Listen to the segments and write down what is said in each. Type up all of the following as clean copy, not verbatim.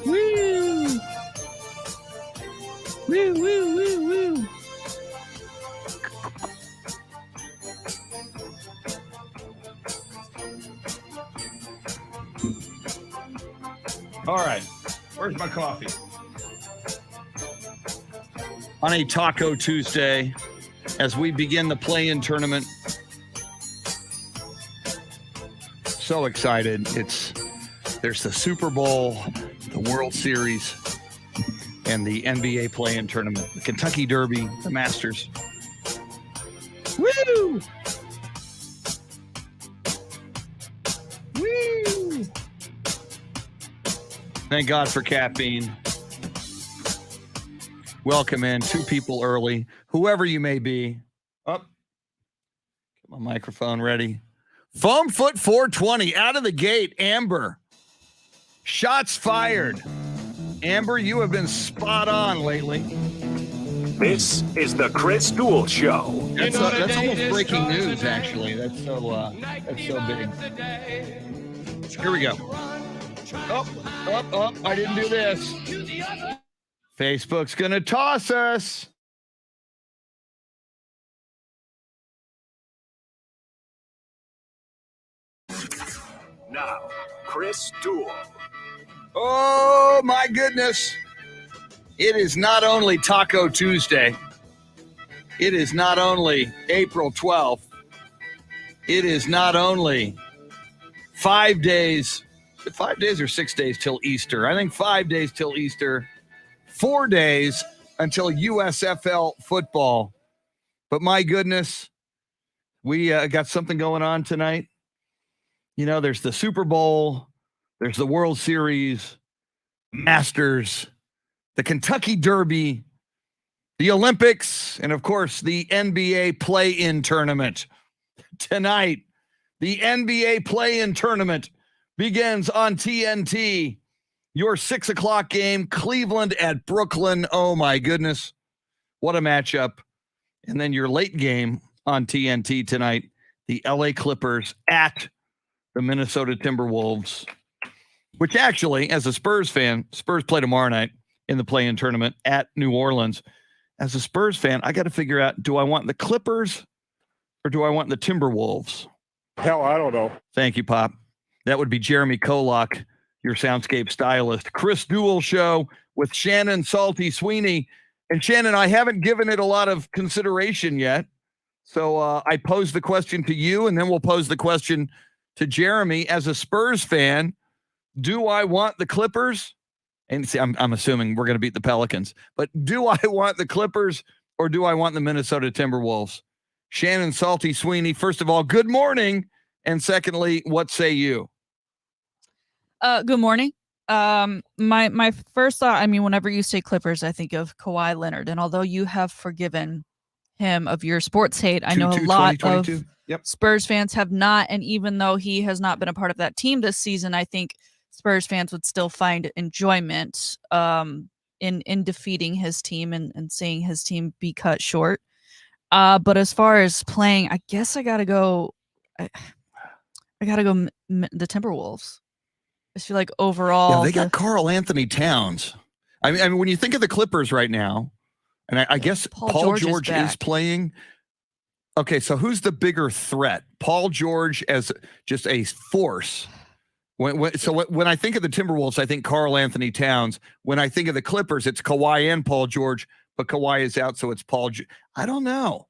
Woo! Woo, woo, woo, woo. All right. Where's my coffee? On a Taco Tuesday, as we begin the play-in tournament. So excited. There's the Super Bowl, the World Series, and the NBA play-in tournament, the Kentucky Derby, the Masters. Woo! Woo! Thank God for caffeine. Welcome in, 2 people early, whoever you may be. Up. Get my microphone ready. Foam Foot 420 out of the gate. Amber. Shots fired. Amber, you have been spot on lately. This is the Chris Duel Show. That's almost breaking news, actually. That's so big. Here we go. Oh, I didn't do this. Facebook's going to toss us. Now, Chris Duel. Oh, my goodness. It is not only Taco Tuesday. It is not only April 12th. It is not only 5 days. Is it 5 days or 6 days till Easter? I think 5 days till Easter. 4 days until USFL football. But my goodness, we got something going on tonight. You know, there's the Super Bowl, there's the World Series, Masters, the Kentucky Derby, the Olympics, and of course, the NBA play-in tournament. Tonight, the NBA play-in tournament begins on TNT. Your 6 o'clock game, Cleveland at Brooklyn. Oh, my goodness. What a matchup. And then your late game on TNT tonight, the LA Clippers at the Minnesota Timberwolves, which actually, as a Spurs fan, Spurs play tomorrow night in the play-in tournament at New Orleans. As a Spurs fan, I got to figure out, do I want the Clippers or do I want the Timberwolves? Hell, I don't know. Thank you, Pop. That would be Jeremy Kolok, your Soundscape Stylist. Chris Duel Show with Shannon, Salty, Sweeney. And Shannon, I haven't given it a lot of consideration yet. So I pose the question to you, and then we'll pose the question to Jeremy. As a Spurs fan, do I want the Clippers? And see, I'm assuming we're going to beat the Pelicans. But do I want the Clippers or do I want the Minnesota Timberwolves? Shannon, Salty, Sweeney, first of all, good morning. And secondly, what say you? Good morning. My first thought, I mean, whenever you say Clippers, I think of Kawhi Leonard. And although you have forgiven him of your sports hate, I know a lot of Spurs fans have not. And even though he has not been a part of that team this season, I think Spurs fans would still find enjoyment in defeating his team and seeing his team be cut short. But as far as playing, I guess I got to go. I got to go the Timberwolves. I feel like overall, they got Karl Anthony Towns. I mean, when you think of the Clippers right now, and I guess Paul George is playing. Okay, so who's the bigger threat? Paul George as just a force. When I think of the Timberwolves, I think Karl Anthony Towns. When I think of the Clippers, it's Kawhi and Paul George, but Kawhi is out, so it's Paul. I don't know.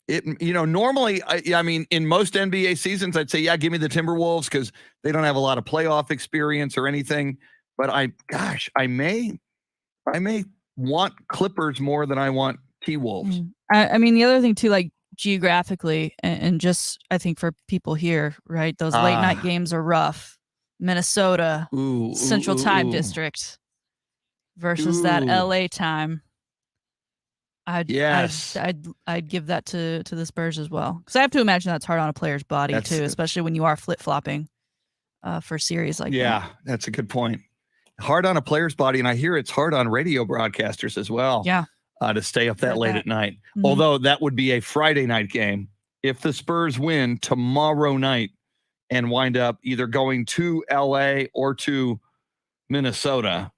Normally, I mean, in most NBA seasons, I'd say, yeah, give me the Timberwolves because they don't have a lot of playoff experience or anything. But I may want Clippers more than I want T-Wolves. I mean, the other thing too, like geographically, and just I think for people here, right? Those late night games are rough. Minnesota, Central Time District versus that LA time. I'd give that to the Spurs as well, because I have to imagine that's hard on a player's body too, especially when you are flip-flopping for a series like that. Yeah, that's a good point. Hard on a player's body, and I hear it's hard on radio broadcasters as well. Yeah, to stay up that late at night. Mm-hmm. Although that would be a Friday night game. If the Spurs win tomorrow night, and wind up either going to LA or to Minnesota.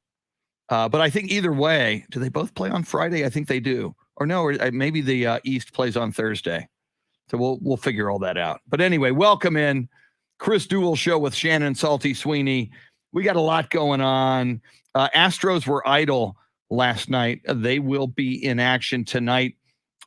But I think either way, do they both play on Friday? I think they do. Or no, or maybe the East plays on Thursday. So we'll figure all that out. But anyway, welcome in Chris Duel Show with Shannon, Salty, Sweeney. We got a lot going on. Astros were idle last night. They will be in action tonight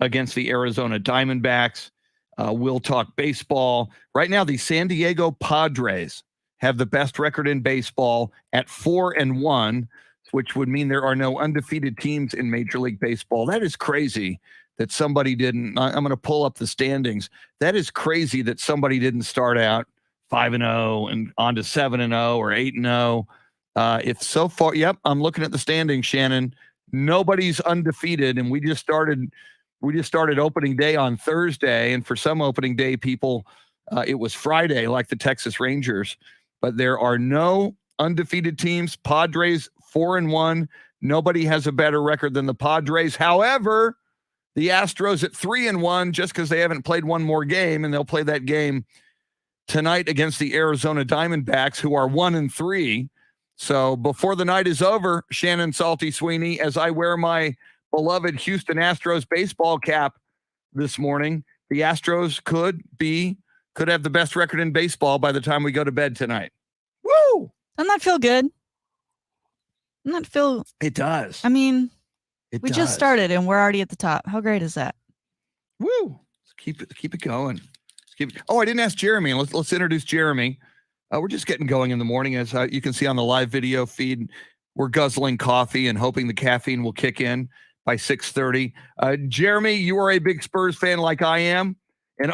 against the Arizona Diamondbacks. We'll talk baseball. Right now, the San Diego Padres have the best record in baseball at 4-1, which would mean there are no undefeated teams in Major League Baseball. That is crazy that somebody didn't. I'm going to pull up the standings. That is crazy that somebody didn't start out 5-0 and on to 7-0 or 8-0. If so far, yep, I'm looking at the standings, Shannon. Nobody's undefeated, and we just started opening day on Thursday, and for some opening day people, it was Friday, like the Texas Rangers. But there are no undefeated teams. Padres 4-1. Nobody has a better record than the Padres. However, the Astros at 3-1, just because they haven't played one more game, and they'll play that game tonight against the Arizona Diamondbacks, who are 1-3. So before the night is over, Shannon, Salty, Sweeney, as I wear my beloved Houston Astros baseball cap this morning, the Astros could have the best record in baseball by the time we go to bed tonight. Woo! Doesn't that feel good? It does. I mean, we just started and we're already at the top. How great is that? Woo! Let's keep it going. I didn't ask Jeremy. Let's introduce Jeremy. We're just getting going in the morning, as you can see on the live video feed. We're guzzling coffee and hoping the caffeine will kick in by 6:30. Jeremy, you are a big Spurs fan like I am, and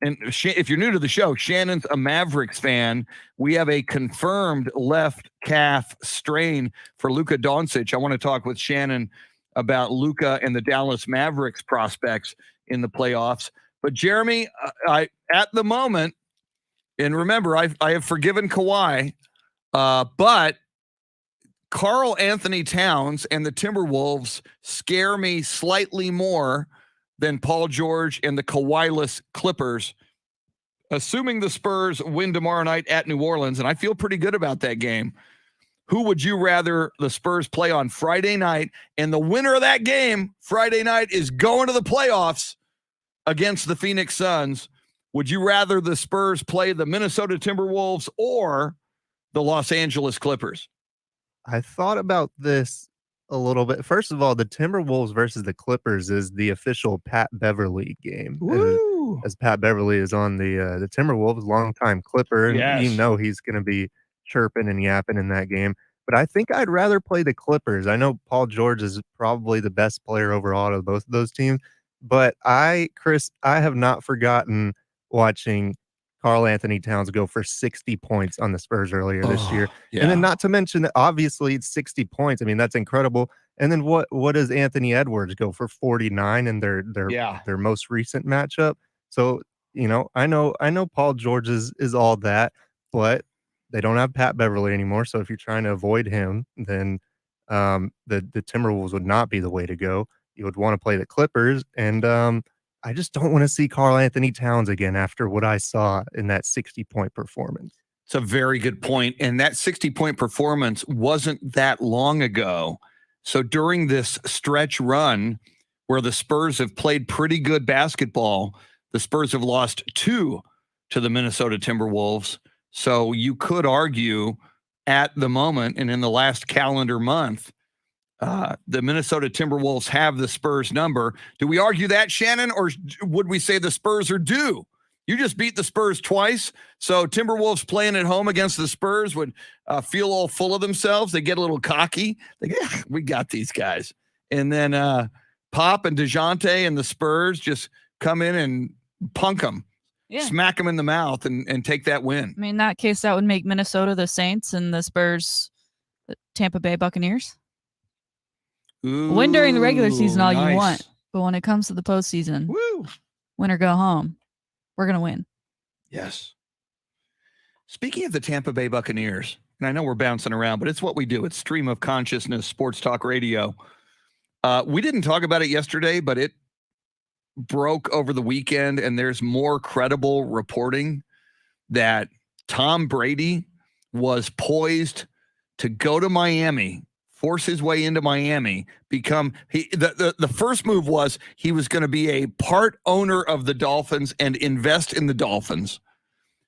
if you're new to the show, Shannon's a Mavericks fan. We have a confirmed left calf strain for Luka Doncic. I want to talk with Shannon about Luka and the Dallas Mavericks prospects in the playoffs. But Jeremy, at the moment, and remember, I have forgiven Kawhi, but Karl Anthony Towns and the Timberwolves scare me slightly more than Paul George and the Kawhi-less Clippers, assuming the Spurs win tomorrow night at New Orleans, and I feel pretty good about that game. Who would you rather the Spurs play on Friday night? And the winner of that game Friday night is going to the playoffs against the Phoenix Suns. Would you rather the Spurs play the Minnesota Timberwolves or the Los Angeles Clippers? I thought about this a little bit. First of all, the Timberwolves versus the Clippers is the official Pat Beverly game. Woo! As Pat Beverly is on the Timberwolves, longtime Clipper, and yes. You know he's going to be chirping and yapping in that game. But I think I'd rather play the Clippers. I know Paul George is probably the best player overall of both of those teams, but Chris, I have not forgotten watching Karl Anthony Towns go for 60 points on the Spurs earlier this year. Yeah. And then not to mention that obviously it's 60 points. I mean, that's incredible. And then what does Anthony Edwards go for 49 in their most recent matchup? So, I know Paul George is all that, but they don't have Pat Beverly anymore. So if you're trying to avoid him, then the Timberwolves would not be the way to go. You would want to play the Clippers, and I just don't want to see Karl Anthony Towns again after what I saw in that 60-point performance. It's a very good point. And that 60-point performance wasn't that long ago. So during this stretch run where the Spurs have played pretty good basketball, the Spurs have lost 2 to the Minnesota Timberwolves. So you could argue at the moment and in the last calendar month, the Minnesota Timberwolves have the Spurs number. Do we argue that, Shannon, or would we say the Spurs are due? You just beat the Spurs twice, so Timberwolves playing at home against the Spurs would feel all full of themselves. They get a little cocky. We got these guys. And then Pop and DeJounte and the Spurs just come in and punk them, smack them in the mouth and take that win. I mean, in that case, that would make Minnesota the Saints and the Spurs the Tampa Bay Buccaneers. Ooh, win during the regular season all nice. You want, but when it comes to the postseason, win or go home, we're going to win. Yes. Speaking of the Tampa Bay Buccaneers, and I know we're bouncing around, but it's what we do. It's stream of consciousness, sports talk radio. We didn't talk about it yesterday, but it broke over the weekend, and there's more credible reporting that Tom Brady was poised to go to Miami, force his way into Miami, the first move was he was going to be a part owner of the Dolphins and invest in the Dolphins.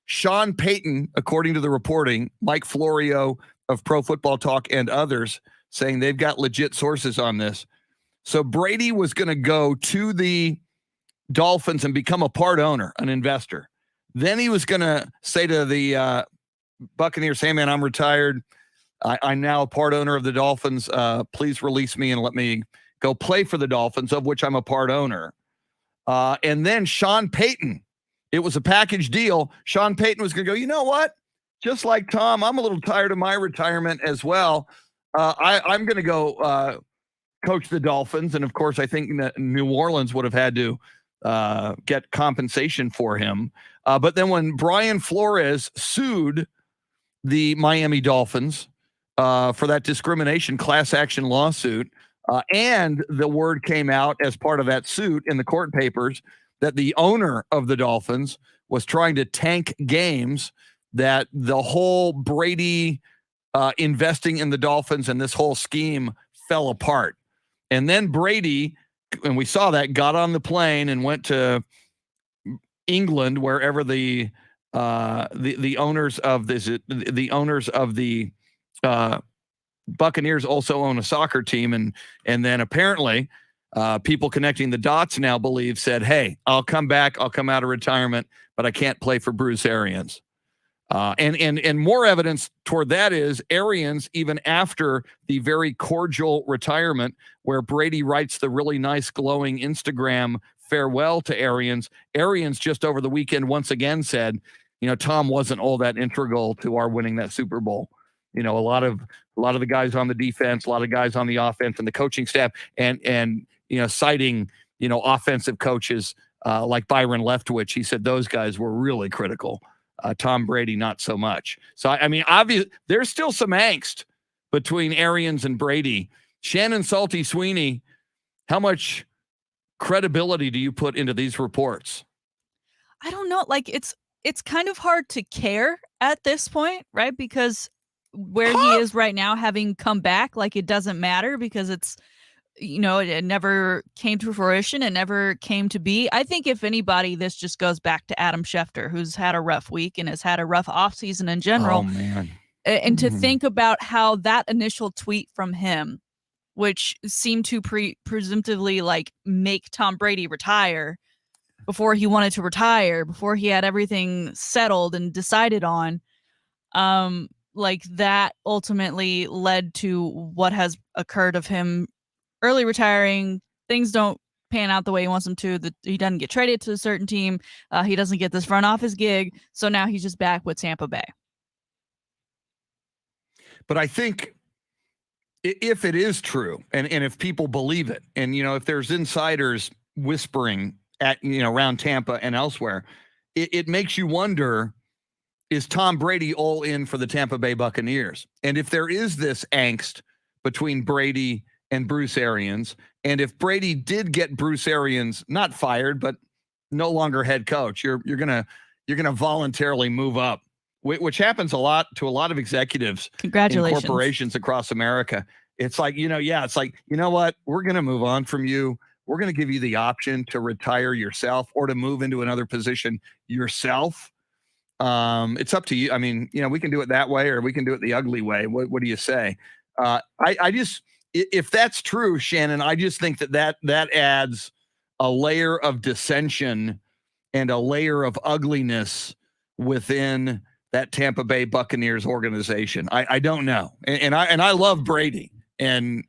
Sean Payton, according to the reporting, Mike Florio of Pro Football Talk and others saying they've got legit sources on this. So Brady was going to go to the Dolphins and become a part owner, an investor. Then he was going to say to the Buccaneers, hey, man, I'm retired. I'm now a part owner of the Dolphins. Please release me and let me go play for the Dolphins, of which I'm a part owner. And then Sean Payton, it was a package deal. Sean Payton was going to go, you know what? Just like Tom, I'm a little tired of my retirement as well. I'm going to go coach the Dolphins. And, of course, I think that New Orleans would have had to get compensation for him. But then when Brian Flores sued the Miami Dolphins for that discrimination class action lawsuit, and the word came out as part of that suit in the court papers that the owner of the Dolphins was trying to tank games, that the whole Brady investing in the Dolphins and this whole scheme fell apart. And then Brady, and we saw that, got on the plane and went to England, wherever the owners of the Buccaneers also own a soccer team, and then apparently people connecting the dots now said, hey, I'll come back, I'll come out of retirement, but I can't play for Bruce Arians. And more evidence toward that is Arians, even after the very cordial retirement where Brady writes the really nice glowing Instagram farewell to Arians just over the weekend once again said, Tom wasn't all that integral to our winning that Super Bowl. A lot of the guys on the defense, a lot of guys on the offense and the coaching staff, and citing offensive coaches like Byron Leftwich, he said those guys were really critical. Tom Brady, not so much. So, I mean, obviously, there's still some angst between Arians and Brady. Shannon Salty Sweeney, how much credibility do you put into these reports? I don't know. Like, it's kind of hard to care at this point, right? Because where he is right now, having come back, like, it doesn't matter because it's, it never came to fruition. It never came to be. I think if anybody, this just goes back to Adam Schefter, who's had a rough week and has had a rough offseason in general. Oh, man. And to think about how that initial tweet from him, which seemed to presumptively like make Tom Brady retire before he wanted to retire, before he had everything settled and decided on, like that ultimately led to what has occurred of him early retiring. Things don't pan out the way he wants them to. He doesn't get traded to a certain team. He doesn't get this front office gig. So now he's just back with Tampa Bay. But I think if it is true, and if people believe it, and, if there's insiders whispering at, around Tampa and elsewhere, it makes you wonder, is Tom Brady all in for the Tampa Bay Buccaneers? And if there is this angst between Brady and Bruce Arians, and if Brady did get Bruce Arians not fired, but no longer head coach, you're gonna voluntarily move up, which happens a lot to a lot of executives. Congratulations. In corporations across America. It's like, it's like, you know what? We're going to move on from you. We're going to give you the option to retire yourself or to move into another position yourself. It's up to you. I mean, we can do it that way or we can do it the ugly way. What do you say? I just, if that's true, Shannon, I just think that adds a layer of dissension and a layer of ugliness within that Tampa Bay Buccaneers organization. I don't know. And I love Brady. And,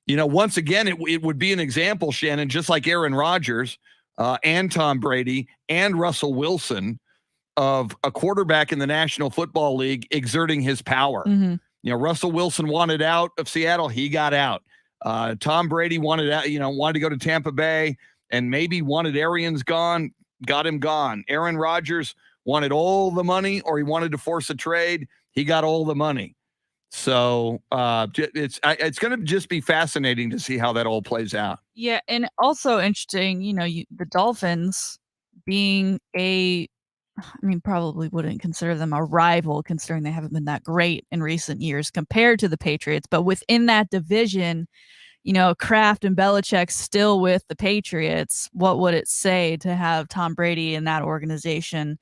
once again, it would be an example, Shannon, just like Aaron Rodgers and Tom Brady and Russell Wilson, of a quarterback in the National Football League exerting his power. Mm-hmm. Russell Wilson wanted out of Seattle. He got out. Tom Brady wanted out, wanted to go to Tampa Bay and maybe wanted Arians gone, got him gone. Aaron Rodgers wanted all the money or he wanted to force a trade. He got all the money. So it's going to just be fascinating to see how that all plays out. Yeah. And also interesting, the Dolphins being a I mean, probably wouldn't consider them a rival considering they haven't been that great in recent years compared to the Patriots. But within that division, Kraft and Belichick still with the Patriots. What would it say to have Tom Brady in that organization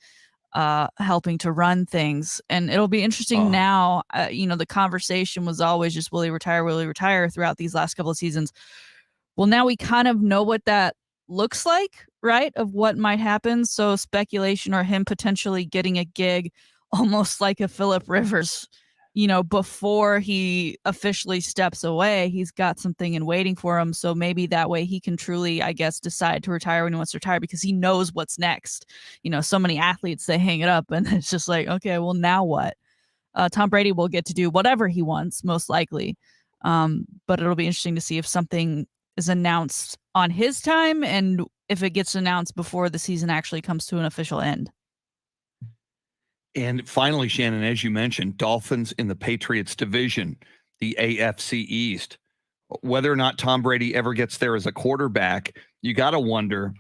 helping to run things? And it'll be interesting now. The conversation was always just, will he retire throughout these last couple of seasons. Well, now we kind of know what that looks like, right? Of what might happen. So speculation or him potentially getting a gig almost like a Phillip Rivers, before he officially steps away, he's got something in waiting for him. So maybe that way he can truly, I guess, decide to retire when he wants to retire because he knows what's next. So many athletes, they hang it up and it's just like, okay, well, now what? Tom Brady will get to do whatever he wants, most likely. But it'll be interesting to see if something is announced on his time and if it gets announced before the season actually comes to an official end. And finally, Shannon, as you mentioned, Dolphins in the Patriots division, the AFC East. Whether or not Tom Brady ever gets there as a quarterback, you got to wonder.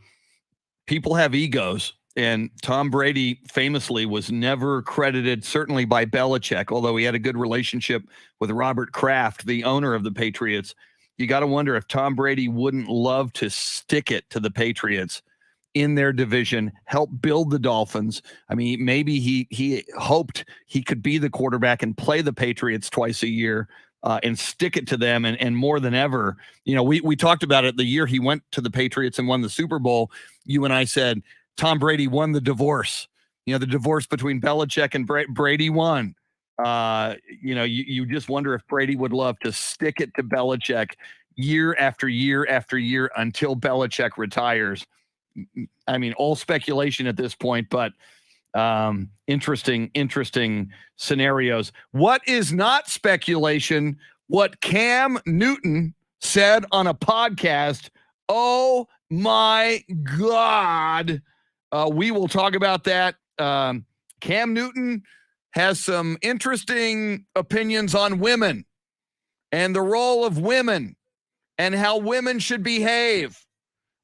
People have egos, and Tom Brady famously was never credited, certainly by Belichick, although he had a good relationship with Robert Kraft, the owner of the Patriots. You got to wonder if Tom Brady wouldn't love to stick it to the Patriots in their division, help build the Dolphins. I mean, maybe he hoped he could be the quarterback and play the Patriots twice a year and stick it to them. And more than ever, we talked about it the year he went to the Patriots and won the Super Bowl. You and I said, Tom Brady won the divorce. The divorce between Belichick and Brady won. You just wonder if Brady would love to stick it to Belichick year after year after year until Belichick retires. I mean, all speculation at this point, but interesting scenarios. What is not speculation? What Cam Newton said on a podcast. Oh my God. We will talk about that. Cam Newton has some interesting opinions on women and the role of women and how women should behave.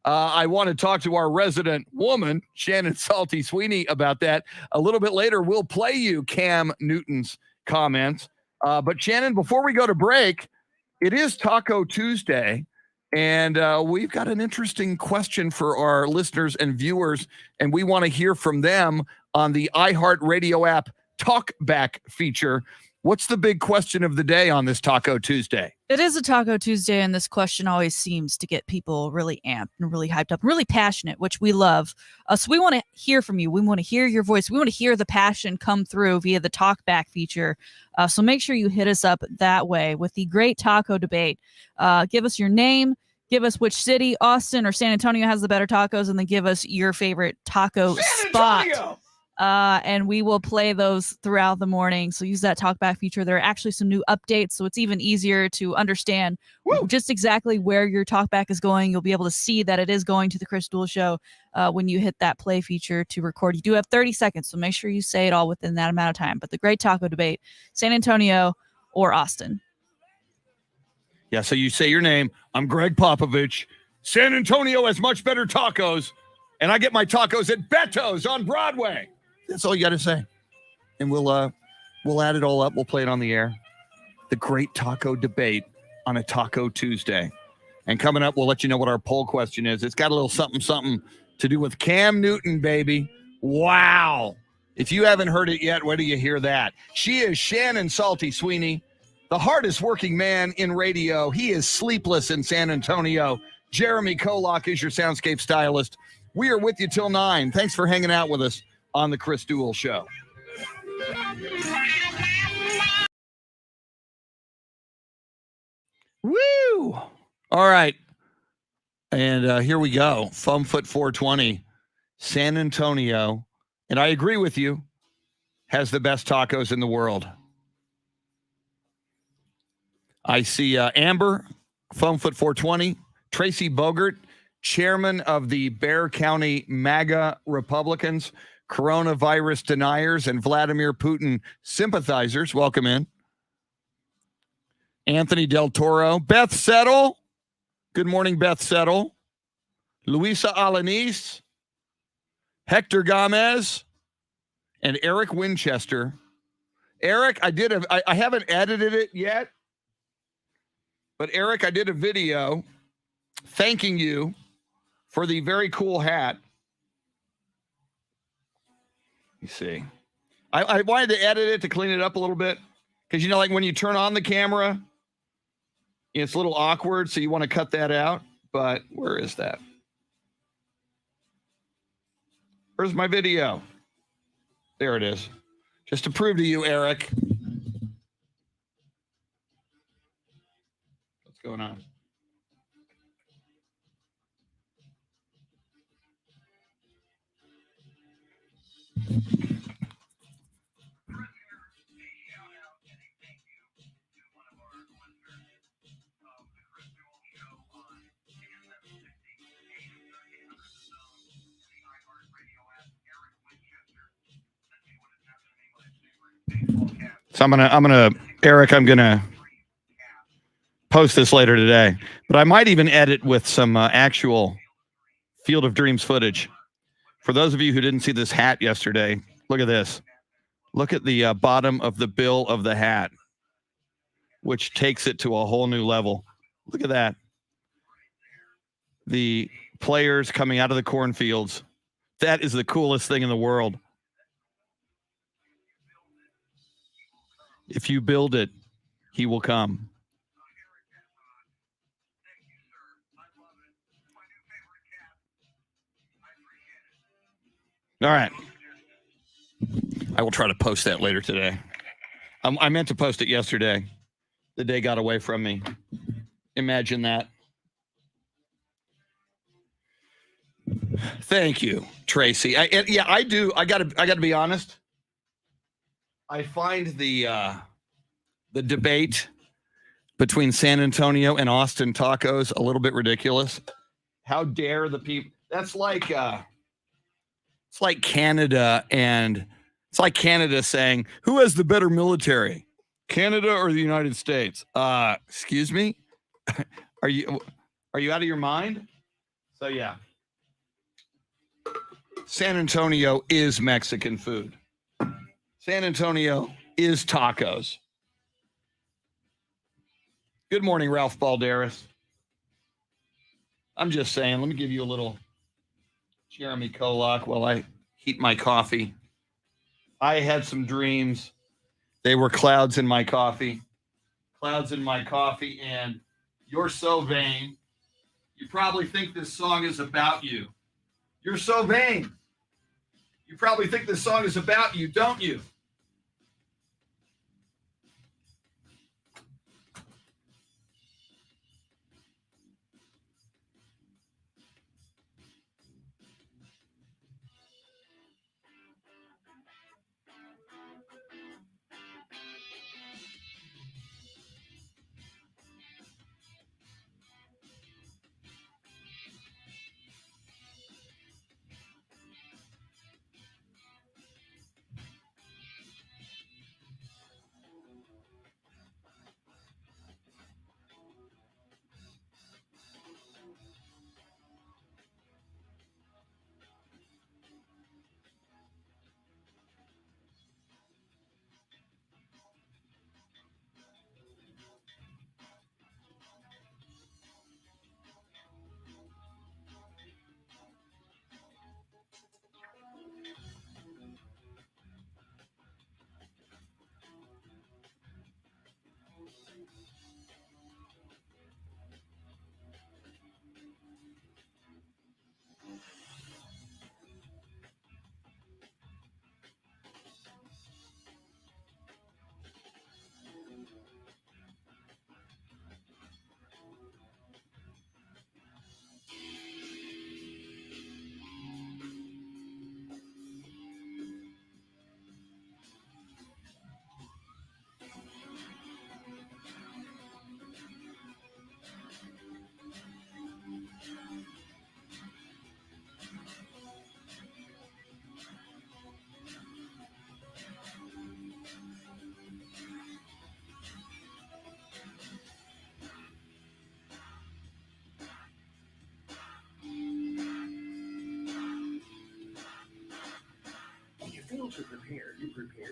I want to talk to our resident woman, Shannon Salty Sweeney, about that. A little bit later, we'll play you Cam Newton's comments. But Shannon, before we go to break, it is Taco Tuesday, and we've got an interesting question for our listeners and viewers, and we want to hear from them on the iHeartRadio app Talkback feature. What's the big question of the day on this Taco Tuesday? It is a Taco Tuesday, and this question always seems to get people really amped and really hyped up, really passionate, which we love. So we want to hear from you. We want to hear your voice. We want to hear the passion come through via the Talkback feature. So make sure you hit us up that way with the great taco debate. Give us your name. Give us which city, Austin or San Antonio, has the better tacos, and then give us your favorite taco spot. And we will play those throughout the morning. So use that Talkback feature. There are actually some new updates, so it's even easier to understand just exactly where your Talkback is going. You'll be able to see that it is going to the Chris Duel Show when you hit that play feature to record. You do have 30 seconds, so make sure you say it all within that amount of time. But the great taco debate, San Antonio or Austin. Yeah, so you say your name. I'm Greg Popovich. San Antonio has much better tacos, and I get my tacos at Beto's on Broadway. That's all you got to say. And we'll add it all up. We'll play it on the air. The great taco debate on a Taco Tuesday. And coming up, we'll let you know what our poll question is. It's got a little something to do with Cam Newton, baby. Wow. If you haven't heard it yet, where do you hear that? She is Shannon Salty Sweeney, the hardest working man in radio. He is sleepless in San Antonio. Jeremy Kolok is your Soundscape Stylist. We are with you till 9. Thanks for hanging out with us on the Chris Duel Show. Woo! All right. And here we go. Foamfoot 420, San Antonio. And I agree with you, has the best tacos in the world. I see Amber, Foamfoot 420, Tracy Bogert, chairman of the Bexar County MAGA Republicans, coronavirus deniers, and Vladimir Putin sympathizers. Welcome in. Anthony Del Toro, Beth Settle. Good morning, Beth Settle. Luisa Alanis, Hector Gomez, And Eric Winchester. Eric, I haven't edited it yet, but Eric, I did a video thanking you for the very cool hat. You see. I wanted to edit it to clean it up a little bit because, you know, like when you turn on the camera, it's a little awkward, so you want to cut that out. But where is that? Where's my video? There it is. Just to prove to you, Eric. What's going on? So I'm gonna Eric, I'm gonna post this later today, but I might even edit with some actual Field of Dreams footage. For those of you who didn't see this hat yesterday, look at this. Look at the bottom of the bill of the hat, which takes it to a whole new level. Look at that. The players coming out of the cornfields. That is the coolest thing in the world. If you build it, he will come. All right. I will try to post that later today. I meant to post it yesterday. The day got away from me. Imagine that. Thank you, Tracy. I do. I gotta be honest. I find the debate between San Antonio and Austin tacos a little bit ridiculous. How dare the people? That's like it's like Canada saying, who has the better military, Canada or the United States? Excuse me? Are you out of your mind? So yeah. San Antonio is Mexican food. San Antonio is tacos. Good morning, Ralph Balderas. I'm just saying, let me give you a little Jeremy Kolok while I heat my coffee. I had some dreams. They were clouds in my coffee. Clouds in my coffee, and you're so vain. You probably think this song is about you. You're so vain. You probably think this song is about you, don't you?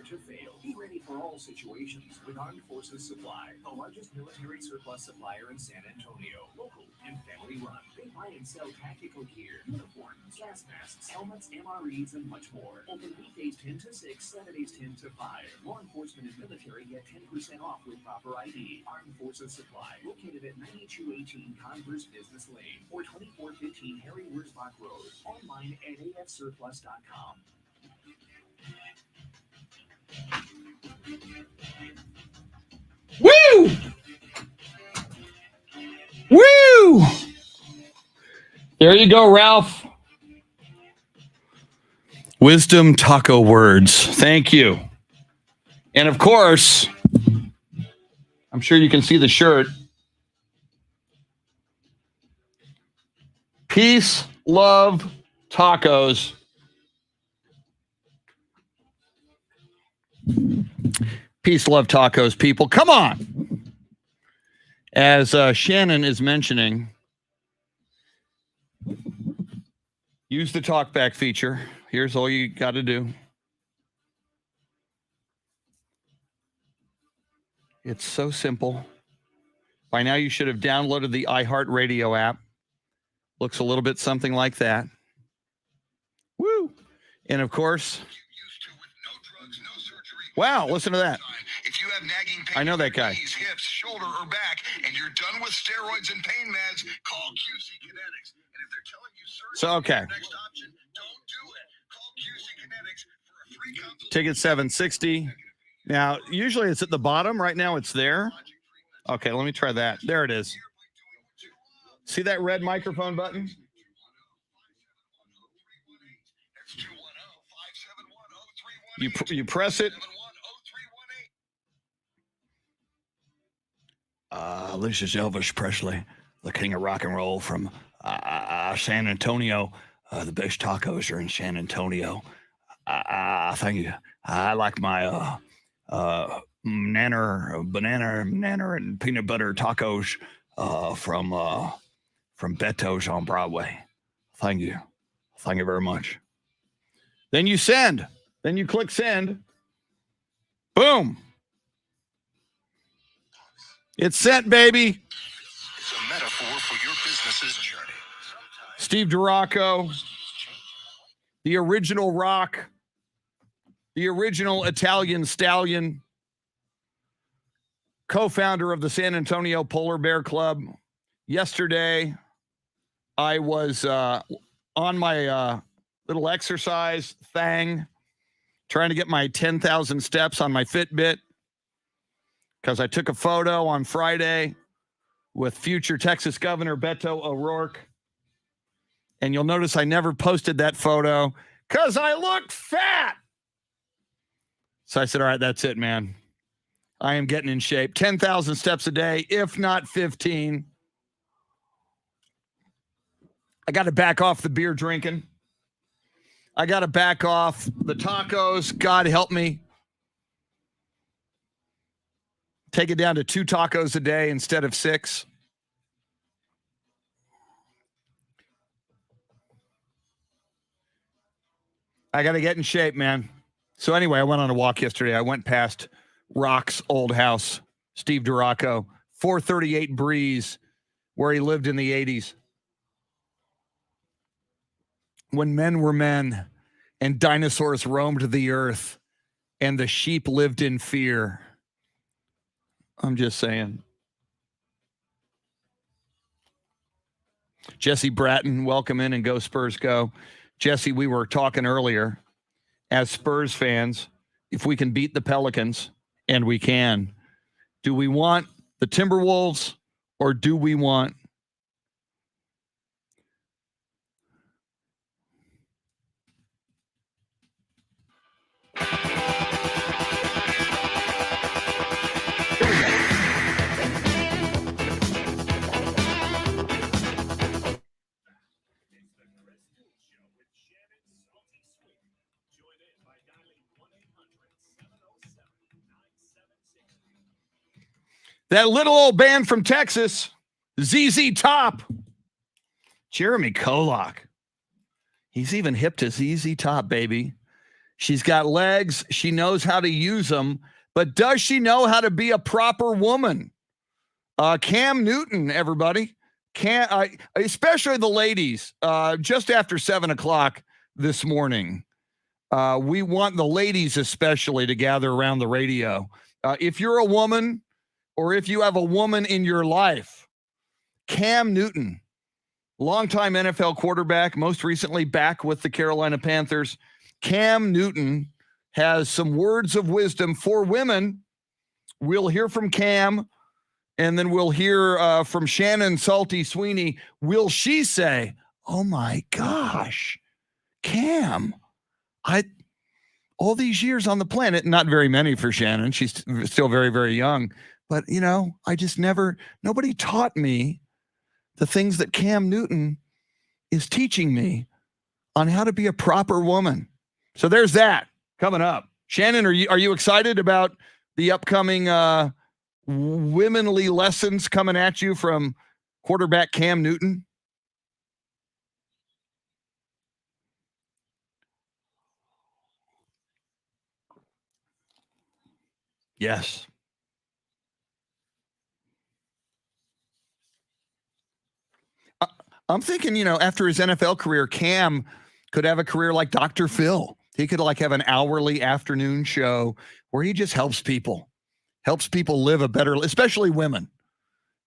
to fail. Be ready for all situations with Armed Forces Supply, the largest military surplus supplier in San Antonio. Local and family run. They buy and sell tactical gear, uniforms, gas masks, helmets, MREs, and much more. Open weekdays 10 to 6, Saturdays 10 to 5. Law enforcement and military get 10% off with proper ID. Armed Forces Supply, located at 9218 Converse Business Lane or 2415 Harry Wurzbach Road. Online at afsurplus.com. Woo! Woo! There you go, Ralph. Wisdom Taco Words. Thank you. And of course, I'm sure you can see the shirt. Peace, love, tacos. Peace, love, tacos, people. Come on. As Shannon is mentioning, use the talkback feature. Here's all you got to do. It's so simple. By now, you should have downloaded the iHeartRadio app. Looks a little bit something like that. Woo! And of course, wow, listen to that. If you have nagging pain I know that guy. knees, hips, shoulder, or back, and you're done with steroids and pain meds, call QC Kinetics. And if they're telling you surgery So, okay. is your next option, don't do it. Call QC Kinetics for a free consultation. Ticket 760. Now, usually it's at the bottom. Right now it's there. Okay, let me try that. There it is. See that red microphone button? You press it. This is Elvis Presley, the king of rock and roll from San Antonio. The best tacos are in San Antonio. Thank you. I like my banana and peanut butter tacos from Beto's on Broadway. Thank you. Thank you very much. Then you send. Then you click send. Boom. It's sent, baby. It's a metaphor for your business's journey. Steve Duraco, the original rock, the original Italian stallion, co-founder of the San Antonio Polar Bear Club. Yesterday, I was on my little exercise thing, trying to get my 10,000 steps on my Fitbit, because I took a photo on Friday with future Texas Governor Beto O'Rourke. And you'll notice I never posted that photo because I looked fat. So I said, all right, that's it, man. I am getting in shape. 10,000 steps a day, if not 15. I got to back off the beer drinking. I got to back off the tacos. God help me. Take it down to 2 tacos a day instead of 6. I got to get in shape, man. So anyway, I went on a walk yesterday. I went past Rock's old house, Steve Duraco, 438 Breeze, where he lived in the 80s. When men were men and dinosaurs roamed the earth and the sheep lived in fear. I'm just saying. Jesse Bratton, welcome in and go Spurs go. Jesse, we were talking earlier, as Spurs fans, if we can beat the Pelicans, and we can, do we want the Timberwolves or do we want that little old band from Texas, ZZ Top, Jeremy Kolok. He's even hip to ZZ Top, baby. She's got legs. She knows how to use them. But does she know how to be a proper woman? Cam Newton, everybody. Especially the ladies, just after 7 o'clock this morning. We want the ladies especially to gather around the radio. If you're a woman or if you have a woman in your life, Cam Newton, longtime NFL quarterback, most recently back with the Carolina Panthers. Cam Newton has some words of wisdom for women. We'll hear from Cam, and then we'll hear from Shannon Salty Sweeney. Will she say, oh my gosh, Cam, all these years on the planet, not very many for Shannon. She's still very, very young. But, nobody taught me the things that Cam Newton is teaching me on how to be a proper woman. So there's that coming up. Shannon, are you excited about the upcoming womanly lessons coming at you from quarterback Cam Newton? Yes. I'm thinking, after his NFL career, Cam could have a career like Dr. Phil. He could have an hourly afternoon show where he just helps people live a better, especially women.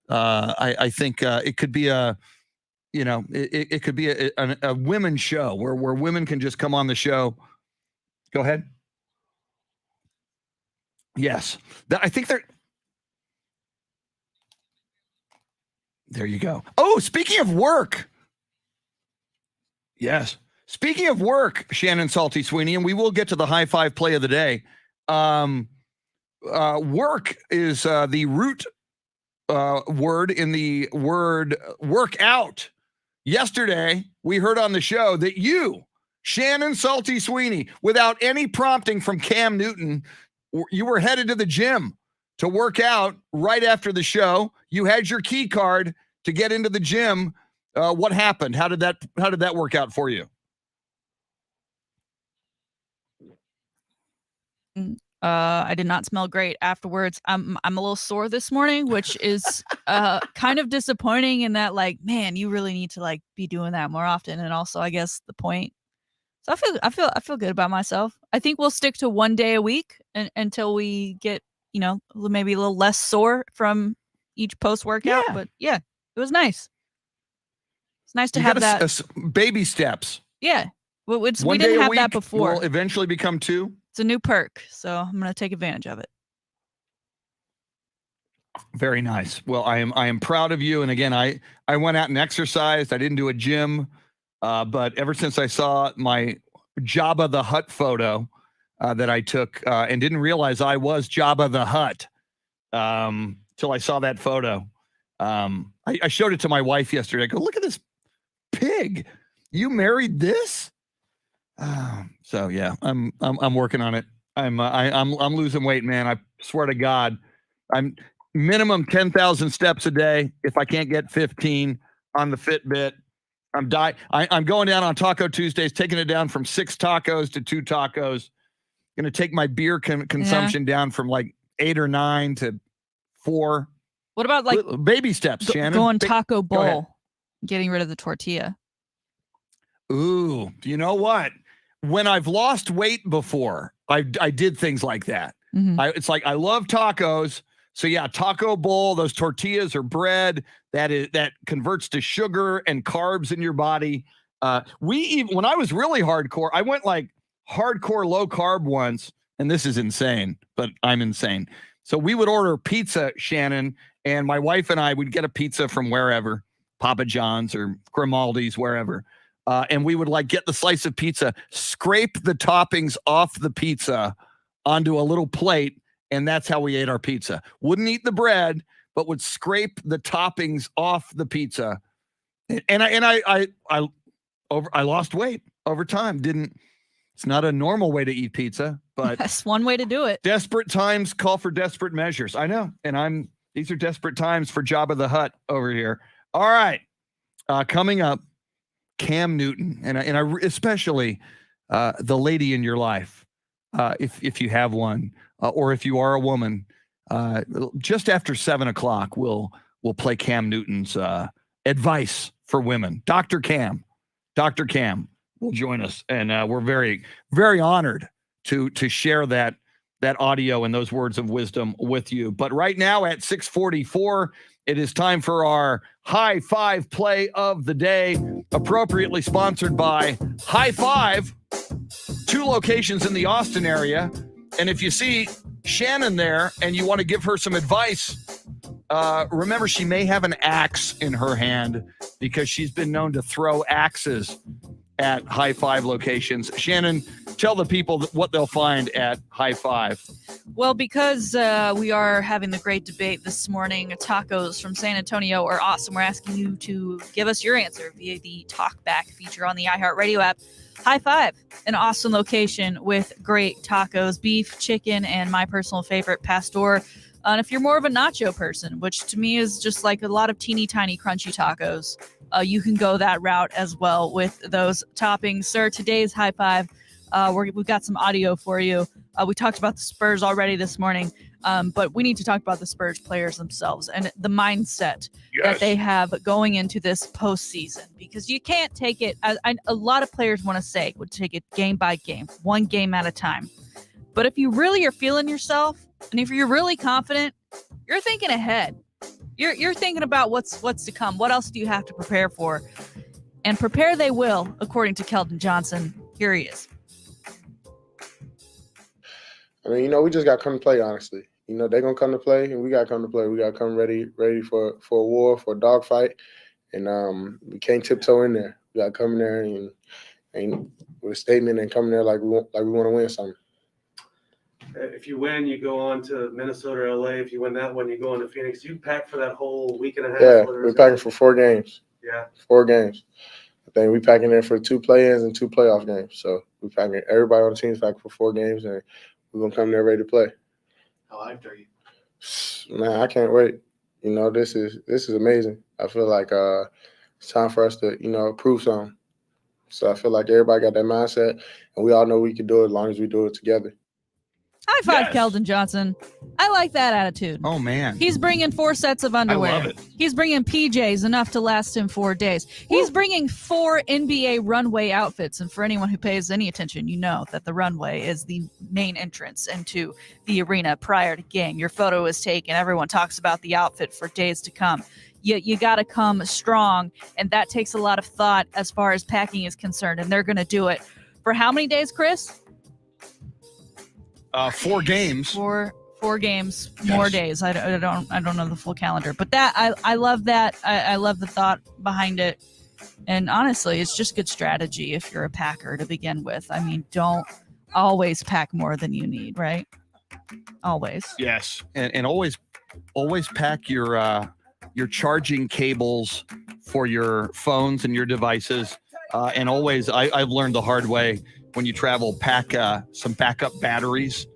I think it could be it could be a women's show where women can just come on the show. Go ahead. Yes. I think there you go. Oh, speaking of work. Yes. Speaking of work, Shannon Salty Sweeney, and we will get to the high five play of the day. Work is the root word in the word workout. Yesterday, we heard on the show that you, Shannon Salty Sweeney, without any prompting from Cam Newton, you were headed to the gym to work out right after the show. You had your key card to get into the gym. What happened? How did that work out for you? I did not smell great afterwards. I'm a little sore this morning, which is kind of disappointing in that, man, you really need to be doing that more often. And also, I guess the point. So I feel good about myself. I think we'll stick to 1 day a week until we get, maybe a little less sore from each post workout. Yeah. But yeah, it was nice. It's nice to have that. Baby steps. Yeah. We didn't have that before. Will eventually become 2. It's a new perk, so I'm going to take advantage of it. Very nice. Well, I am proud of you. And again, I went out and exercised. I didn't do a gym, but ever since I saw my Jabba the Hutt photo that I took and didn't realize I was Jabba the Hutt till I saw that photo. I showed it to my wife yesterday. I go, look at this pig. You married this? So yeah, I'm working on it. I'm losing weight, man. I swear to God, I'm minimum 10,000 steps a day. If I can't get 15 on the Fitbit, I'm going down on Taco Tuesdays, taking it down from 6 tacos to 2 tacos. Going to take my beer consumption down from 8 or 9 to 4. What about baby steps, Shannon? Going Taco Bowl, getting rid of the tortilla. Ooh, you know what? When I've lost weight before, I did things like that. Mm-hmm. It's I love tacos. So yeah, taco bowl, those tortillas are bread that converts to sugar and carbs in your body. When I was really hardcore, I went hardcore low carb once, and this is insane, but I'm insane. So we would order pizza, Shannon, and my wife and I would get a pizza from wherever, Papa John's or Grimaldi's, wherever. And we would get the slice of pizza, scrape the toppings off the pizza onto a little plate, and that's how we ate our pizza. Wouldn't eat the bread, but would scrape the toppings off the pizza. And I lost weight over time. It's not a normal way to eat pizza, but that's one way to do it. Desperate times call for desperate measures. I know. And these are desperate times for Jabba the Hutt over here. All right. Coming up, Cam Newton, and I especially the lady in your life, if you have one, or if you are a woman, just after 7:00, we'll play Cam Newton's advice for women. Dr. Cam will join us, and we're very, very honored to share that audio and those words of wisdom with you. But right now at 6:44, it is time for our High Five play of the day, appropriately sponsored by High Five, 2 locations in the Austin area. And if you see Shannon there and you want to give her some advice, remember she may have an axe in her hand because she's been known to throw axes at High Five locations. Shannon, tell the people what they'll find at High Five. Well, because we are having the great debate this morning, tacos from San Antonio are awesome. We're asking you to give us your answer via the Talkback feature on the iHeartRadio app. High Five, an awesome location with great tacos, beef, chicken, and my personal favorite, pastor. And if you're more of a nacho person, which to me is just like a lot of teeny tiny crunchy tacos, you can go that route as well with those toppings. Sir, today's High Five, we've got some audio for you. We talked about the Spurs already this morning, but we need to talk about the Spurs players themselves and the mindset that they have going into this postseason, because you can't take it. A lot of players want to say would take it game by game, one game at a time. But if you really are feeling yourself, and if you're really confident, you're thinking ahead. You're thinking about what's to come. What else do you have to prepare for? And prepare they will, according to Keldon Johnson. Here he is. I mean, we just got to come to play, honestly. They're going to come to play, and we got to come to play. We got to come ready for a war, for a dogfight. And we can't tiptoe in there. We got to come in there and with a statement and come in there like we want to win something. If you win, you go on to Minnesota or LA. If you win that one, you go on to Phoenix. You pack for that whole week and a half. Yeah, we're packing for 4 games. Yeah. 4 games. I think we packing in for 2 play-ins and 2 playoff games. So we packing, everybody on the team is packing for 4 games, and we're going to come there ready to play. How hyped are you? Man, I can't wait. This is amazing. I feel like it's time for us to, prove something. So I feel like everybody got that mindset, and we all know we can do it as long as we do it together. High five, Keldon Johnson. I like that attitude. Oh, man. He's bringing 4 sets of underwear. I love it. He's bringing PJs, enough to last him 4 days. He's bringing 4 NBA runway outfits. And for anyone who pays any attention, you know that the runway is the main entrance into the arena prior to game. Your photo is taken. Everyone talks about the outfit for days to come. You got to come strong, and that takes a lot of thought as far as packing is concerned. And they're going to do it for how many days, Chris? 4 games. 4 games, more days. I don't know the full calendar, but that I love that. I love the thought behind it, and honestly, it's just good strategy if you're a packer to begin with. I mean, don't always pack more than you need, right? Always. Yes, and always pack your charging cables for your phones and your devices, and always I've learned the hard way. When you travel, pack some backup batteries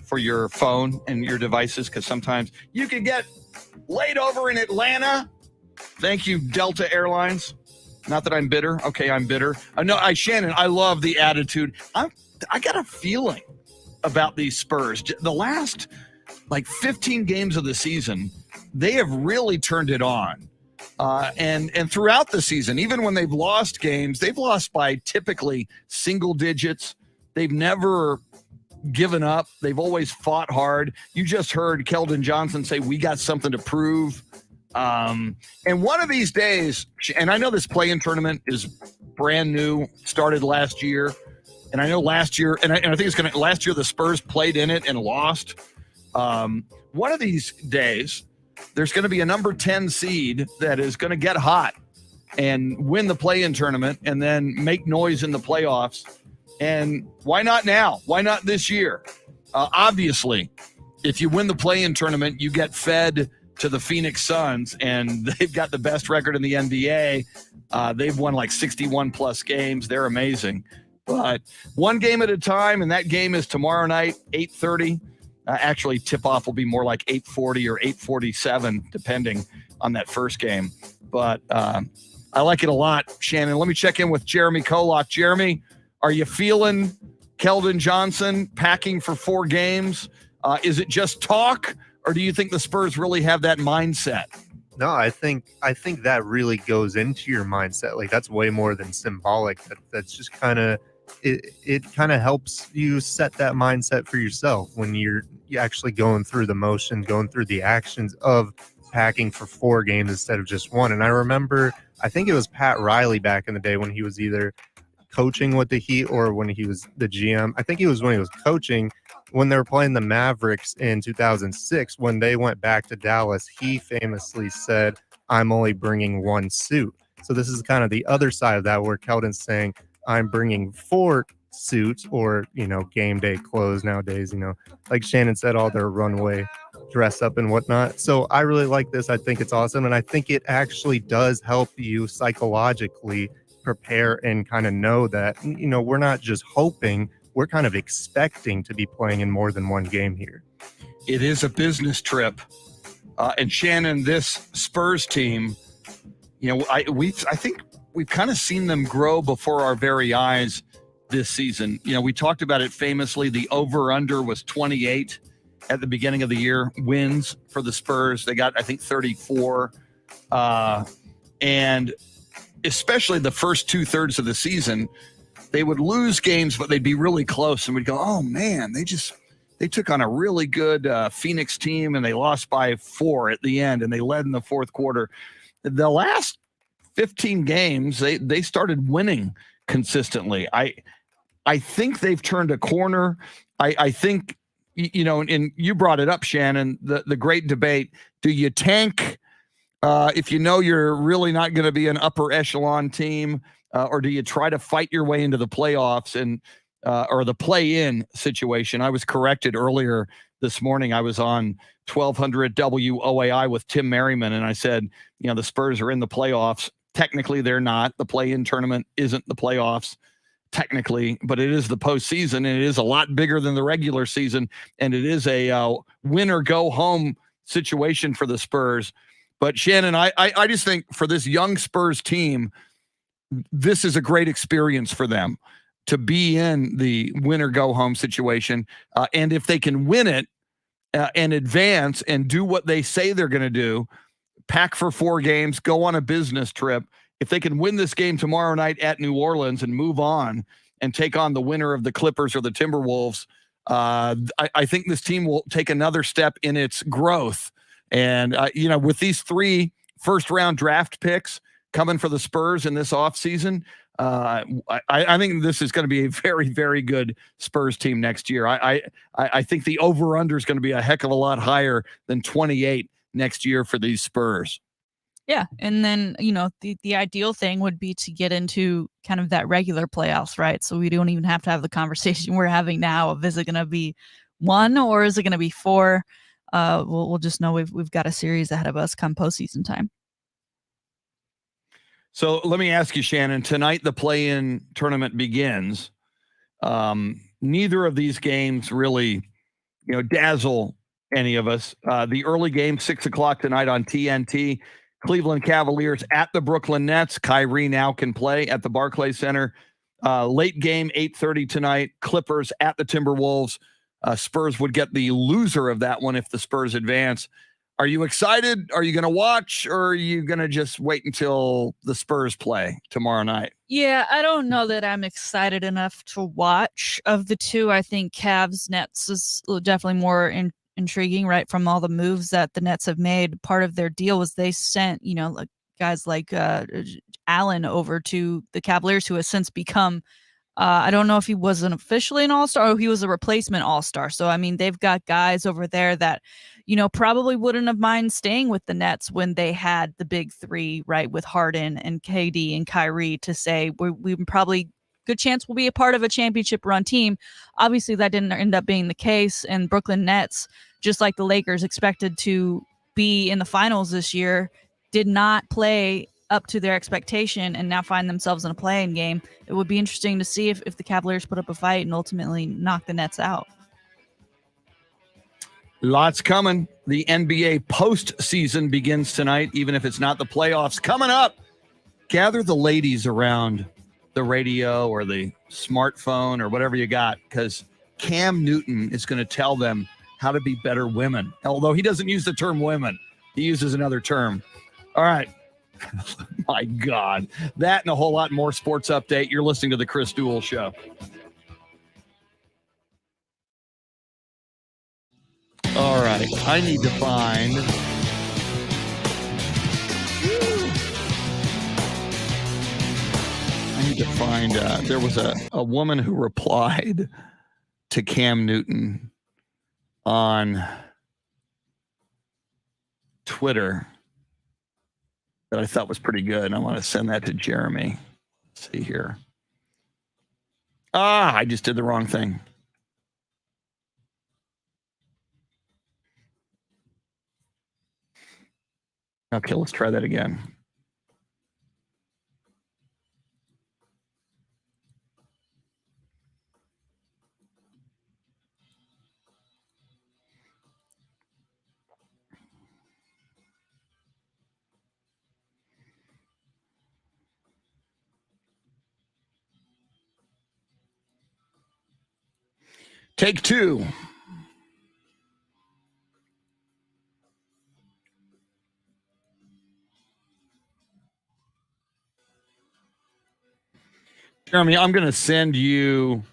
for your phone and your devices, because sometimes you can get laid over in Atlanta. Thank you, Delta Airlines. Not that I'm bitter. Okay, I'm bitter. Shannon, I love the attitude. I got a feeling about these Spurs. The last 15 games of the season, they have really turned it on. And throughout the season, even when they've lost games, they've lost by typically single digits. They've never given up. They've always fought hard. You just heard Keldon Johnson say, we got something to prove. And one of these days, and I know this play-in tournament is brand new, started last year. And I know last year, and I think last year the Spurs played in it and lost. One of these days, there's going to be a number 10 seed that is going to get hot and win the play-in tournament and then make noise in the playoffs. And why not now? Why not this year? Obviously, if you win the play-in tournament, you get fed to the Phoenix Suns, and they've got the best record in the NBA. They've won 61-plus games. They're amazing. But one game at a time, and that game is tomorrow night, 8:30. Actually, tip-off will be more like 8:40 or 8:47, depending on that first game. But I like it a lot, Shannon. Let me check in with Jeremy Kolok. Jeremy, are you feeling Keldon Johnson packing for 4 games. Is it just talk, or do you think the Spurs really have that mindset? No, I think that really goes into your mindset. Like, that's way more than symbolic. That's just kind of it kind of helps you set that mindset for yourself when you're actually going through the motion, going through the actions of packing for 4 games instead of just 1. And I remember, I think it was Pat Riley back in the day when he was either coaching with the Heat or when he was the GM. I think it was when he was coaching, when they were playing the Mavericks in 2006. When they went back to Dallas, he famously said, "I'm only bringing 1 suit." So this is kind of the other side of that, where Keldon's saying, "I'm bringing 4 suits," or, game day clothes nowadays, like Shannon said, all their runway dress up and whatnot. So I really like this. I think it's awesome. And I think it actually does help you psychologically prepare and kind of know that, we're not just hoping, we're kind of expecting to be playing in more than 1 game here. It is a business trip. And Shannon, this Spurs team, I think we've kind of seen them grow before our very eyes this season. We talked about it famously. The over-under was 28 at the beginning of the year, wins for the Spurs. They got, I think, 34. And especially the first 2/3 of the season, they would lose games, but they'd be really close. And we'd go, oh, man, they took on a really good Phoenix team, and they lost by 4 at the end, and they led in the fourth quarter. The last 15 games, they started winning consistently. I think they've turned a corner. I think, and you brought it up, Shannon, the great debate. Do you tank if you're really not going to be an upper echelon team, or do you try to fight your way into the playoffs and or the play-in situation? I was corrected earlier this morning. I was on 1200 WOAI with Tim Merriman, and I said, the Spurs are in the playoffs. Technically, they're not. The play-in tournament isn't the playoffs, technically, but it is the postseason, and it is a lot bigger than the regular season, and it is a win-or-go-home situation for the Spurs. But Shannon, I just think for this young Spurs team, this is a great experience for them to be in the win-or-go-home situation. And if they can win it and advance and do what they say they're going to do, pack for 4 games, go on a business trip, if they can win this game tomorrow night at New Orleans and move on and take on the winner of the Clippers or the Timberwolves, I think this team will take another step in its growth. And, with these 3 first-round draft picks coming for the Spurs in this offseason, I think this is going to be a very, very good Spurs team next year. I think the over-under is going to be a heck of a lot higher than 28 next year for these Spurs. Yeah. And then, the ideal thing would be to get into kind of that regular playoffs, right? So we don't even have to have the conversation we're having now of, is it going to be 1 or is it going to be 4? We'll just know we've got a series ahead of us come postseason time. So let me ask you, Shannon, tonight the play-in tournament begins. Neither of these games really, dazzle any of us. The early game, 6:00 tonight on TNT. Cleveland Cavaliers at the Brooklyn Nets. Kyrie now can play at the Barclays Center. Late game, 8:30 tonight. Clippers at the Timberwolves. Spurs would get the loser of that one if the Spurs advance. Are you excited? Are you going to watch, or are you going to just wait until the Spurs play tomorrow night? Yeah, I don't know that I'm excited enough to watch. Of the two, I think Cavs Nets is definitely more intriguing, right? From all the moves that the Nets have made. Part of their deal was they sent, like guys like Allen over to the Cavaliers, who has since become, I don't know if he wasn't officially an all-star or he was a replacement all-star. So, I mean, they've got guys over there that, probably wouldn't have mind staying with the Nets when they had the big 3, right, with Harden and KD and Kyrie, to say we probably good chance we'll be a part of a championship run team. Obviously, that didn't end up being the case. And Brooklyn Nets, just like the Lakers expected to be in the finals this year, did not play up to their expectation and now find themselves in a play-in game. It would be interesting to see if the Cavaliers put up a fight and ultimately knock the Nets out. Lots coming. The NBA postseason begins tonight, even if it's not the playoffs. Coming up, gather the ladies around the radio or the smartphone or whatever you got, because Cam Newton is going to tell them how to be better women. Although he doesn't use the term women, he uses another term. All right. My God. That and a whole lot more sports update. You're listening to the Chris Duel Show. All right. I need to find... there was a woman who replied to Cam Newton on Twitter that I thought was pretty good. I want to send that to Jeremy. Let's see here. I just did the wrong thing. Okay, let's try that again. Take two. Jeremy, I'm going to send you,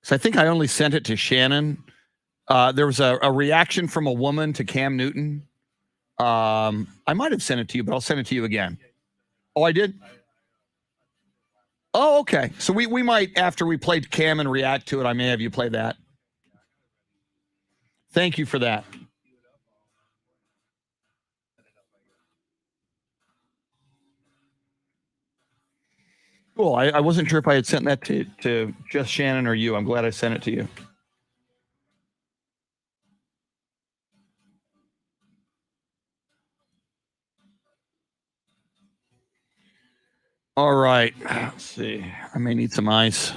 because I think I only sent it to Shannon. There was a reaction from a woman to Cam Newton. I might have sent it to you, but I'll send it to you again. Oh, I did? Oh, okay. So we might, after we played Cam and react to it, I may have you play that. Thank you for that. Cool. I wasn't sure if I had sent that to just Shannon or you. I'm glad I sent it to you. All right. Let's see. I may need some ice.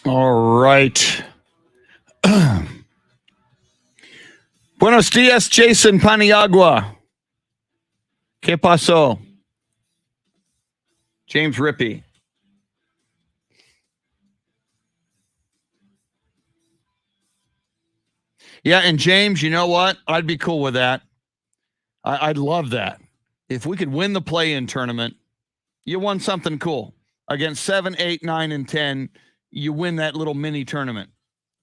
All right. Buenos dias, Jason Paniagua. ¿Qué pasó? James Rippey. Yeah, and James, you know what? I'd be cool with that. I'd love that. If we could win the play-in tournament, you won something cool. Against 7, 8, 9, and 10, you win that little mini tournament.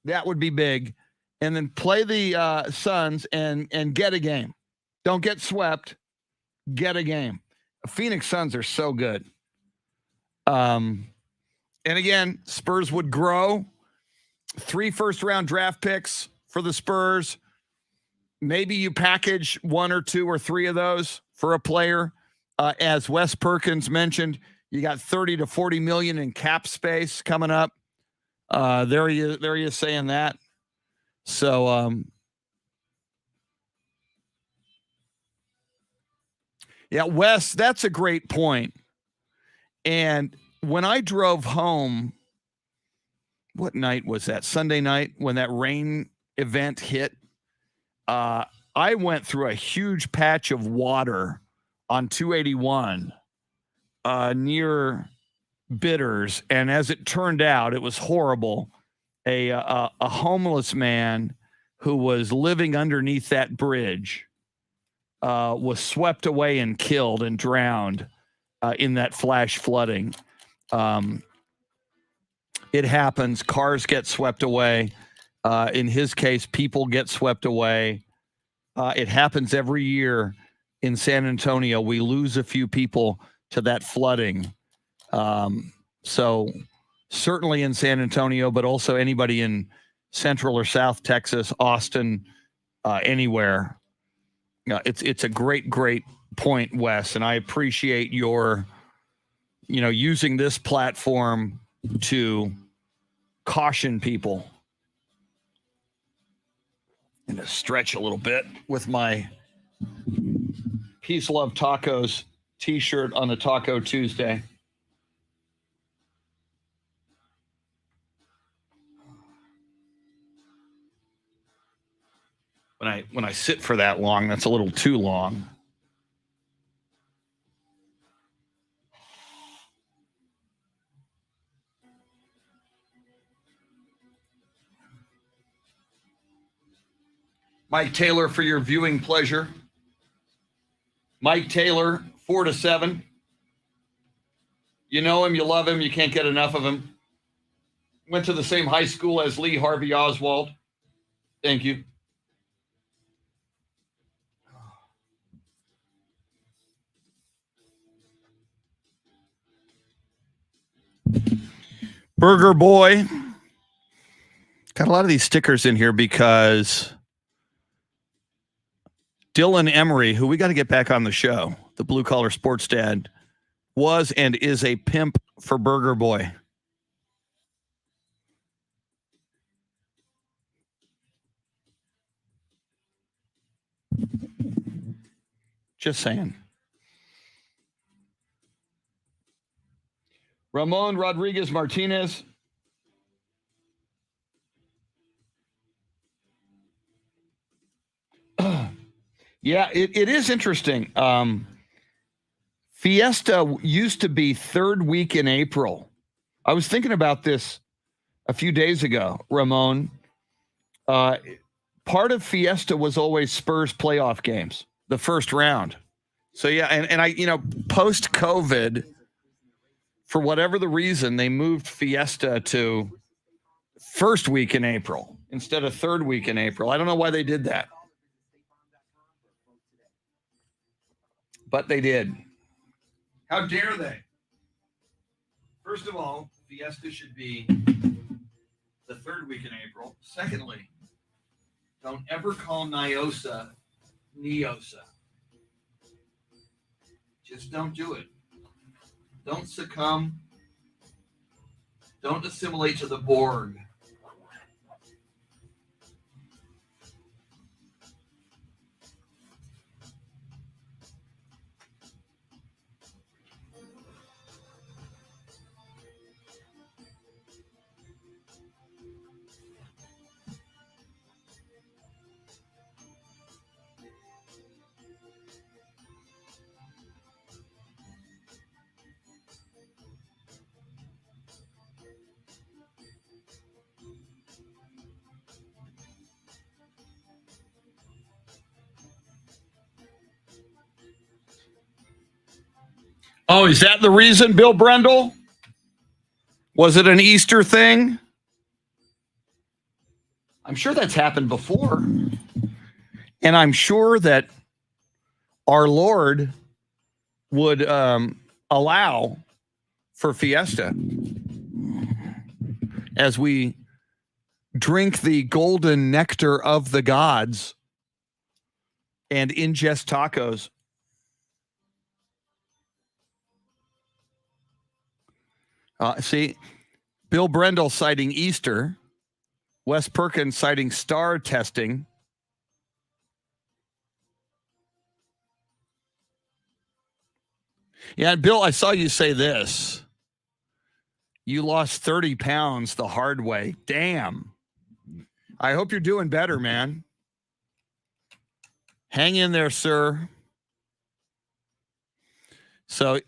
That would be big. And then play the Suns and get a game. Don't get swept. Get a game. Phoenix Suns are so good. And again, Spurs would grow. 3 first-round draft picks for the Spurs. Maybe you package 1 or 2 or 3 of those for a player. As Wes Perkins mentioned, you got 30 to 40 million in cap space coming up. There he is saying that. So, yeah, Wes, that's a great point. And when I drove home, what night was that? Sunday night when that rain event hit. I went through a huge patch of water on 281 near Bitters, and as it turned out, it was horrible. A homeless man who was living underneath that bridge was swept away and killed and drowned in that flash flooding. It happens. Cars get swept away. In his case, people get swept away. It happens every year in San Antonio. We lose a few people to that flooding. So certainly in San Antonio, but also anybody in Central or South Texas, Austin, anywhere. It's a great point, Wes, and I appreciate your, using this platform to caution people. And to stretch a little bit with my Peace Love Tacos t-shirt on a Taco Tuesday. When I sit for that long, that's a little too long. Mike Taylor for your viewing pleasure. Mike Taylor, 4 to 7. You know him, you love him, you can't get enough of him. Went to the same high school as Lee Harvey Oswald. Thank you. Burger Boy. Got a lot of these stickers in here because Dylan Emery, who we got to get back on the show, the blue collar sports dad, was and is a pimp for Burger Boy. Just saying. Ramon Rodriguez Martinez. Yeah, it is interesting. Fiesta used to be 3rd week in April. I was thinking about this a few days ago, Ramon. Part of Fiesta was always Spurs playoff games, the first round. So, yeah, and I, post-COVID, for whatever the reason, they moved Fiesta to 1st week in April instead of 3rd week in April. I don't know why they did that. But they did. How dare they? First of all, Fiesta should be the 3rd week in April. Secondly, don't ever call Niosa Neosa. Just don't do it. Don't succumb. Don't assimilate to the Borg. Oh, is that the reason, Bill Brendel? Was it an Easter thing? I'm sure that's happened before. And I'm sure that our Lord would allow for fiesta as we drink the golden nectar of the gods and ingest tacos. See, Bill Brendel citing Easter, Wes Perkins citing star testing. Yeah, Bill, I saw you say this. You lost 30 pounds the hard way. Damn. I hope you're doing better, man. Hang in there, sir. So,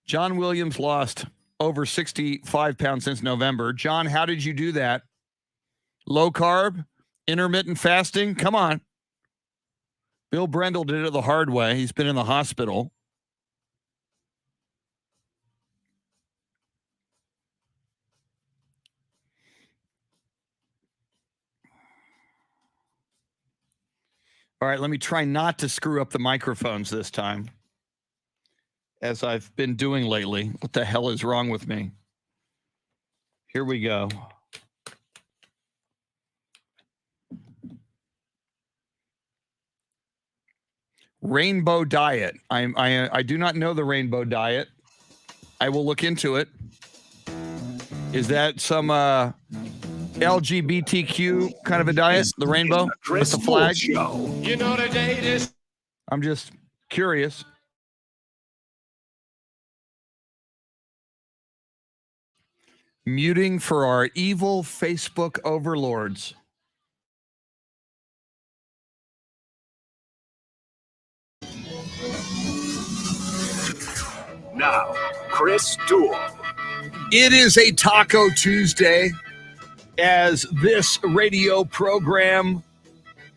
John Williams lost over 65 pounds since November. John, how did you do that? Low carb, intermittent fasting? Come on. Bill Brendel did it the hard way. He's been in the hospital. All right, let me try not to screw up the microphones this time, as I've been doing lately. What the hell is wrong with me? Here we go. Rainbow diet. I do not know the rainbow diet. I will look into it. Is that some LGBTQ kind of a diet? The rainbow with the flag? Show. You know the date is. I'm just curious. Muting for our evil Facebook overlords. Now, Chris Duel. It is a Taco Tuesday as this radio program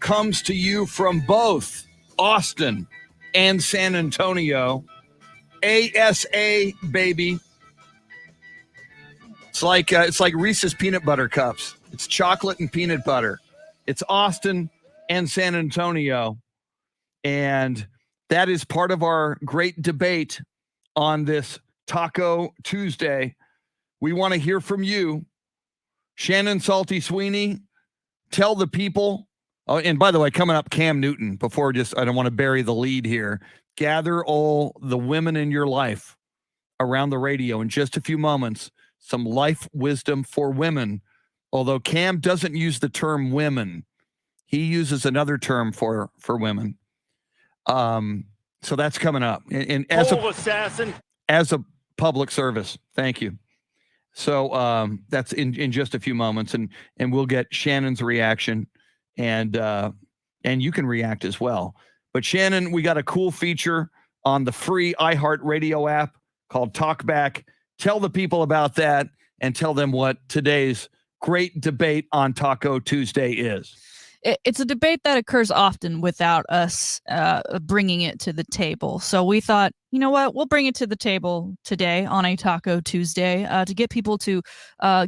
comes to you from both Austin and San Antonio. ASA, baby. It's like Reese's peanut butter cups. It's chocolate and peanut butter. It's Austin and San Antonio. And that is part of our great debate on this Taco Tuesday. We want to hear from you. Shannon, Salty, Sweeney, tell the people. Oh, and by the way, coming up, Cam Newton, I don't want to bury the lead here. Gather all the women in your life around the radio in just a few moments. Some life wisdom for women. Although Cam doesn't use the term women. He uses another term for women. So that's coming up. And as a public service. Thank you. So that's in just a few moments, and we'll get Shannon's reaction, and you can react as well. But Shannon, we got a cool feature on the free iHeartRadio app called Talkback. Tell the people about that and tell them what today's great debate on Taco Tuesday is. It's a debate that occurs often without us bringing it to the table. So we thought, you know what, we'll bring it to the table today on a Taco Tuesday to get people to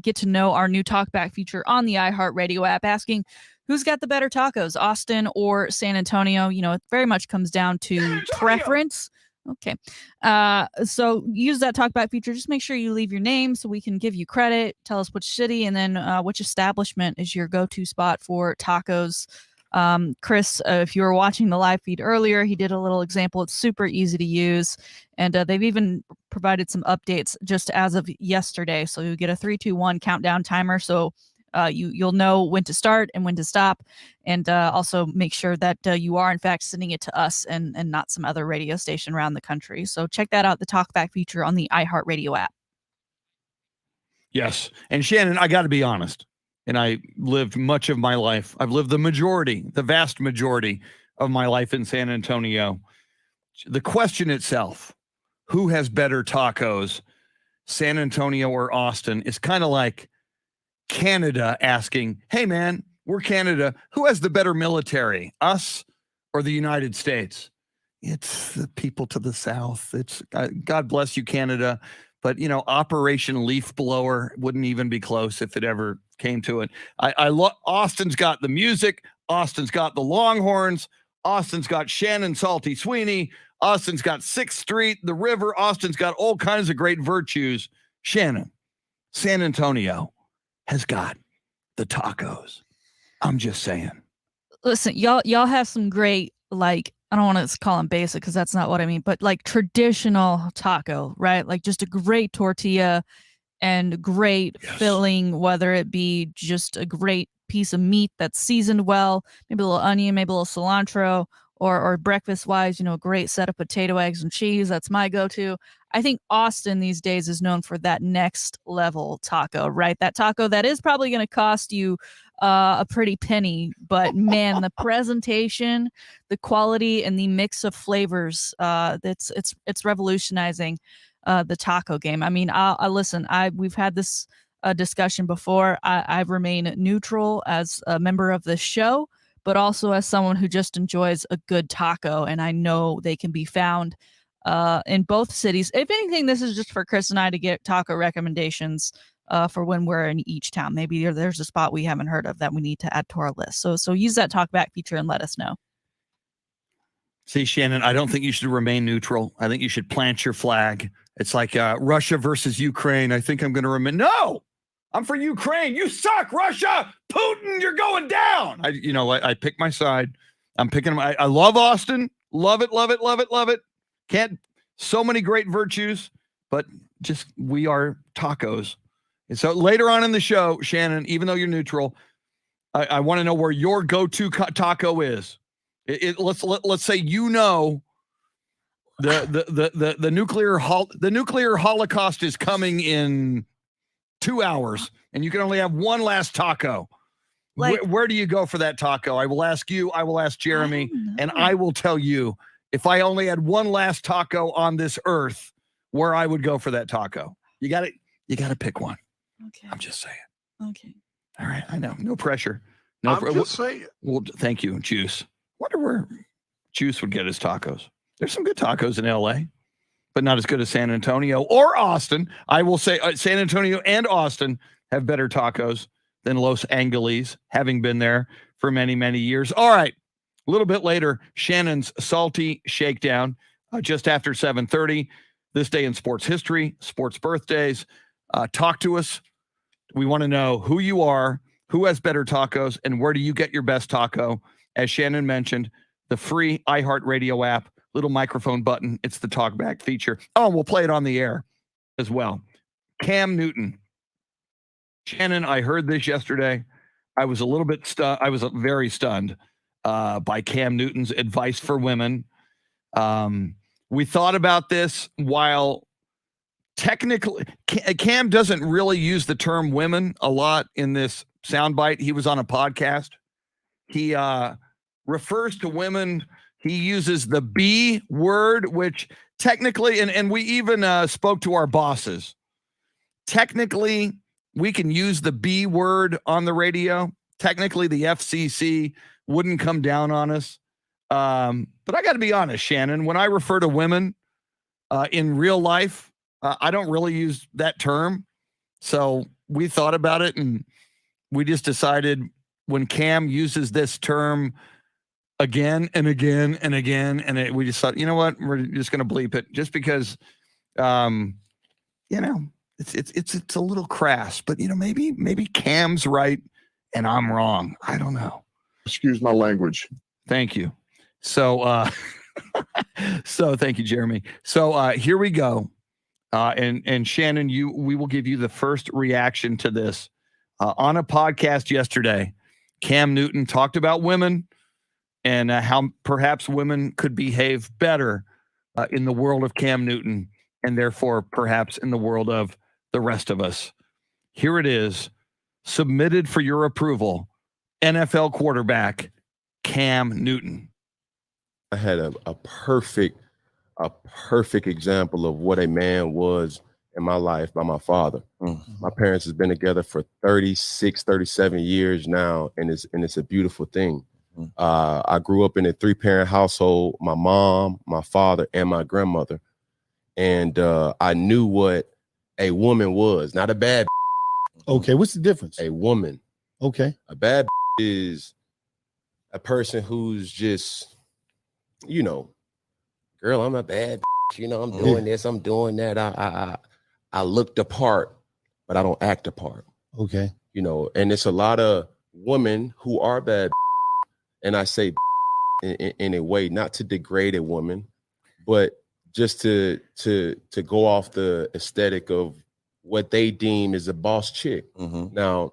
get to know our new Talkback feature on the iHeartRadio app, asking who's got the better tacos, Austin or San Antonio. You know, it very much comes down to preference. Okay. So use that Talkback feature. Just make sure you leave your name so we can give you credit. Tell us which city and then which establishment is your go-to spot for tacos. Chris, if you were watching the live feed earlier, he did a little example. It's super easy to use. And they've even provided some updates just as of yesterday. So you get a 3, 2, 1 countdown timer. So you'll know when to start and when to stop, and also make sure that you are in fact sending it to us and not some other radio station around the country. So check that out, the Talkback feature on the iHeartRadio app. Yes. And Shannon, I got to be honest, and I lived much of my life. I've lived the vast majority of my life in San Antonio. The question itself, who has better tacos, San Antonio or Austin, is kind of like Canada asking, hey man, we're Canada, who has the better military, us or the United States? It's the people to the south. It's God bless you, Canada. But, Operation Leaf Blower wouldn't even be close if it ever came to it. I love Austin's got the music. Austin's got the Longhorns. Austin's got Shannon, Salty Sweeney. Austin's got 6th Street, the river. Austin's got all kinds of great virtues. Shannon, San Antonio has got the tacos. I'm just saying. Listen, y'all have some great, like, I don't want to call them basic because that's not what I mean, but like traditional taco, right? Like just a great tortilla and great filling, whether it be just a great piece of meat that's seasoned well, maybe a little onion, maybe a little cilantro, or breakfast wise, a great set of potato, eggs, and cheese. That's my go-to. I think Austin these days is known for that next level taco, right? That taco that is probably going to cost you a pretty penny, but man, the presentation, the quality, and the mix of flavors, it's revolutionizing the taco game. I mean, we've had this discussion before. I remain neutral as a member of the show, but also as someone who just enjoys a good taco, and I know they can be found in both cities. If anything, this is just for Chris and I to get taco recommendations for when we're in each town. Maybe there's a spot we haven't heard of that we need to add to our list. So use that talkback feature and let us know. See, Shannon, I don't think you should remain neutral. I think you should plant your flag. It's like Russia versus Ukraine. I think I'm going to remain. No, I'm for Ukraine. You suck, Russia. Putin, you're going down. I pick my side. I'm picking. I love Austin. Love it, love it, love it, love it. So many great virtues, but just we are tacos. And so later on in the show, Shannon, even though you're neutral, I want to know where your go-to taco is. Let's say the nuclear holocaust is coming in 2 hours, and you can only have one last taco. Where do you go for that taco? I will ask you. I will ask Jeremy, and I will tell you if I only had one last taco on this earth, where I would go for that taco. You got to pick one. Okay. I'm just saying. Okay. All right. I know. No pressure. I'm just saying. Well, thank you, Juice. Wonder where Juice would get his tacos. There's some good tacos in LA, but not as good as San Antonio or Austin. I will say San Antonio and Austin have better tacos than Los Angeles, having been there for many, many years. All right. A little bit later, Shannon's Salty Shakedown, just after 7:30. This day in sports history, sports birthdays. Talk to us. We want to know who you are, who has better tacos, and where do you get your best taco? As Shannon mentioned, the free iHeartRadio app, little microphone button. It's the talkback feature. Oh, we'll play it on the air as well. Cam Newton. Shannon, I heard this yesterday. I was a little bit stunned. I was very stunned by Cam Newton's advice for women. We thought about this while technically Cam doesn't really use the term women a lot in this soundbite. He was on a podcast. He refers to women. He uses the B word, which technically, and we even spoke to our bosses. Technically, we can use the B word on the radio. Technically, the FCC wouldn't come down on us. But I got to be honest, Shannon, when I refer to women in real life, I don't really use that term. So we thought about it, and we just decided when Cam uses this term again and again and again, and we just thought, you know what, we're just going to bleep it, just because, it's a little crass. But maybe Cam's right and I'm wrong. I don't know. Excuse my language. Thank you. So, so thank you, Jeremy. So here we go. And Shannon, we will give you the first reaction to this. On a podcast yesterday, Cam Newton talked about women and how perhaps women could behave better in the world of Cam Newton, and therefore perhaps in the world of the rest of us. Here it is, submitted for your approval, NFL quarterback Cam Newton. I had a perfect example of what a man was in my life by my father. Mm-hmm. My parents have been together for 36, 37 years now, and it's a beautiful thing. I grew up in a 3-parent household, my mom, my father, and my grandmother. And I knew what a woman was, not a bad. Okay, what's the difference? A woman. Okay. A bad is a person who's just, you know, girl, I'm a bad, you know, I'm doing this, I'm doing that. I look the part, but I don't act the part. Okay. You know, and it's a lot of women who are bad, and I say in a way not to degrade a woman, but just to go off the aesthetic of what they deem is a boss chick. Now,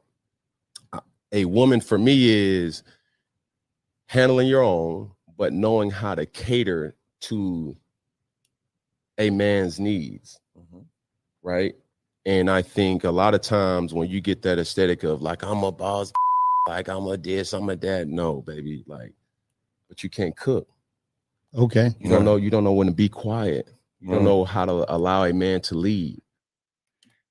a woman for me is handling your own, but knowing how to cater to a man's needs, right? And I think a lot of times when you get that aesthetic of like, I'm a boss, like I'm a this, I'm a that, no, baby, like, but you can't cook. Okay. You don't know when to be quiet. You don't know how to allow a man to lead.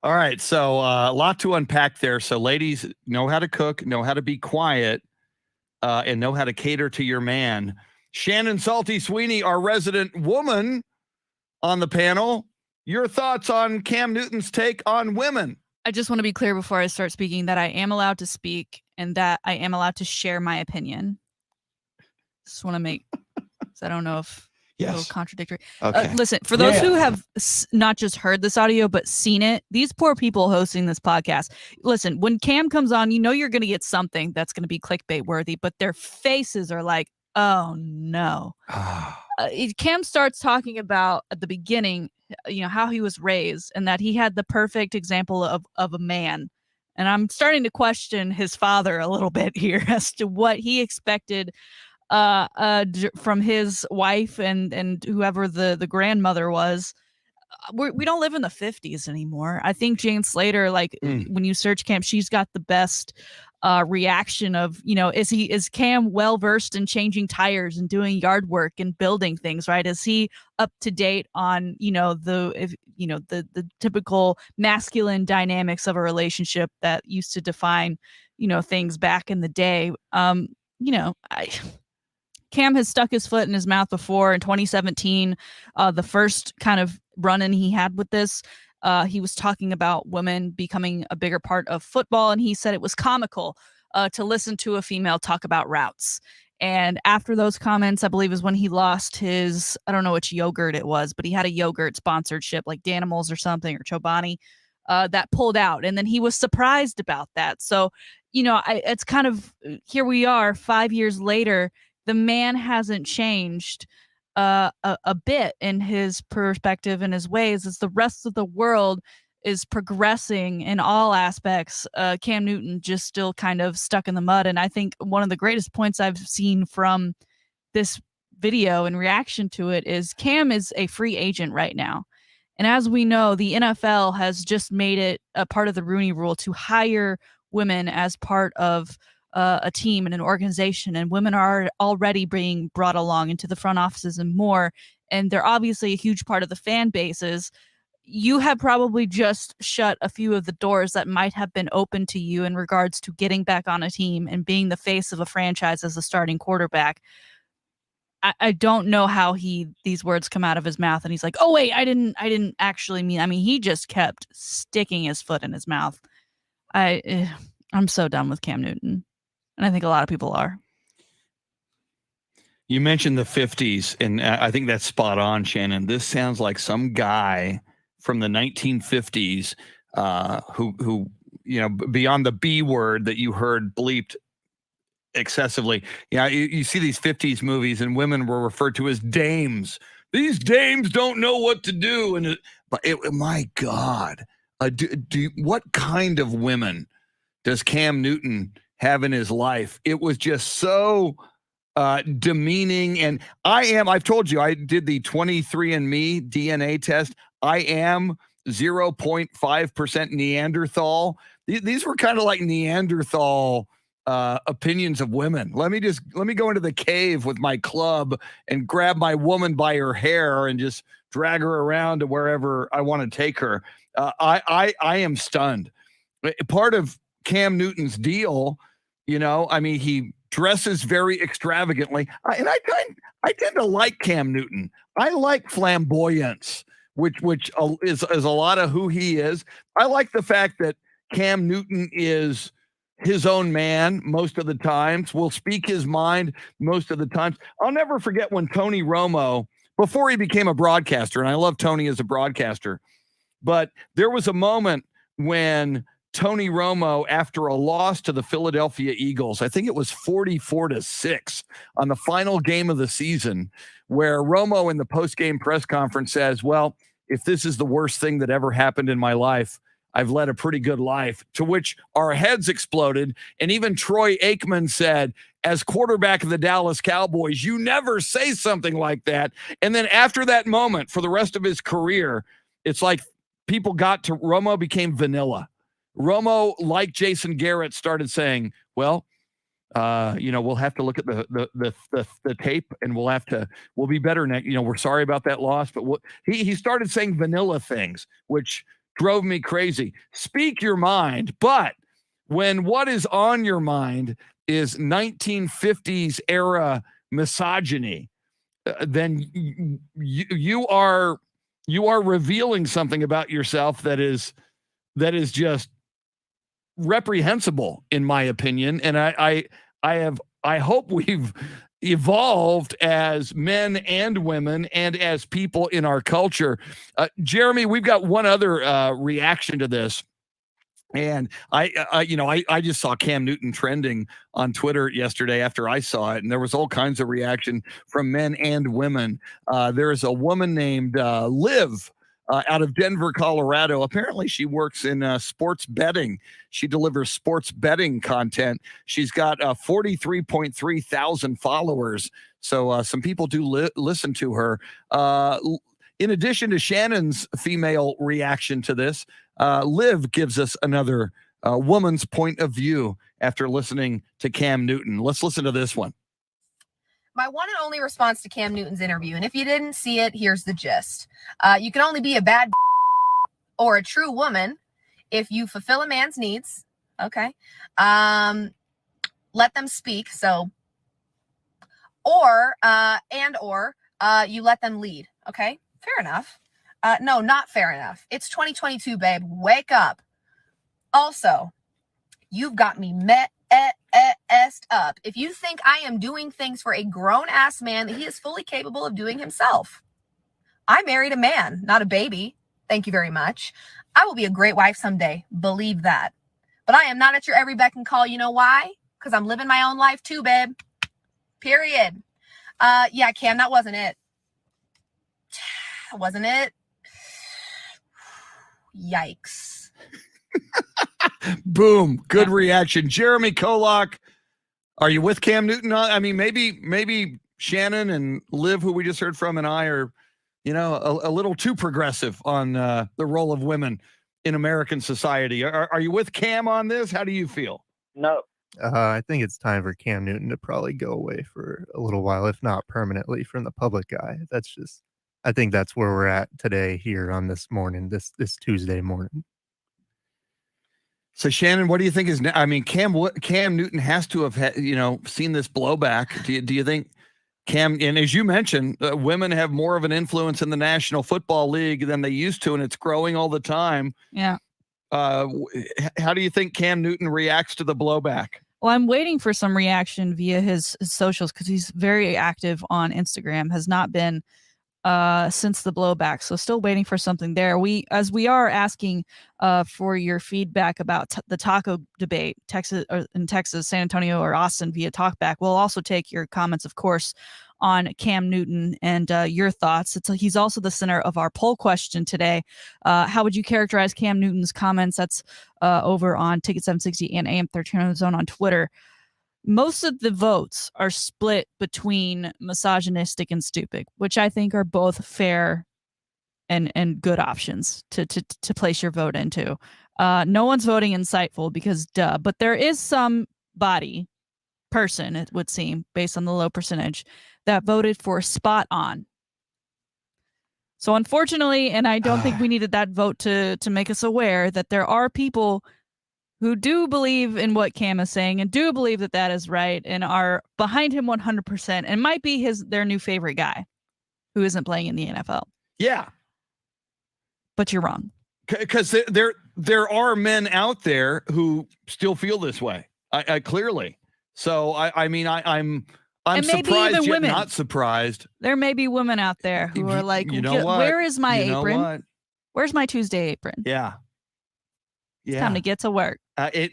All right, so a lot to unpack there. So ladies, know how to cook, know how to be quiet, and know how to cater to your man. Shannon Salty Sweeney, our resident woman on the panel. Your thoughts on Cam Newton's take on women? I just want to be clear before I start speaking that I am allowed to speak and that I am allowed to share my opinion. Just want to make, I don't know if it's a little contradictory. Okay. Listen, for those who have not just heard this audio, but seen it, these poor people hosting this podcast, listen, when Cam comes on, you know you're going to get something that's going to be clickbait worthy, but their faces are like, oh no. Cam starts talking about at the beginning, you know, how he was raised and that he had the perfect example of a man. And I'm starting to question his father a little bit here as to what he expected from his wife and whoever the grandmother was. We don't live in the 50s anymore. I think Jane Slater, like when you search Cam, she's got the best reaction of, you know, is Cam well versed in changing tires and doing yard work and building things, right? Is he up to date on, you know, the typical masculine dynamics of a relationship that used to define, you know, things back in the day? Cam has stuck his foot in his mouth before. In 2017, the first kind of run-in he had with this, he was talking about women becoming a bigger part of football, and he said it was comical to listen to a female talk about routes. And after those comments, I believe is when he lost his, I don't know which yogurt it was, but he had a yogurt sponsorship like Danimals or something, or Chobani, that pulled out. And then he was surprised about that. So, you know, it's kind of, here we are 5 years later, the man hasn't changed a bit in his perspective and his ways as the rest of the world is progressing in all aspects. Cam Newton just still kind of stuck in the mud. And I think one of the greatest points I've seen from this video in reaction to it is Cam is a free agent right now. And as we know, the NFL has just made it a part of the Rooney Rule to hire women as part of a team and an organization, and women are already being brought along into the front offices and more, and they're obviously a huge part of the fan bases. You have probably just shut a few of the doors that might have been open to you in regards to getting back on a team and being the face of a franchise as a starting quarterback. I don't know how these words come out of his mouth and he's like, oh wait, I didn't actually mean, I mean, he just kept sticking his foot in his mouth. I'm so done with Cam Newton. And I think a lot of people are. You mentioned the 50s, and I think that's spot on, Shannon. This sounds like some guy from the 1950s who, you know, beyond the B word that you heard bleeped excessively. Yeah, you see these 50s movies, and women were referred to as dames. These dames don't know what to do. My God, what kind of women does Cam Newton have in his life? It was just so demeaning. And I've told you, I did the 23andMe DNA test. I am 0.5% Neanderthal. These were kind of like Neanderthal opinions of women. Let me go into the cave with my club and grab my woman by her hair and just drag her around to wherever I want to take her. I am stunned. Part of Cam Newton's deal, you know, I mean, he dresses very extravagantly. I tend to like Cam Newton. I like flamboyance, which is a lot of who he is. I like the fact that Cam Newton is his own man most of the times, will speak his mind most of the times. I'll never forget when Tony Romo, before he became a broadcaster, and I love Tony as a broadcaster, but there was a moment when Tony Romo, after a loss to the Philadelphia Eagles, I think it was 44-6 on the final game of the season, where Romo in the post-game press conference says, well, if this is the worst thing that ever happened in my life, I've led a pretty good life, to which our heads exploded. And even Troy Aikman said, as quarterback of the Dallas Cowboys, you never say something like that. And then after that moment, for the rest of his career, it's like people got to, Romo became vanilla. Romo, like Jason Garrett, started saying, well, we'll have to look at the tape, and we'll be better next. We're sorry about that loss, but he started saying vanilla things, which drove me crazy. Speak your mind, but when what is on your mind is 1950s era misogyny, then you are revealing something about yourself that is just reprehensible, in my opinion. And I hope we've evolved as men and women and as people in our culture. Jeremy, we've got one other reaction to this. And I just saw Cam Newton trending on Twitter yesterday after I saw it, and there was all kinds of reaction from men and women. There is a woman named Liv out of Denver, Colorado. Apparently, she works in sports betting. She delivers sports betting content. She's got 43.3 thousand followers. So some people do listen to her. In addition to Shannon's female reaction to this, Liv gives us another woman's point of view after listening to Cam Newton. Let's listen to this one. My one and only response to Cam Newton's interview, and if you didn't see it, here's the gist. You can only be a bad or a true woman if you fulfill a man's needs, okay? Let them speak, so, or you let them lead, okay? Fair enough. No, not fair enough. It's 2022, babe. Wake up. Also, you've got me messed up if you think I am doing things for a grown-ass man that he is fully capable of doing himself. I married a man, not a baby. Thank you very much. I will be a great wife someday. Believe that. But I am not at your every beck and call. You know why? Because I'm living my own life too, babe. Period. Yeah, Cam, that wasn't it. Wasn't it? Yikes. Boom. Good reaction. Jeremy Kolok, are you with Cam Newton? I mean, maybe Shannon and Liv, who we just heard from, and I are, a little too progressive on the role of women in American society. Are you with Cam on this? How do you feel? No. I think it's time for Cam Newton to probably go away for a little while, if not permanently, from the public eye. I think that's where we're at today here on this morning, this Tuesday morning. So Shannon, what do you think is? I mean, Cam Newton has to have seen this blowback. Do you think Cam? And as you mentioned, women have more of an influence in the National Football League than they used to, and it's growing all the time. Yeah. How do you think Cam Newton reacts to the blowback? Well, I'm waiting for some reaction via his socials because he's very active on Instagram. Has not been since the blowback, so still waiting for something there. We are asking for your feedback about the taco debate, in Texas, San Antonio or Austin via talkback. We'll also take your comments, of course, on Cam Newton and your thoughts. He's also the center of our poll question today. How would you characterize Cam Newton's comments? That's over on Ticket 760 and AM 1300 Zone on Twitter. Most of the votes are split between misogynistic and stupid, which I think are both fair and good options to place your vote into. No one's voting insightful because duh, but there is some person, it would seem, based on the low percentage, that voted for spot on. So unfortunately, and I don't think we needed that vote to make us aware that there are people who do believe in what Cam is saying and do believe that that is right and are behind him 100% and might be their new favorite guy who isn't playing in the NFL. Yeah. But you're wrong. Because there are men out there who still feel this way. I clearly. So I'm surprised yet women. Not surprised. There may be women out there who are like, you know what? Where is my You apron? know what? Where's my Tuesday apron? Yeah. It's time to get to work. And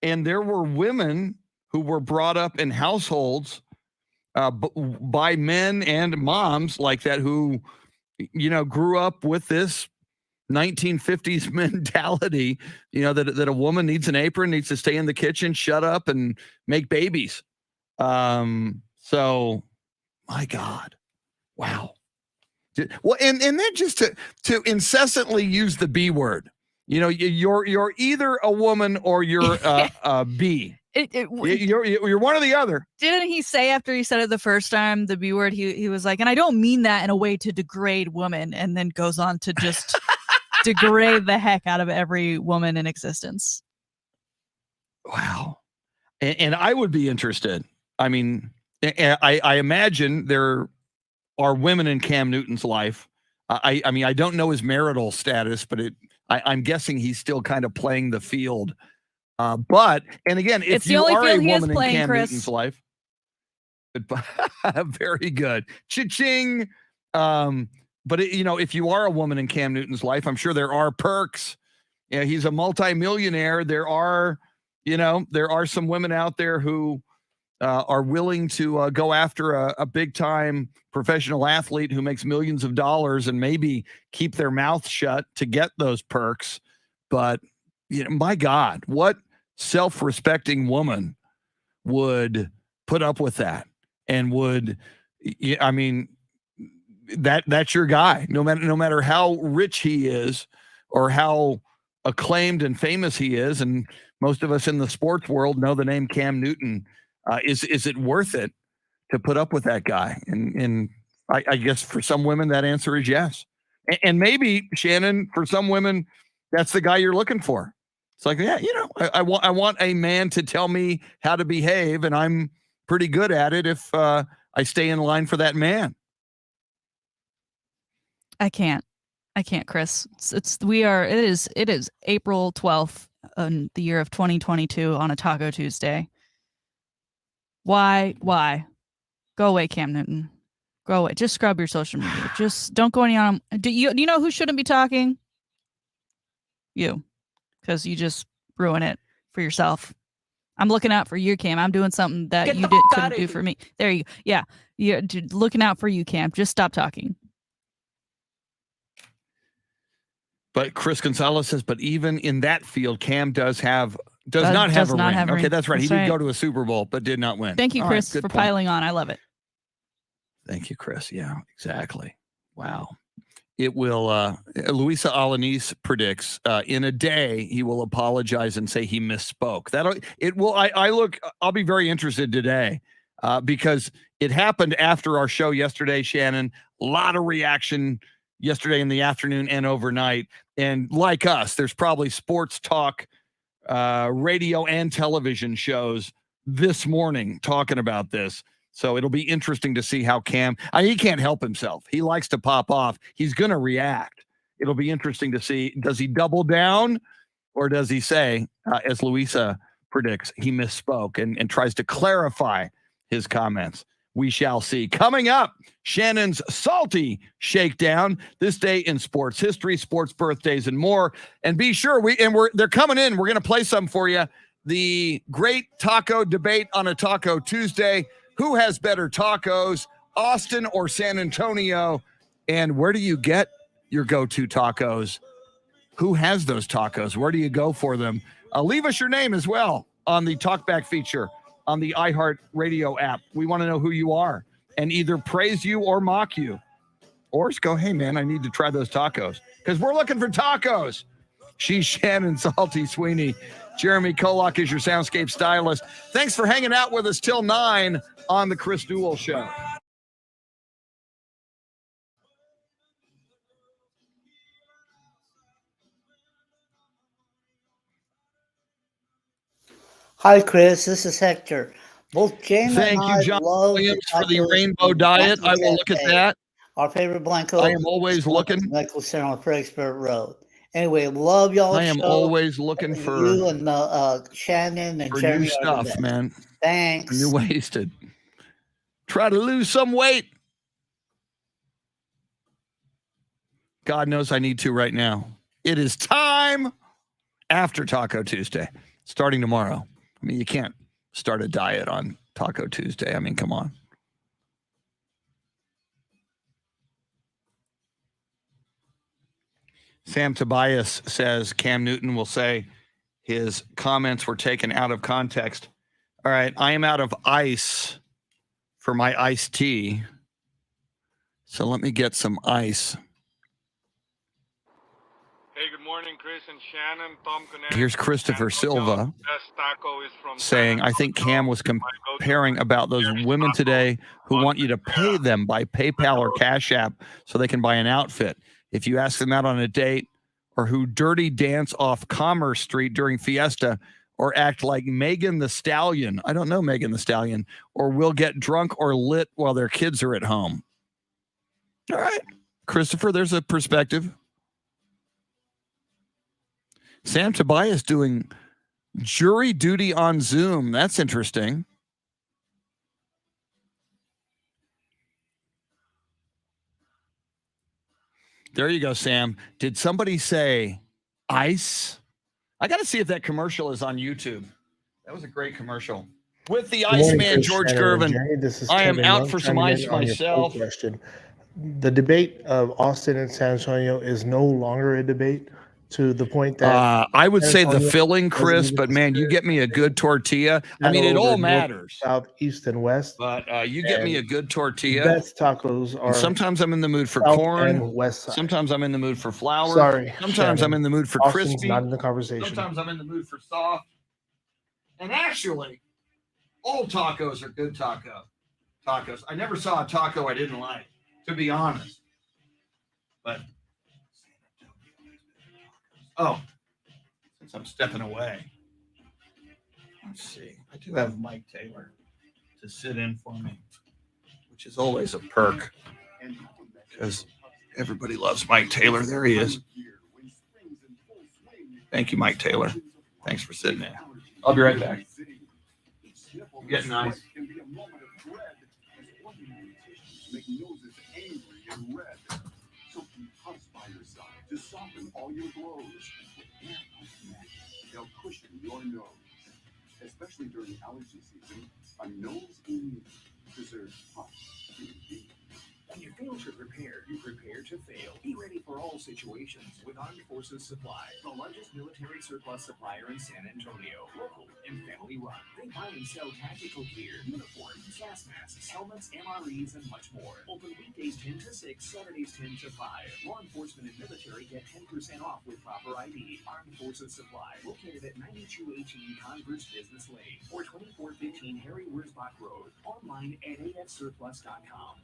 there were women who were brought up in households by men and moms like that who, grew up with this 1950s mentality, that a woman needs an apron, needs to stay in the kitchen, shut up, and make babies. So, my God, wow. Well, and then just to incessantly use the B word. You're either a woman or you're a B. You're one or the other. Didn't he say after he said it the first time, the B word, he was like, and I don't mean that in a way to degrade women, and then goes on to just degrade the heck out of every woman in existence. Wow. And I would be interested. I mean, I imagine there are women in Cam Newton's life. I mean, I don't know his marital status, but I'm guessing he's still kind of playing the field. But again, if you are a woman in Cam Newton's life, very good. Cha-ching. But if you are a woman in Cam Newton's life, I'm sure there are perks. He's a multimillionaire. There are some women out there who are willing to go after a big time professional athlete who makes millions of dollars and maybe keep their mouth shut to get those perks. But my God, what self-respecting woman would put up with that and would, I mean, that's your guy, no matter how rich he is or how acclaimed and famous he is. And most of us in the sports world know the name Cam Newton. Is it worth it to put up with that guy? And I guess for some women that answer is yes. And maybe, Shannon, for some women, that's the guy you're looking for. It's like, yeah, I want a man to tell me how to behave, and I'm pretty good at it if I stay in line for that man. I can't, Chris. It is April 12th in the year of 2022 on a Taco Tuesday. Why? Go away, Cam Newton. Go away. Just scrub your social media. Just don't go any on. Do you know who shouldn't be talking? You, because you just ruin it for yourself. I'm looking out for you, Cam. I'm doing something that couldn't do for me. There you go. Yeah, you're looking out for you, Cam. Just stop talking. But Chris Gonzalez says, but even in that field, Cam does not have a ring. Okay, that's right. He did go to a Super Bowl, but did not win. Thank you, Chris, for piling on. I love it. Thank you, Chris. Yeah, exactly. Wow. It will, Luisa Alanis predicts, in a day, he will apologize and say he misspoke. I'll be very interested today because it happened after our show yesterday, Shannon. A lot of reaction yesterday in the afternoon and overnight. And like us, there's probably sports talk, radio and television shows this morning talking about this. So it'll be interesting to see how Cam, he can't help himself. He likes to pop off. He's going to react. It'll be interesting to see, does he double down or does he say, as Luisa predicts, he misspoke and tries to clarify his comments? We shall see. Coming up, Shannon's Salty Shakedown, this day in sports history, sports birthdays, and more. And be sure, they're coming in. We're going to play some for you. The great taco debate on a Taco Tuesday. Who has better tacos, Austin or San Antonio? And where do you get your go-to tacos? Who has those tacos? Where do you go for them? Leave us your name as well on the Talkback feature on the iHeart Radio app. We want to know who you are and either praise you or mock you. Or just go, hey, man, I need to try those tacos because we're looking for tacos. She's Shannon Salty Sweeney. Jeremy Kolok is your Soundscape Stylist. Thanks for hanging out with us till 9 on the Chris Duel Show. Hi, Chris. This is Hector. Both Jane and Thank you, I John love the Williams, for the tacos rainbow from diet. Blanco I will look at Cafe. that. Our favorite Blanco I am always is one looking. in Medical Center on Fredericksburg Road. Anyway, love y'all I am show. always looking for You and Shannon and new Jeremy are the stuff, best. man. Thanks. You're wasted. Try to lose some weight. God knows I need to right now. It is time after Taco Tuesday, starting tomorrow. I mean, you can't start a diet on Taco Tuesday. I mean, come on. Sam Tobias says Cam Newton will say his comments were taken out of context. All right, I am out of ice for my iced tea. So let me get some ice. Hey, good morning, Chris and Shannon. Tom Connect. Here's Christopher Silva saying, I think Cam was comparing about those women today who want you to pay them by PayPal or Cash App so they can buy an outfit. If you ask them out on a date, or who dirty dance off Commerce Street during Fiesta, or act like Megan the Stallion. I don't know Megan the Stallion. Or will get drunk or lit while their kids are at home. All right, Christopher, there's a perspective. Sam Tobias doing jury duty on Zoom. That's interesting. There you go, Sam. Did somebody say ice? I got to see if that commercial is on YouTube. That was a great commercial. With the Iceman, George Gervin. I am out for some ice myself. The debate of Austin and San Antonio is no longer a debate to the point that I would say the filling, Chris, but man, you get me a good tortilla. I mean, it all matters. South, east, and west. But you get me a good tortilla. Best tacos are. And sometimes I'm in the mood for South corn. and west side. Sometimes I'm in the mood for flour. Sorry. Sometimes Shannon. I'm in the mood for Austin's crispy. not in the conversation. Sometimes I'm in the mood for soft. And actually, all tacos are good tacos. I never saw a taco I didn't like, to be honest. But since I'm stepping away, let's see. I do have Mike Taylor to sit in for me, which is always a perk because everybody loves Mike Taylor. There he is. Thank you, Mike Taylor. Thanks for sitting in. I'll be right back. I'm getting nice. Make noses angry and red. So keep Puffs by your side to soften all your blows. With they'll cushion your nose. Especially during allergy season, a nose in deserves Puffs. When you fail to prepare, you prepare to fail. Be ready for all situations with Armed Forces Supply, the largest military surplus supplier in San Antonio. Local and family run. They buy and sell tactical gear, uniforms, gas masks, helmets, MREs, and much more. Open weekdays 10 to 6, Saturdays 10 to 5. Law enforcement and military get 10% off with proper ID. Armed Forces Supply, located at 9218 Converse Business Lane or 2415 Harry Wurzbach Road. Online at afsurplus.com.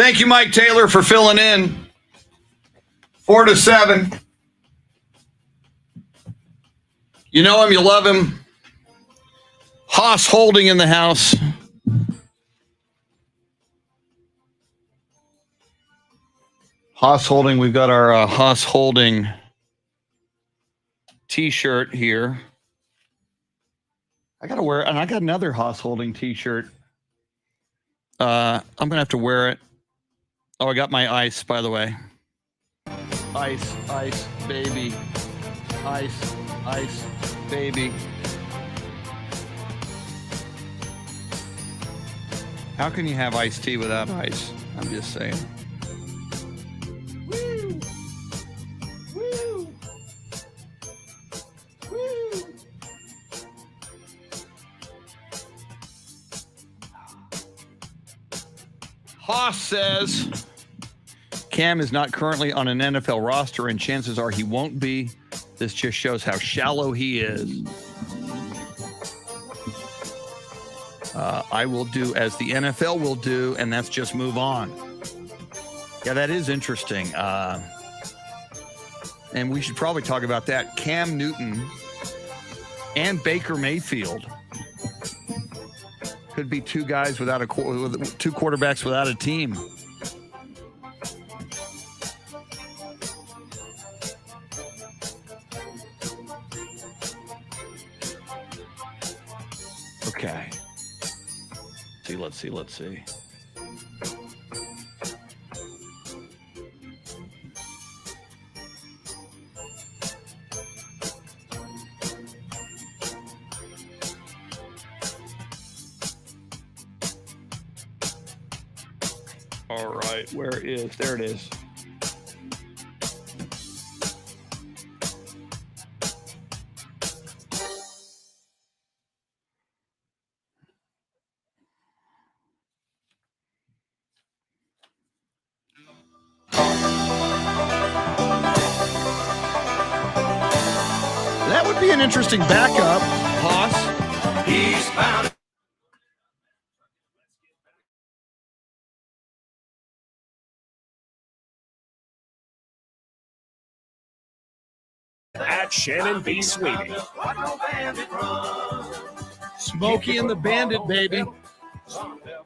Thank you, Mike Taylor, for filling in. 4 to 7. You know him, you love him. Haas Holding in the house. Haas Holding, we've got our Haas Holding t-shirt here. I got to wear it, and I got another Haas Holding t-shirt. I'm going to have to wear it. Oh, I got my ice, by the way. Ice, baby. Ice, baby. How can you have iced tea without ice? I'm just saying. Woo! Woo! Woo! Haas says Cam is not currently on an NFL roster, and chances are he won't be. This just shows how shallow he is. I will do as the NFL will do, and that's just move on. Yeah, that is interesting. And we should probably talk about that. Cam Newton and Baker Mayfield could be two guys without two quarterbacks without a team. Okay. Let's see. All right, there it is. That would be an interesting backup, Haas. He's found. At Shannon B. Sweeney. Smokey and the Bandit, baby.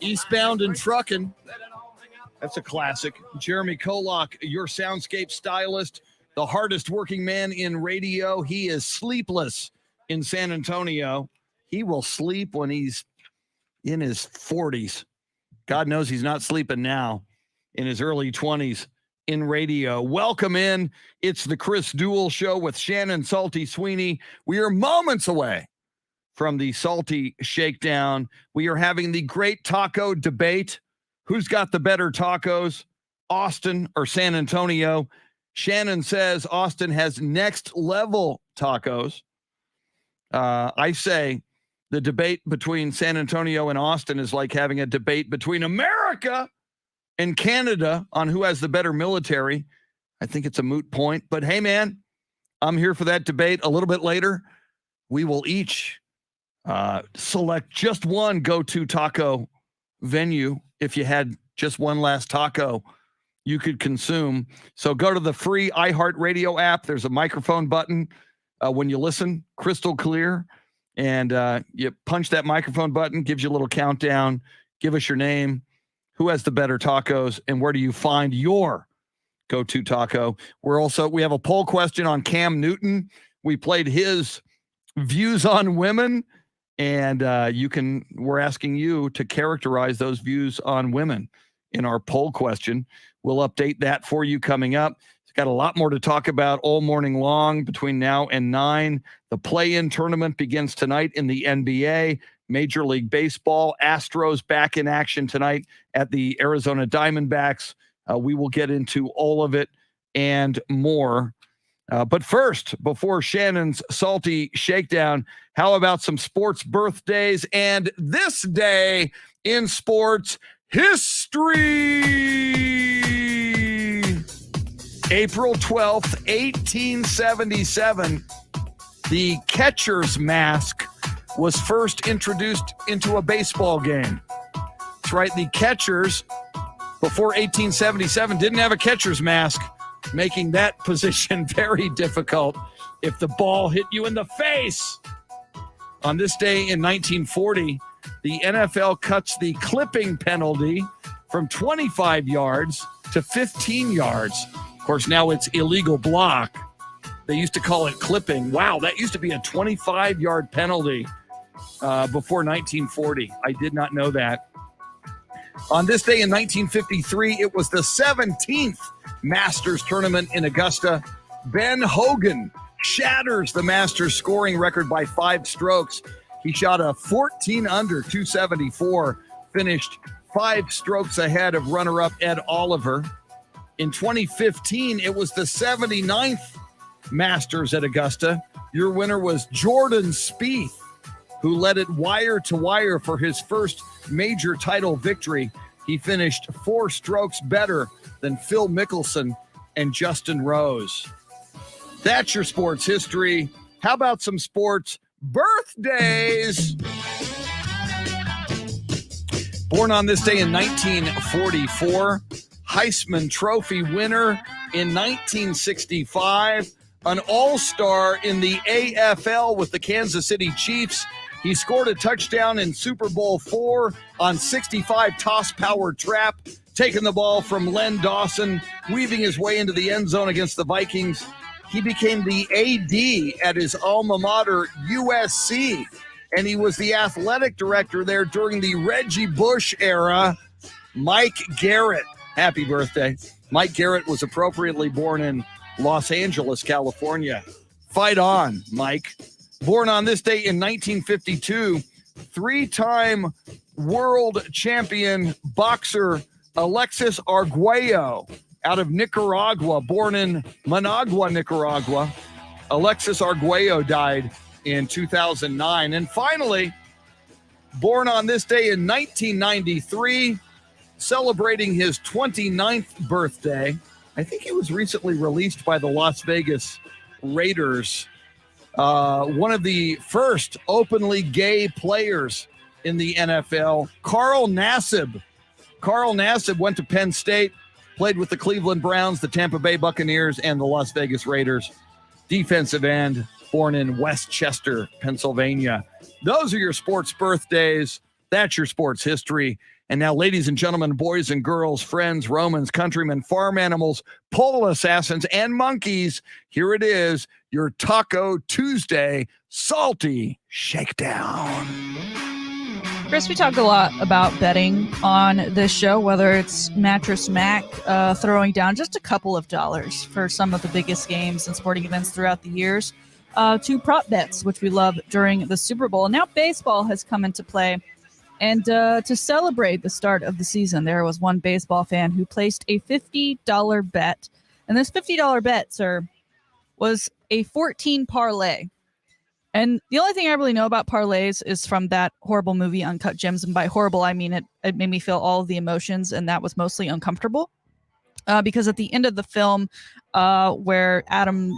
Eastbound and Truckin'. That's a classic. Jeremy Kolok, your Soundscape Stylist, the hardest working man in radio. He is sleepless in San Antonio. He will sleep when he's in his 40s. God knows he's not sleeping now in his early 20s in radio. Welcome in. It's the Chris Duel Show with Shannon Salty Sweeney. We are moments away from the Salty Shakedown. We are having the great taco debate. Who's got the better tacos, Austin or San Antonio? Shannon says Austin has next level tacos. I say the debate between San Antonio and Austin is like having a debate between America and Canada on who has the better military. I think it's a moot point, but hey, man, I'm here for that debate. A little bit later, we will each select just one go-to taco venue. If you had just one last taco you could consume. So go to the free iHeartRadio app. There's a microphone button when you listen, crystal clear. And you punch that microphone button, gives you a little countdown. Give us your name. Who has the better tacos, and where do you find your go-to taco? We have a poll question on Cam Newton. We played his views on women, and we're asking you to characterize those views on women in our poll question. We'll update that for you coming up. It's got a lot more to talk about all morning long between now and 9. The play-in tournament begins tonight in the NBA. Major League Baseball, Astros back in action tonight at the Arizona Diamondbacks. We will get into all of it and more. But first, before Shannon's Salty Shakedown, how about some sports birthdays and this day in sports history? April 12th, 1877, the catcher's mask was first introduced into a baseball game. That's right, the catchers before 1877 didn't have a catcher's mask, making that position very difficult if the ball hit you in the face. On this day in 1940, the NFL cuts the clipping penalty from 25 yards to 15 yards. Of course, now it's illegal block. They used to call it clipping. Wow, that used to be a 25-yard penalty before 1940. I did not know that. On this day in 1953, it was the 17th Masters tournament in Augusta. Ben Hogan shatters the Masters scoring record by 5 strokes. He shot a 14 under 274, finished 5 strokes ahead of runner-up Ed Oliver. In 2015, it was the 79th Masters at Augusta. Your winner was Jordan Spieth, who led it wire to wire for his first major title victory. He finished 4 strokes better than Phil Mickelson and Justin Rose. That's your sports history. How about some sports birthdays? Born on this day in 1944, Heisman Trophy winner in 1965, an all-star in the AFL with the Kansas City Chiefs. He scored a touchdown in Super Bowl IV on 65 toss-powered trap, taking the ball from Len Dawson, weaving his way into the end zone against the Vikings. He became the AD at his alma mater, USC, and he was the athletic director there during the Reggie Bush era. Mike Garrett, happy birthday. Mike Garrett was appropriately born in Los Angeles, California. Fight on, Mike. Born on this day in 1952, 3-time world champion boxer Alexis Arguello out of Nicaragua, born in Managua, Nicaragua. Alexis Arguello died in 2009. And finally, born on this day in 1993, celebrating his 29th birthday. I think he was recently released by the Las Vegas Raiders. One of the first openly gay players in the NFL, Carl Nassib. Carl Nassib went to Penn State, played with the Cleveland Browns, the Tampa Bay Buccaneers, and the Las Vegas Raiders. Defensive end, born in Westchester, Pennsylvania. Those are your sports birthdays. That's your sports history. And now, ladies and gentlemen, boys and girls, friends, Romans, countrymen, farm animals, pole assassins, and monkeys, here it is, your Taco Tuesday Salty Shakedown. Chris, we talk a lot about betting on this show, whether it's Mattress Mac throwing down just a couple of dollars for some of the biggest games and sporting events throughout the years, to prop bets, which we love during the Super Bowl. And now baseball has come into play. And to celebrate the start of the season, there was one baseball fan who placed a $50 bet. And this $50 bet, sir, was a 14 parlay. And the only thing I really know about parlays is from that horrible movie, Uncut Gems. And by horrible, I mean it made me feel all of the emotions, and that was mostly uncomfortable. Because at the end of the film, where Adam...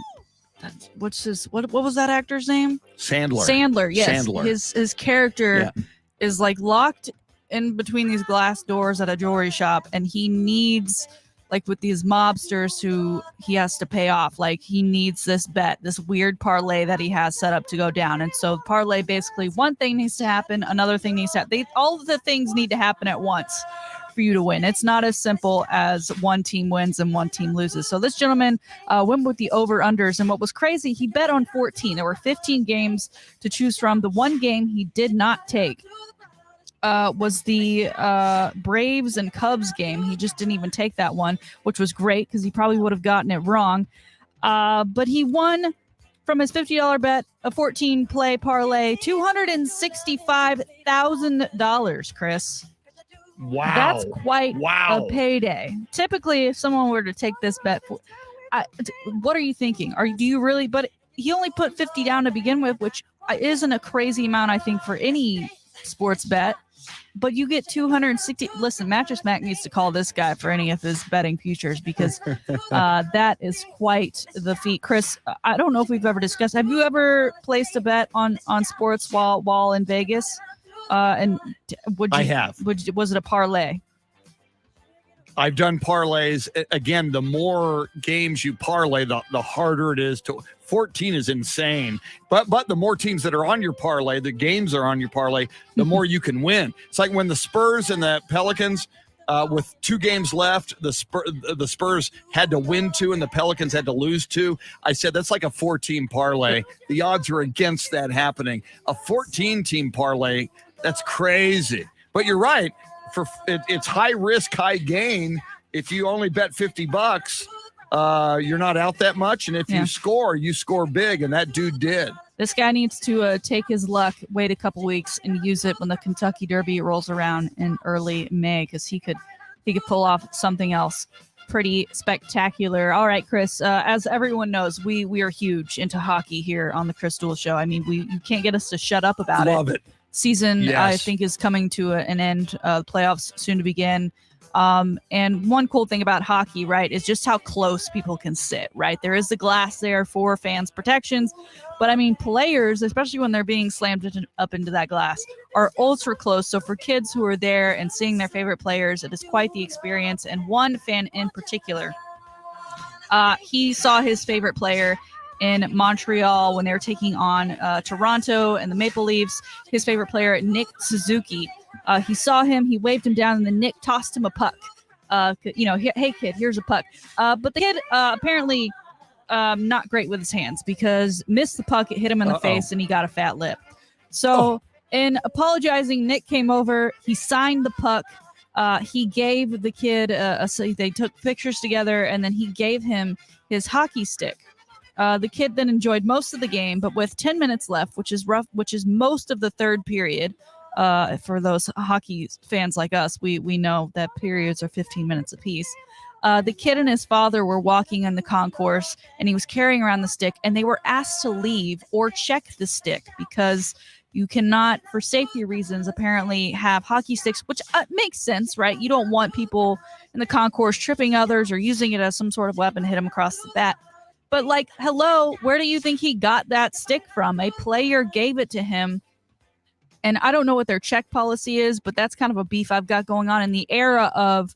what was that actor's name? Sandler, yes. Sandler. His character... Yeah. Is like locked in between these glass doors at a jewelry shop, and he needs, like with these mobsters who he has to pay off, like he needs this bet, this weird parlay that he has set up to go down. And so parlay, basically one thing needs to happen, another thing needs to happen. All of the things need to happen at once for you to win. It's not as simple as one team wins and one team loses. So this gentleman went with the over-unders, and what was crazy, he bet on 14. There were 15 games to choose from. The one game he did not take was the Braves and Cubs game. He just didn't even take that one, which was great because he probably would have gotten it wrong. But he won from his $50 bet, a 14-play parlay, $265,000, Chris. Wow. That's quite a payday. Typically, if someone were to take this bet, what are you thinking? Do you really? But he only put 50 down to begin with, which isn't a crazy amount, I think, for any sports bet. But you get 260. Listen, Mattress Mac needs to call this guy for any of his betting futures, because that is quite the feat. Chris, I don't know if we've ever discussed. Have you ever placed a bet on sports while in Vegas? And I have. Was it a parlay? I've done parlays. Again, the more games you parlay, the harder it is to. 14 is insane. But the more teams that are on your parlay, the games are on your parlay, the more you can win. It's like when the Spurs and the Pelicans, with 2 games left, the Spurs had to win 2 and the Pelicans had to lose 2. I said that's like a 4-team parlay. The odds are against that happening. A 14-team parlay, that's crazy. But you're right. It's high risk, high gain. If you only bet $50, you're not out that much. And if you score big, and that dude did. This guy needs to take his luck, wait a couple weeks, and use it when the Kentucky Derby rolls around in early May, because he could pull off something else pretty spectacular. All right, Chris, as everyone knows, we are huge into hockey here on the Chris Duel Show. I mean, you can't get us to shut up about it. Love it. Season, Yes. I think, is coming to an end. Playoffs soon to begin. And one cool thing about hockey, right, is just how close people can sit, right? There is the glass there for fans' protections. But, I mean, players, especially when they're being slammed up into that glass, are ultra close. So for kids who are there and seeing their favorite players, it is quite the experience. And one fan in particular, he saw his favorite player in Montreal when they were taking on Toronto and the Maple Leafs. His favorite player, Nick Suzuki. He saw him, he waved him down, and then Nick tossed him a puck. Hey kid, here's a puck. But the kid apparently not great with his hands, because missed the puck, it hit him in the face, and he got a fat lip. So in apologizing, Nick came over, he signed the puck. He gave the kid they took pictures together, and then he gave him his hockey stick. The kid then enjoyed most of the game, but with 10 minutes left, which is most of the third period. For those hockey fans like us, we know that periods are 15 minutes apiece. The kid and his father were walking in the concourse, and he was carrying around the stick, and they were asked to leave or check the stick, because you cannot, for safety reasons, apparently have hockey sticks, which makes sense, right? You don't want people in the concourse tripping others or using it as some sort of weapon to hit them across the bat. But like, hello, where do you think he got that stick from? A player gave it to him. And I don't know what their check policy is, but that's kind of a beef I've got going on in the era of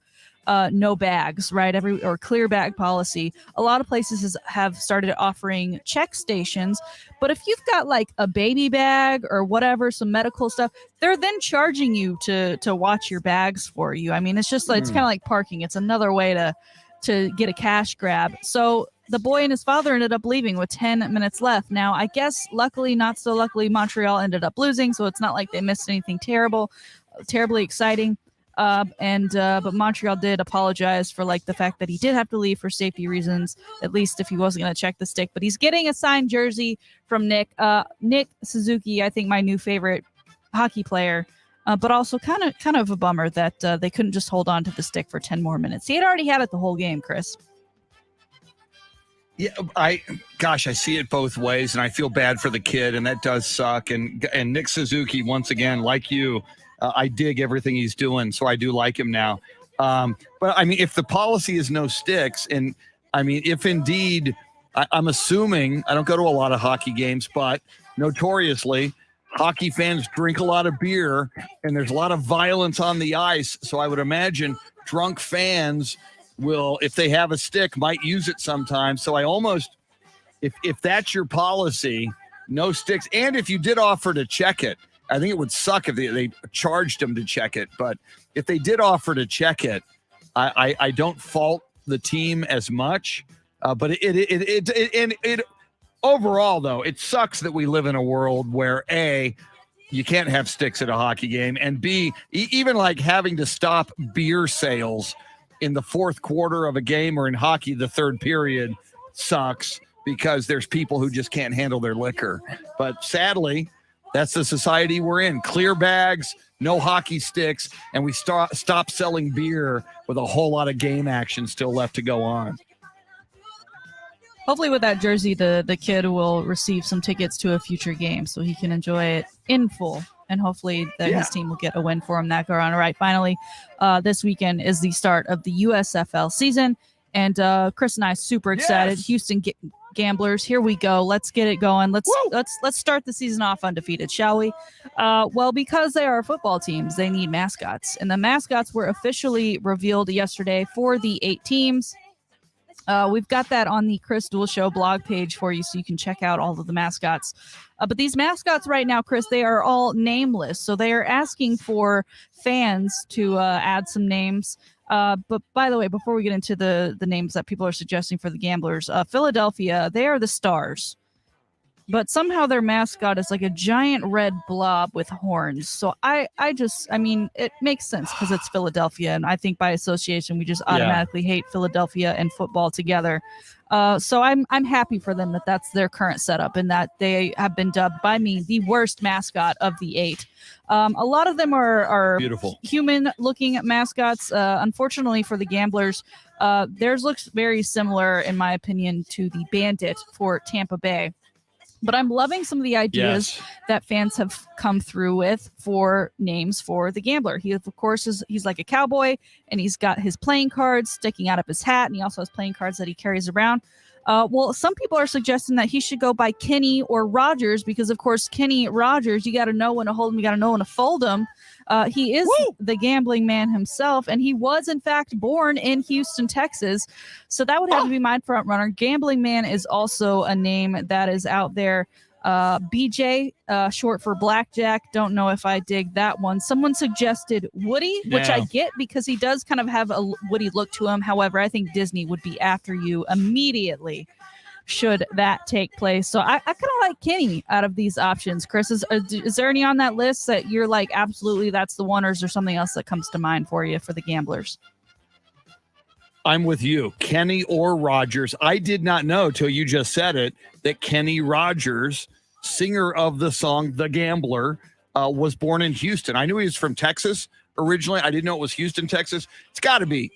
no bags, right? Or clear bag policy. A lot of places have started offering check stations, but if you've got like a baby bag or whatever, some medical stuff, they're then charging you to watch your bags for you. I mean, it's just it's kind of like parking. It's another way to get a cash grab. So the boy and his father ended up leaving with 10 minutes left. Now, I guess luckily, not so luckily, Montreal ended up losing, so it's not like they missed anything terribly exciting. But Montreal did apologize for like the fact that he did have to leave for safety reasons, at least if he wasn't going to check the stick. But he's getting a signed jersey from Nick Suzuki, I think my new favorite hockey player. But also kind of a bummer that they couldn't just hold on to the stick for 10 more minutes. He had already had it the whole game, Chris. Yeah, I see it both ways, and I feel bad for the kid, and that does suck. And Nick Suzuki, once again, like you, I dig everything he's doing, so I do like him now. But I mean, if the policy is no sticks, and I mean, if indeed, I'm assuming, I don't go to a lot of hockey games, but notoriously, hockey fans drink a lot of beer, and there's a lot of violence on the ice. So I would imagine drunk fans will, if they have a stick, might use it sometimes. So I almost, if that's your policy, no sticks. And if you did offer to check it, I think it would suck if they charged them to check it. But if they did offer to check it, I don't fault the team as much. But it overall, though, it sucks that we live in a world where A, you can't have sticks at a hockey game, and B, even like having to stop beer sales in the fourth quarter of a game, or in hockey, the third period, sucks because there's people who just can't handle their liquor. But sadly, that's the society we're in. Clear bags, no hockey sticks, and we stop selling beer with a whole lot of game action still left to go on. Hopefully with that jersey, the kid will receive some tickets to a future game so he can enjoy it in full. And hopefully his team will get a win for him that go around. All right, finally, this weekend is the start of the USFL season. And Chris and I are super excited. Yes. Houston Gamblers. Here we go. Let's get it going. Let's start the season off undefeated, shall we? Well, because they are football teams, they need mascots, and the mascots were officially revealed yesterday for the 8 teams. We've got that on the Chris Duel Show blog page for you, so you can check out all of the mascots. But these mascots right now, Chris, they are all nameless. So they are asking for fans to add some names. But by the way, before we get into the names that people are suggesting for the Gamblers, Philadelphia, they are the Stars. But somehow their mascot is like a giant red blob with horns. So I mean, it makes sense because it's Philadelphia. And I think by association, we just automatically hate Philadelphia and football together. So I'm happy for them that that's their current setup and that they have been dubbed by me the worst mascot of the 8. A lot of them are beautiful human-looking mascots. Unfortunately for the Gamblers, theirs looks very similar, in my opinion, to the Bandit for Tampa Bay. But I'm loving some of the ideas that fans have come through with for names for the Gambler. He, of course, he's like a cowboy, and he's got his playing cards sticking out of his hat, and he also has playing cards that he carries around. Well, some people are suggesting that he should go by Kenny or Rogers because, of course, Kenny Rogers, you got to know when to hold him, you got to know when to fold him. He is the gambling man himself, and he was, in fact, born in Houston, Texas. So that would have to be my front runner. Gambling man is also a name that is out there. BJ, short for Blackjack. Don't know if I dig that one. Someone suggested Woody, which I get because he does kind of have a Woody look to him. However, I think Disney would be after you immediately should that take place. So I kind of like Kenny out of these options. Chris, is there any on that list that you're like, absolutely, that's the one, or is there something else that comes to mind for you for the Gamblers? I'm with you. Kenny or Rogers. I did not know till you just said it that Kenny Rogers, singer of the song The Gambler, was born in Houston. I knew he was from Texas originally. I didn't know it was Houston, Texas. It's got to be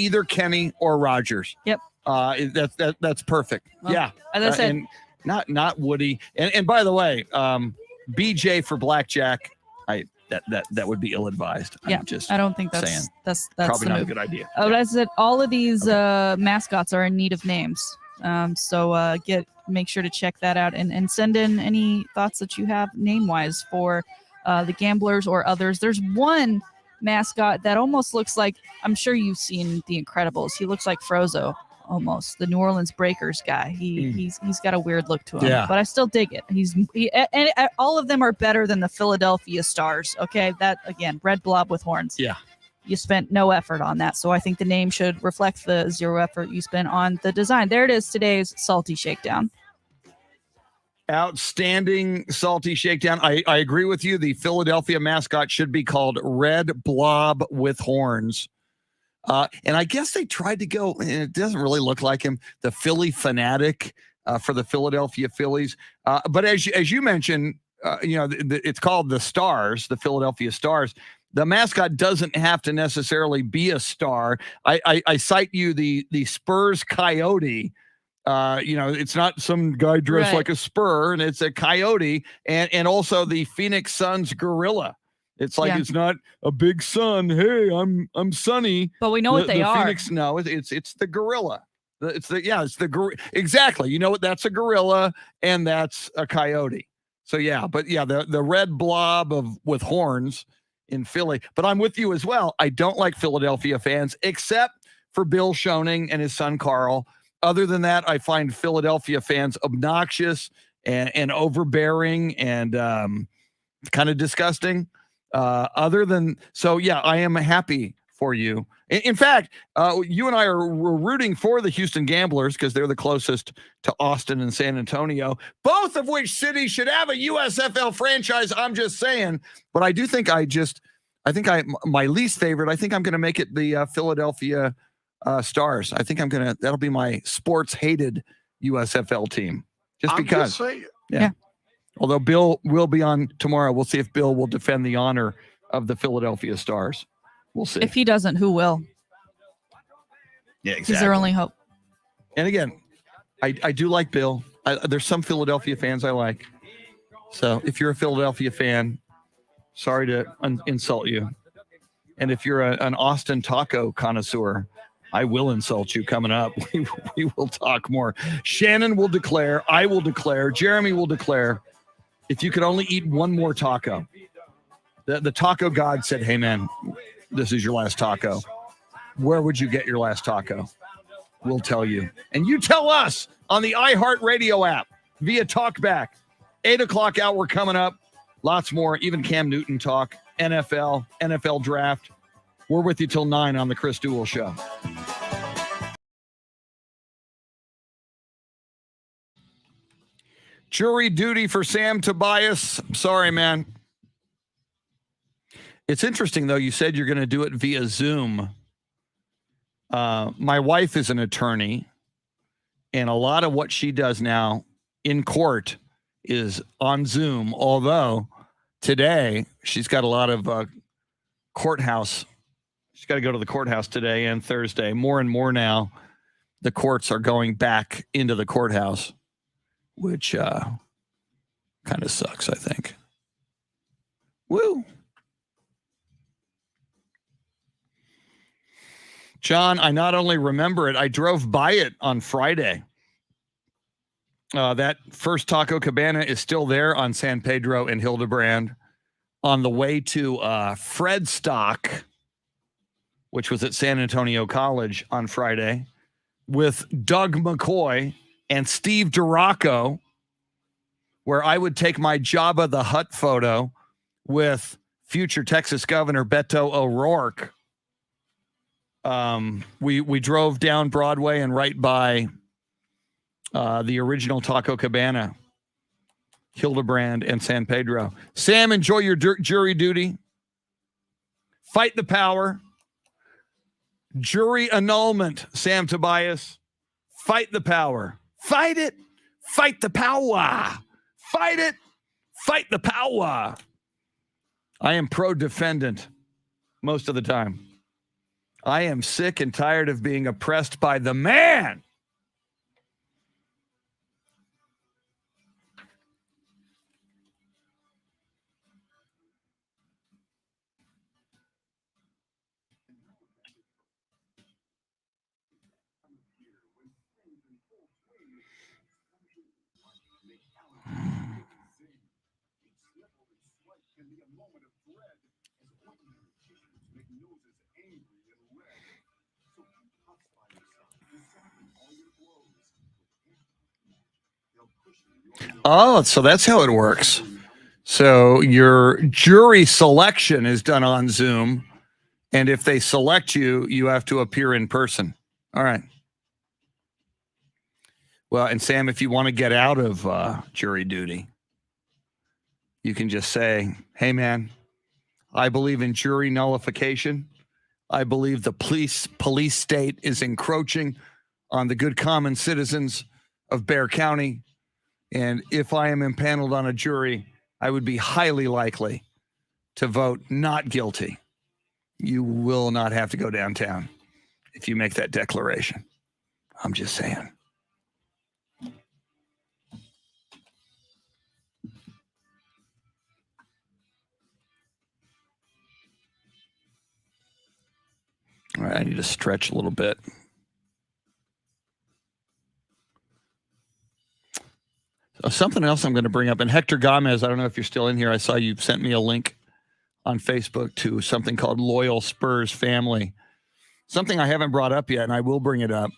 either Kenny or Rogers. Yep. That's perfect. Well, yeah. As I said, and not Woody. And by the way, BJ for Blackjack, that would be ill-advised. Yeah, I don't think that's probably not move. a good idea. Oh, that's it. All of these mascots are in need of names. So make sure to check that out and send in any thoughts that you have name-wise for the Gamblers or others. There's one mascot that almost looks like, I'm sure you've seen The Incredibles. He looks like Frozone. Almost the New Orleans Breakers guy. He's got a weird look to him, but I still dig it. And all of them are better than the Philadelphia Stars. Okay, that again, red blob with horns. Yeah, you spent no effort on that, so I think the name should reflect the zero effort you spent on the design. There it is, today's Salty Shakedown. Outstanding Salty Shakedown. I agree with you. The Philadelphia mascot should be called Red Blob with Horns. And I guess they tried to go, and it doesn't really look like him, the Philly Fanatic for the Philadelphia Phillies. But as you mentioned, it's called the Stars, the Philadelphia Stars. The mascot doesn't have to necessarily be a star. I cite you the Spurs Coyote. It's not some guy dressed like a spur, and it's a coyote, and also the Phoenix Suns Gorilla. It's like it's not a big sun. Hey, I'm Sunny. But we know what they are. Phoenix, no, it's the gorilla. It's the gorilla. Exactly. You know what? That's a gorilla and that's a coyote. So the red blob with horns in Philly. But I'm with you as well. I don't like Philadelphia fans except for Bill Schoening and his son Carl. Other than that, I find Philadelphia fans obnoxious and overbearing and kind of disgusting. I am happy for you. In fact, you and I were rooting for the Houston Gamblers because they're the closest to Austin and San Antonio, both of which cities should have a USFL franchise. I'm just saying, but I do think my least favorite, I think I'm going to make it the Philadelphia Stars. I think that'll be my sports hated USFL team just because. Yeah. Although Bill will be on tomorrow. We'll see if Bill will defend the honor of the Philadelphia Stars. We'll see. If he doesn't, who will? Yeah, exactly. He's their only hope. And again, I do like Bill. There's some Philadelphia fans I like. So if you're a Philadelphia fan, sorry to insult you. And if you're an Austin taco connoisseur, I will insult you coming up. We will talk more. Shannon will declare. I will declare. Jeremy will declare. If you could only eat one more taco. The taco god said, hey, man, this is your last taco. Where would you get your last taco? We'll tell you. And you tell us on the iHeartRadio app via TalkBack. 8 o'clock hour coming up. Lots more, even Cam Newton talk, NFL draft. We're with you till 9 on the Chris Duel Show. Jury duty for Sam Tobias. Sorry, man. It's interesting, though. You said you're going to do it via Zoom. My wife is an attorney, and a lot of what she does now in court is on Zoom, although today she's got a lot of courthouse. She's got to go to the courthouse today and Thursday. More and more now, the courts are going back into the courthouse, which kind of sucks, I think. Woo. John, I not only remember it, I drove by it on Friday. That first Taco Cabana is still there on San Pedro and Hildebrand. On the way to Fred Stock, which was at San Antonio College on Friday, with Doug McCoy and Steve DiRocco, where I would take my Jabba the Hutt photo with future Texas Governor Beto O'Rourke. We drove down Broadway and right by the original Taco Cabana, Hildebrand and San Pedro. Sam, enjoy your jury duty. Fight the power. Jury annulment, Sam Tobias. Fight the power. Fight it. Fight the power. Fight it. Fight the power. I am pro-defendant most of the time. I am sick and tired of being oppressed by the man. Oh, so that's how it works. So your jury selection is done on Zoom, and if they select you, you have to appear in person. All right. Well, and Sam, if you want to get out of jury duty, you can just say, hey, man, I believe in jury nullification. I believe the police state is encroaching on the good common citizens of Bexar County. And if I am impaneled on a jury, I would be highly likely to vote not guilty. You will not have to go downtown if you make that declaration. I'm just saying. All right, I need to stretch a little bit. Something else I'm going to bring up, and Hector Gomez, I don't know if you're still in here. I saw you sent me a link on Facebook to something called Loyal Spurs Family. Something I haven't brought up yet, and I will bring it up.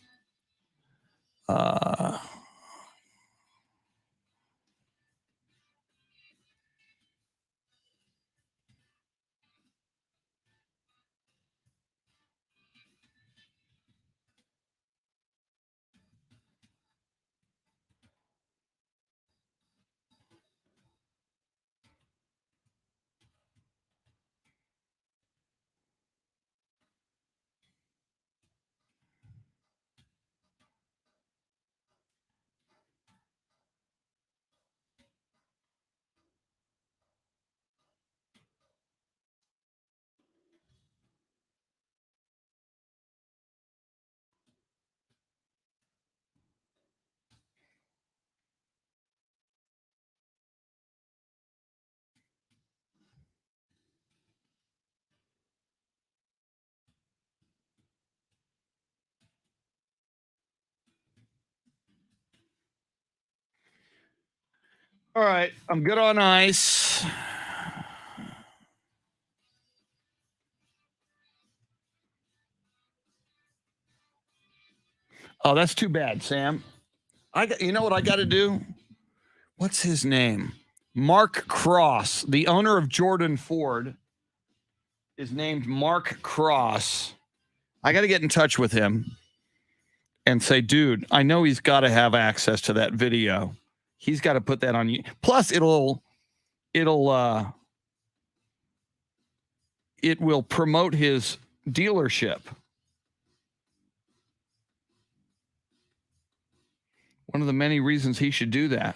All right, I'm good on ice. Oh, that's too bad, Sam. You know what I got to do? What's his name? Mark Cross, the owner of Jordan Ford, is named Mark Cross. I got to get in touch with him and say, dude, I know he's got to have access to that video. He's got to put that on you. Plus, it will promote his dealership. One of the many reasons he should do that.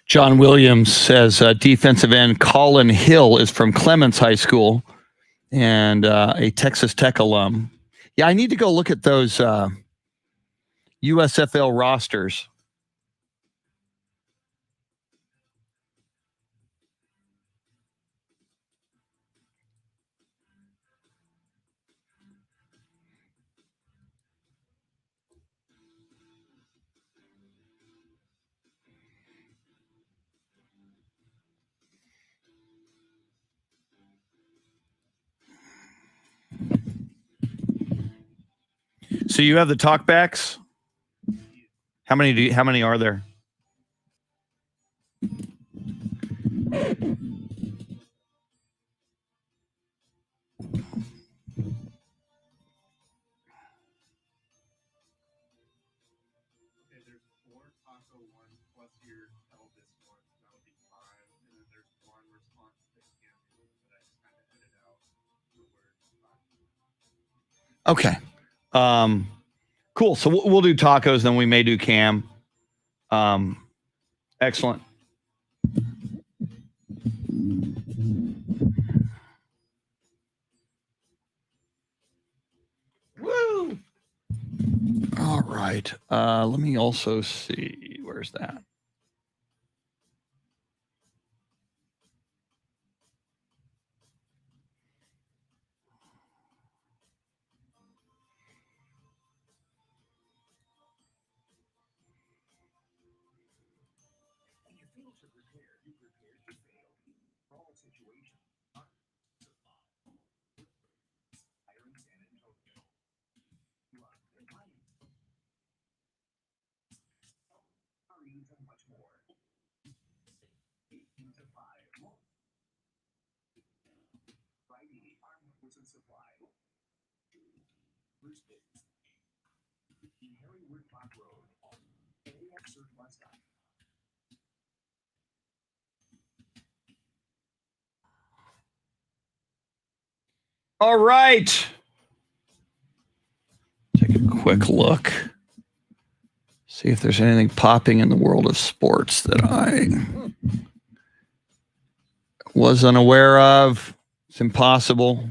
John Williams says defensive end Colin Hill is from Clements High School and a Texas Tech alum. Yeah, I need to go look at those USFL rosters. So you have the talkbacks? How many are there? Okay. Cool. So we'll do tacos, then we may do Cam. Excellent. Woo! All right. Let me also see. Where's that? All right. Take a quick look. See if there's anything popping in the world of sports that I was unaware of. It's impossible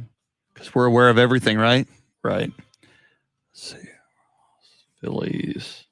because we're aware of everything, right? Right. Let's see. Phillies.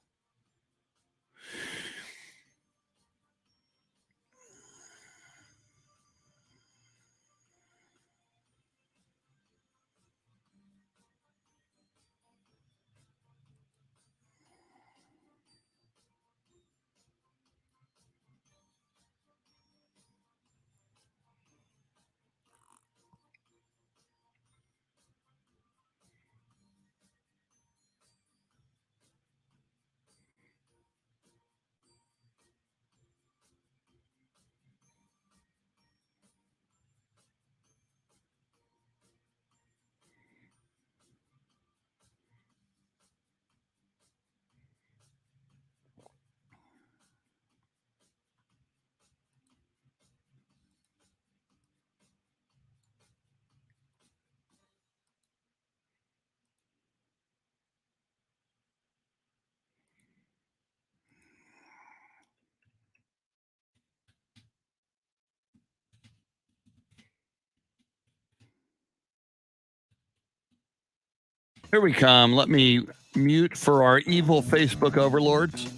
Here we come. Let me mute for our evil Facebook overlords.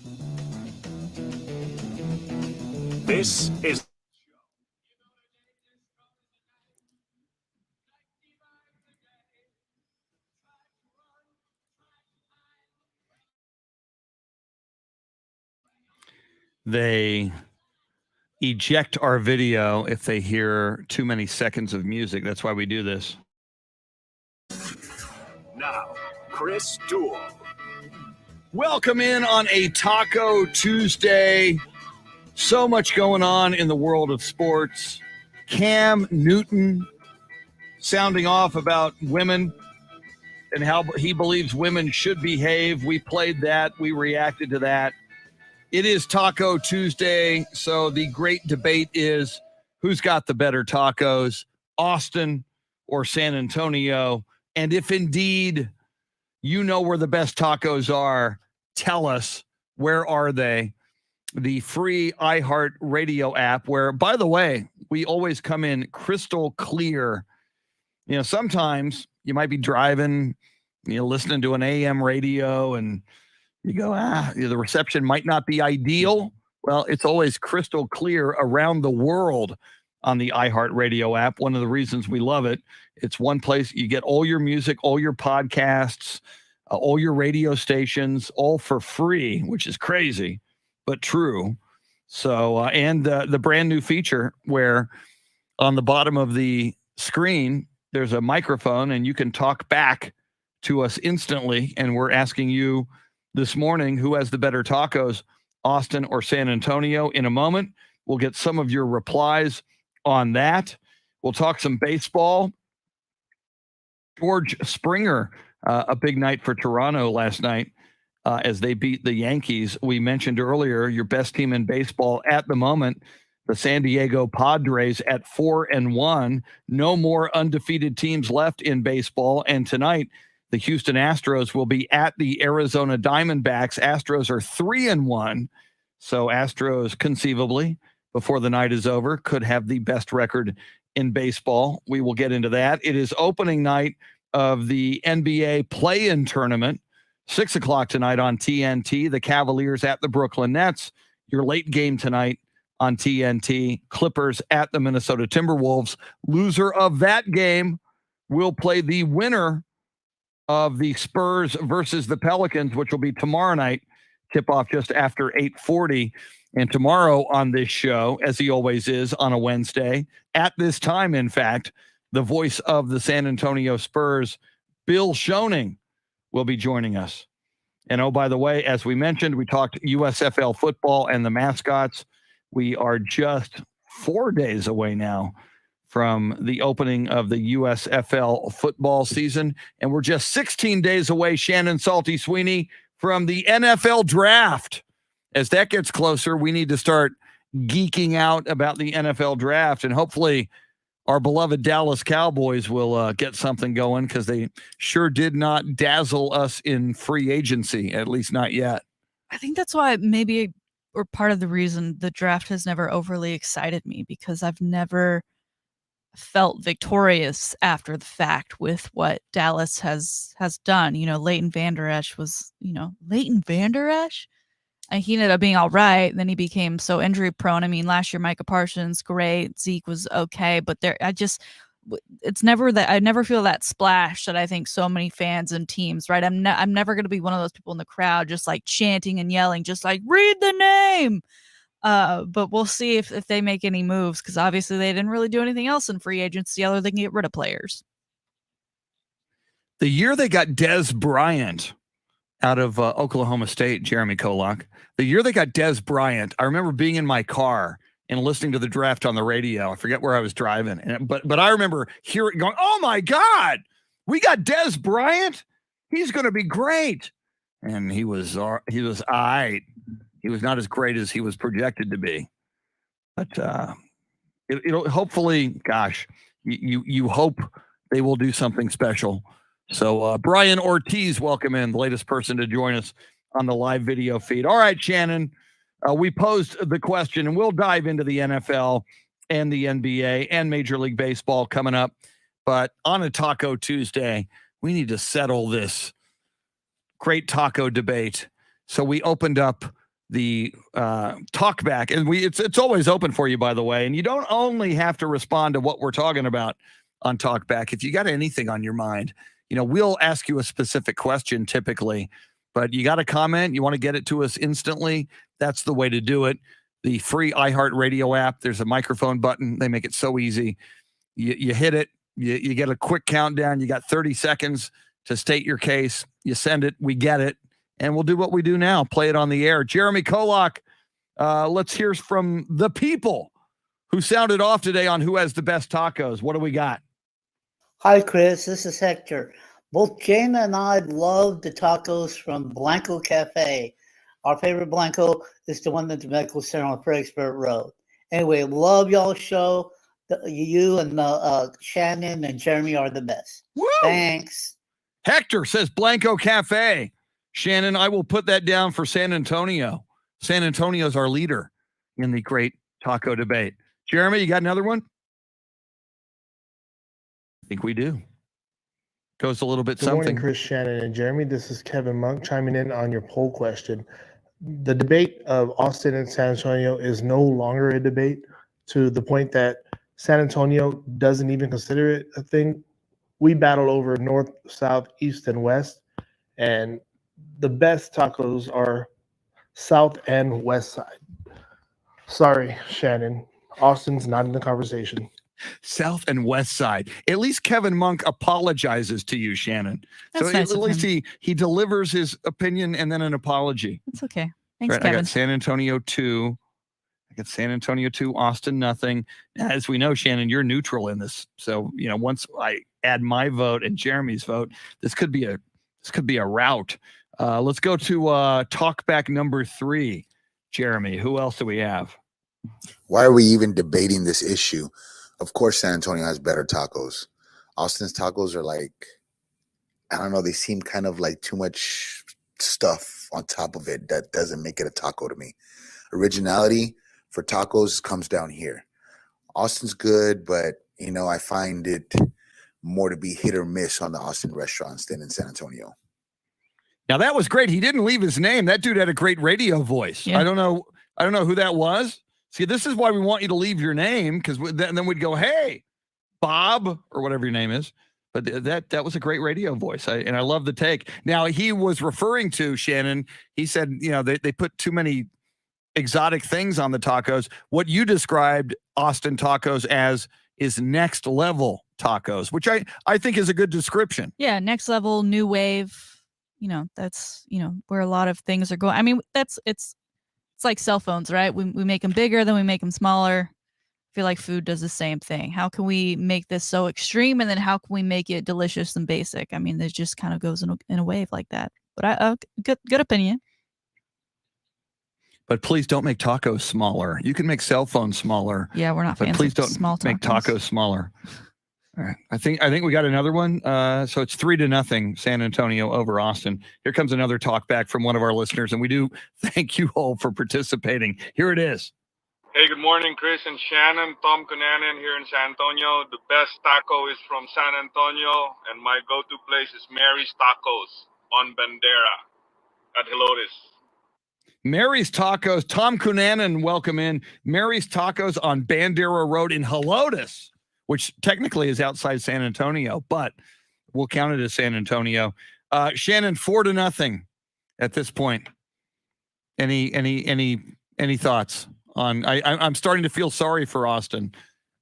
This is They eject our video if they hear too many seconds of music. That's why we do this. now Chris Duel. Welcome in on a Taco Tuesday. So much going on in the world of sports. Cam Newton sounding off about women and how he believes women should behave. We played that. We reacted to that. It is Taco Tuesday, so the great debate is who's got the better tacos, Austin or San Antonio? And if indeed you know where the best tacos are, tell us, where are they? The free iHeart Radio app, where, by the way, we always come in crystal clear. You know, sometimes you might be driving, listening to an AM radio, and you go, the reception might not be ideal. Well, it's always crystal clear around the world on the iHeartRadio app. One of the reasons we love it, it's one place you get all your music, all your podcasts, all your radio stations, all for free, which is crazy, but true. So, and the brand new feature where on the bottom of the screen, there's a microphone and you can talk back to us instantly. And we're asking you this morning, who has the better tacos, Austin or San Antonio? In a moment, we'll get some of your replies on that. We'll talk some baseball. George Springer, a big night for Toronto last night as they beat the Yankees. We mentioned earlier, your best team in baseball at the moment, the San Diego Padres at 4-1. No more undefeated teams left in baseball. And tonight, the Houston Astros will be at the Arizona Diamondbacks. Astros are 3-1. So Astros, conceivably, before the night is over, could have the best record in baseball. We will get into that. It is opening night of the NBA play-in tournament, 6 o'clock tonight on TNT. The Cavaliers at the Brooklyn Nets. Your late game tonight on TNT. Clippers at the Minnesota Timberwolves. Loser of that game will play the winner of the Spurs versus the Pelicans, which will be tomorrow night. Tip off just after 8:40. And tomorrow on this show, as he always is on a Wednesday, at this time, in fact, the voice of the San Antonio Spurs, Bill Schoening, will be joining us. And oh, by the way, as we mentioned, we talked USFL football and the mascots. We are just 4 days away now from the opening of the USFL football season. And we're just 16 days away, Shannon Salty Sweeney, from the NFL draft. As that gets closer, we need to start geeking out about the NFL draft. And hopefully our beloved Dallas Cowboys will get something going, because they sure did not dazzle us in free agency, at least not yet. I think that's why maybe, or part of the reason the draft has never overly excited me, because I've never felt victorious after the fact with what Dallas has done. Leighton Vander Esch was, Leighton Vander Esch? And he ended up being all right. Then he became so injury prone. I mean, last year, Micah Parsons, great. Zeke was okay. But it's never that, I never feel that splash that I think so many fans and teams, right? I'm never going to be one of those people in the crowd just like chanting and yelling, just like, read the name. But we'll see if they make any moves, because obviously they didn't really do anything else in free agency other than get rid of players. The year they got Dez Bryant out of Oklahoma State, Jeremy Kolok, the year they got Dez Bryant, I remember being in my car and listening to the draft on the radio. I forget where I was driving, but I remember hearing, going, "Oh my God, we got Dez Bryant. He's going to be great." And he was all right. He was not as great as he was projected to be, but it'll hopefully, gosh, you hope they will do something special. So Brian Ortiz, welcome in, the latest person to join us on the live video feed. All right, Shannon, we posed the question, and we'll dive into the NFL and the NBA and Major League Baseball coming up. But on a Taco Tuesday, we need to settle this great taco debate. So we opened up the talk back, and it's always open for you, by the way. And you don't only have to respond to what we're talking about on talk back. If you got anything on your mind, we'll ask you a specific question typically, but you got a comment, you want to get it to us instantly, that's the way to do it. The free iHeartRadio app, there's a microphone button. They make it so easy. You hit it, you get a quick countdown. You got 30 seconds to state your case. You send it, we get it, and we'll do what we do now, play it on the air. Jeremy Kolok, let's hear from the people who sounded off today on who has the best tacos. What do we got? Hi, Chris. This is Hector. Both Jana and I love the tacos from Blanco Cafe. Our favorite Blanco is the one at the Medical Center on Fredericksburg Road. Anyway, love y'all's show. You and Shannon and Jeremy are the best. Woo! Thanks. Hector says Blanco Cafe. Shannon, I will put that down for San Antonio. San Antonio's our leader in the great taco debate. Jeremy, you got another one? I think we do. Goes a little bit Good something. morning, Chris, Shannon, and Jeremy. This is Kevin Monk chiming in on your poll question. The debate of Austin and San Antonio is no longer a debate, to the point that San Antonio doesn't even consider it a thing. We battle over north, south, east, and west, and the best tacos are south and west side. Sorry, Shannon. Austin's not in the conversation. South and west side. At least Kevin Monk apologizes to you, Shannon. That's so nice at of least him. he delivers his opinion and then an apology. It's okay. Thanks, Right, Kevin. I got San Antonio 2. I got San Antonio 2, Austin nothing. As we know, Shannon, you're neutral in this. So, once I add my vote and Jeremy's vote, this could be a rout. Let's go to talk back number 3. Jeremy, who else do we have? Why are we even debating this issue? Of course, San Antonio has better tacos. Austin's tacos are like, I don't know, they seem kind of like too much stuff on top of it that doesn't make it a taco to me. Originality for tacos comes down here. Austin's good, but, I find it more to be hit or miss on the Austin restaurants than in San Antonio. Now, that was great. He didn't leave his name. That dude had a great radio voice. Yeah. I don't know who that was. See, this is why we want you to leave your name, because then we'd go, "Hey, Bob," or whatever your name is. But that was a great radio voice, and I love the take. Now, he was referring to, Shannon, he said, they put too many exotic things on the tacos. What you described Austin tacos as is next level tacos, which I think is a good description. Yeah, next level, new wave. That's where a lot of things are going. I mean, it's like cell phones, right? We make them bigger, then we make them smaller. I feel like food does the same thing. How can we make this so extreme, and then how can we make it delicious and basic? I mean, it just kind of goes in a wave like that. But good opinion. But please don't make tacos smaller. You can make cell phones smaller. Yeah, we're not fans But please of don't small make tacos smaller. All right. I think we got another one. So it's 3-0 San Antonio over Austin. Here comes another talk back from one of our listeners, and we do thank you all for participating. Here it is. Hey, good morning, Chris and Shannon. Tom Cunanan here in San Antonio. The best taco is from San Antonio, and my go-to place is Mary's Tacos on Bandera at Helotes. Mary's Tacos. Tom Cunanan, welcome in. Mary's Tacos on Bandera Road in Helotes, which technically is outside San Antonio, but we'll count it as San Antonio. Shannon, 4-0 at this point. Any thoughts on? I'm starting to feel sorry for Austin.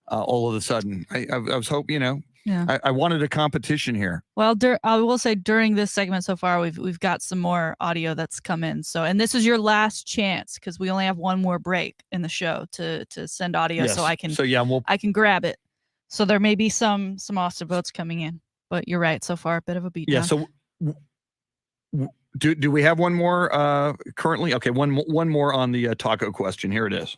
All of a sudden, I was hoping, Yeah. I wanted a competition here. Well, I will say during this segment so far, we've got some more audio that's come in. So, and this is your last chance because we only have one more break in the show to send audio, Yes. so I can I can grab it. So there may be some Austin votes coming in, but you're right. So far, a bit of a beatdown. Yeah. So do we have one more currently? Okay, one more on the taco question. Here it is.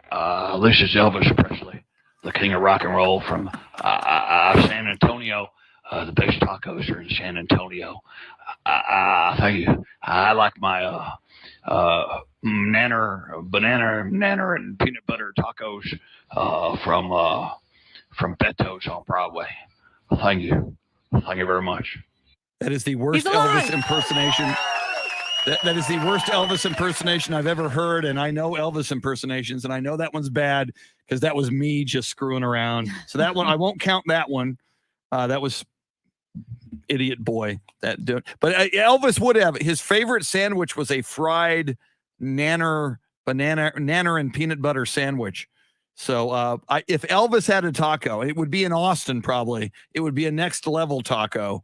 This is Elvis Presley, the king of rock and roll from San Antonio. The best tacos are in San Antonio. Thank you. I like my banana and peanut butter tacos from Beto's on Broadway. Thank you. Thank you very much. That is the worst Elvis impersonation. That is the worst Elvis impersonation I've ever heard, and I know Elvis impersonations, and I know that one's bad because that was me just screwing around. So that one, I won't count that one. That was idiot boy. But Elvis would have. His favorite sandwich was a fried nanner and peanut butter sandwich. So if Elvis had a taco, it would be in Austin probably. It would be a next level taco.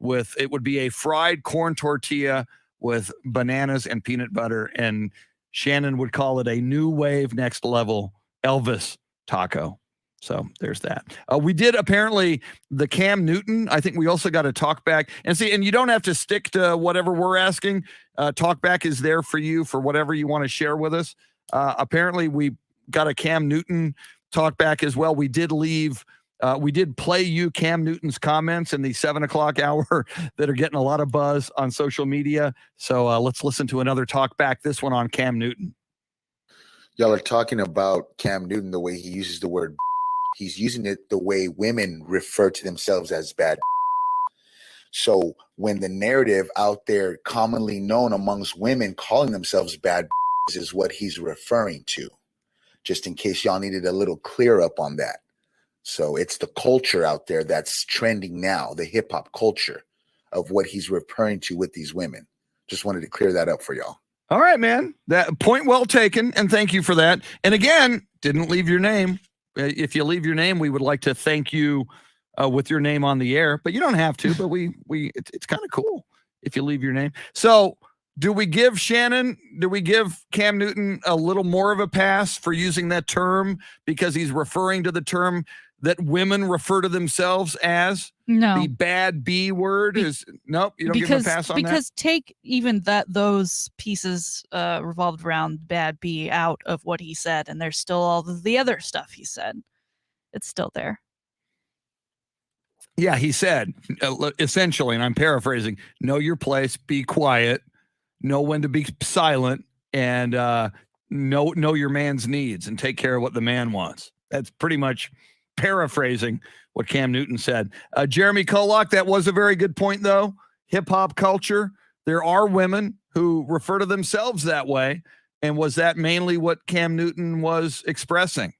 It would be a fried corn tortilla with bananas and peanut butter, and Shannon would call it a new wave next level Elvis taco. So there's that. We did apparently the Cam Newton. I think we also got a talk back and you don't have to stick to whatever we're asking. Talk back is there for you for whatever you want to share with us. Apparently we got a Cam Newton talk back as well. We did play you Cam Newton's comments in the 7:00 hour that are getting a lot of buzz on social media. So let's listen to another talk back, this one on Cam Newton. Y'all are talking about Cam Newton, the way he uses the word. He's using it the way women refer to themselves as bad. So when the narrative out there commonly known amongst women calling themselves bad is what he's referring to, just in case y'all needed a little clear up on that. So it's the culture out there that's trending now, the hip hop culture of what he's referring to with these women. Just wanted to clear that up for y'all. All right, man. That point well taken, and thank you for that. And again, didn't leave your name. If you leave your name, we would like to thank you with your name on the air, but you don't have to. But it's kind of cool if you leave your name. So do we give Cam Newton a little more of a pass for using that term because he's referring to the term that women refer to themselves as? No. The bad B word is nope. You don't give him a pass on that? Because take even those pieces revolved around bad B out of what he said, and there's still all the other stuff he said. It's still there. Yeah, he said essentially, and I'm paraphrasing, know your place, be quiet, know when to be silent, and know your man's needs and take care of what the man wants. That's pretty much paraphrasing what Cam Newton said. Jeremy Kolok, that was a very good point, though. Hip-hop culture, there are women who refer to themselves that way, and was that mainly what Cam Newton was expressing?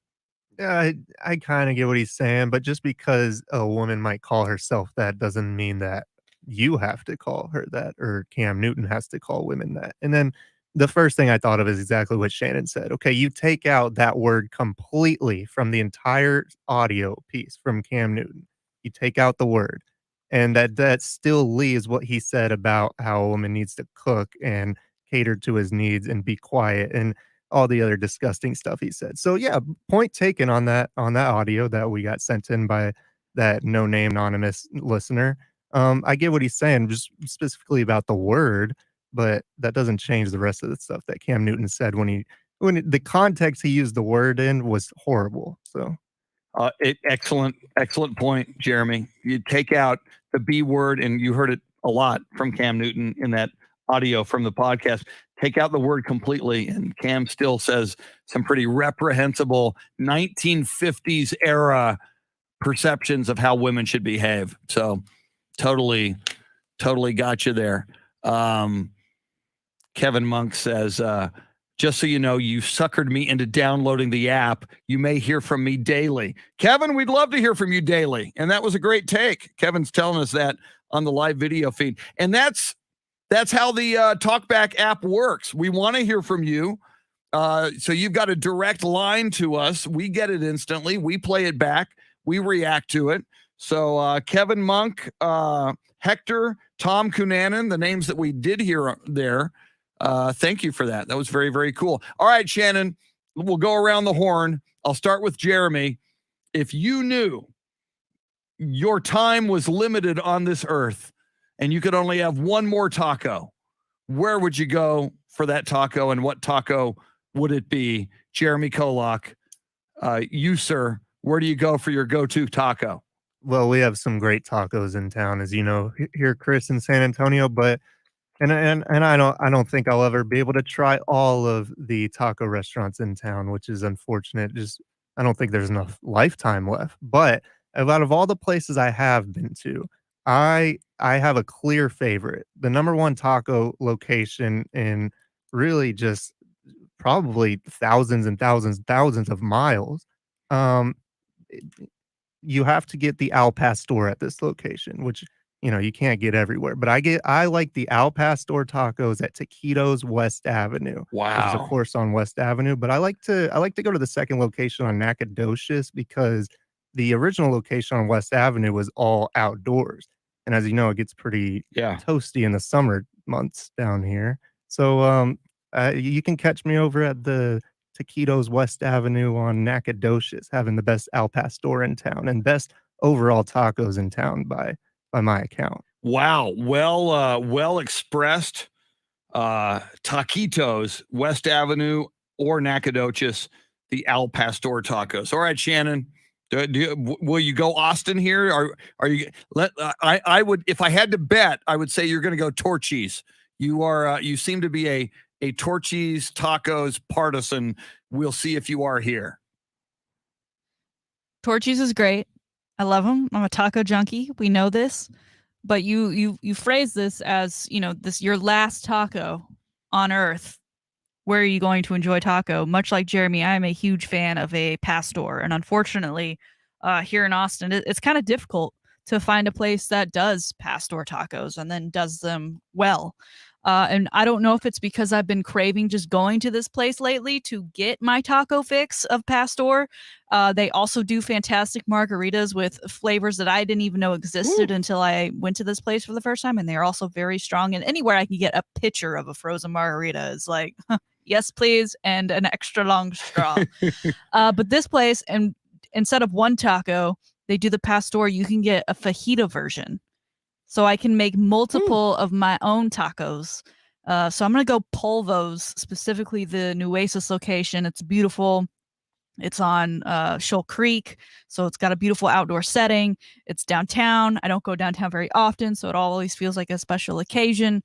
Yeah, I kind of get what he's saying, but just because a woman might call herself that doesn't mean that you have to call her that, or Cam Newton has to call women that. And then the first thing I thought of is exactly what Shannon said. Okay, you take out that word completely from the entire audio piece from Cam Newton. You take out the word, and that still leaves what he said about how a woman needs to cook and cater to his needs and be quiet and all the other disgusting stuff he said. So yeah, point taken on that audio that we got sent in by that no-name anonymous listener. I get what he's saying, just specifically about the word, but that doesn't change the rest of the stuff that Cam Newton said when the context he used the word in was horrible. So excellent point, Jeremy. You take out the B word, and you heard it a lot from Cam Newton in that audio from the podcast. Take out the word completely, and Cam still says some pretty reprehensible 1950s era perceptions of how women should behave. So totally got you there. Kevin Monk says, just so you know, you suckered me into downloading the app. You may hear from me daily. Kevin, we'd love to hear from you daily. And that was a great take. Kevin's telling us that on the live video feed. And that's how the TalkBack app works. We want to hear from you. So you've got a direct line to us. We get it instantly. We play it back. We react to it. So Kevin Monk, Hector, Tom Cunanan, the names that we did hear there. Thank you for that. That was very, very cool. All right, Shannon, we'll go around the horn. I'll start with Jeremy. If you knew your time was limited on this earth and you could only have one more taco, where would you go for that taco, and what taco would it be? Jeremy Kolok, you, sir, where do you go for your go-to taco? Well, we have some great tacos in town, as you know, here, Chris, in San Antonio, but And I don't think I'll ever be able to try all of the taco restaurants in town, which is unfortunate. Just I don't think there's enough lifetime left. But out of all the places I have been to, I have a clear favorite. The number one taco location in really just probably thousands and thousands of miles. You have to get the Al Pastor at this location, which you can't get everywhere, but I like the Al Pastor tacos at Taquitos West Avenue. Wow. Which is of course on West Avenue, but I like to go to the second location on Nacogdoches because the original location on West Avenue was all outdoors. And as you know, it gets pretty toasty in the summer months down here. So you can catch me over at the Taquitos West Avenue on Nacogdoches, having the best Al Pastor in town and best overall tacos in town by my account. Wow. Well expressed. Taquitos, West Avenue or Nacogdoches, the Al Pastor tacos. All right, Shannon, will you go Austin here? Are you I would, if I had to bet, I would say you're going to go Torchy's. You seem to be a Torchy's tacos partisan. We'll see if you are here. Torchy's is great. I love them. I'm a taco junkie. We know this, but you phrase this as, this your last taco on earth. Where are you going to enjoy taco? Much like Jeremy, I'm a huge fan of a pastor, and unfortunately, here in Austin, it's kind of difficult to find a place that does pastor tacos and then does them well. And I don't know if it's because I've been craving just going to this place lately to get my taco fix of pastor. They also do fantastic margaritas with flavors that I didn't even know existed until I went to this place for the first time. And they're also very strong. And anywhere I can get a pitcher of a frozen margarita is like, yes, please. And an extra long straw. But this place, and instead of one taco, they do the pastor. You can get a fajita version. So I can make multiple of my own tacos. So I'm going to go Polvos, specifically the Nueces location. It's beautiful. It's on Shoal Creek. So it's got a beautiful outdoor setting. It's downtown. I don't go downtown very often, so it always feels like a special occasion.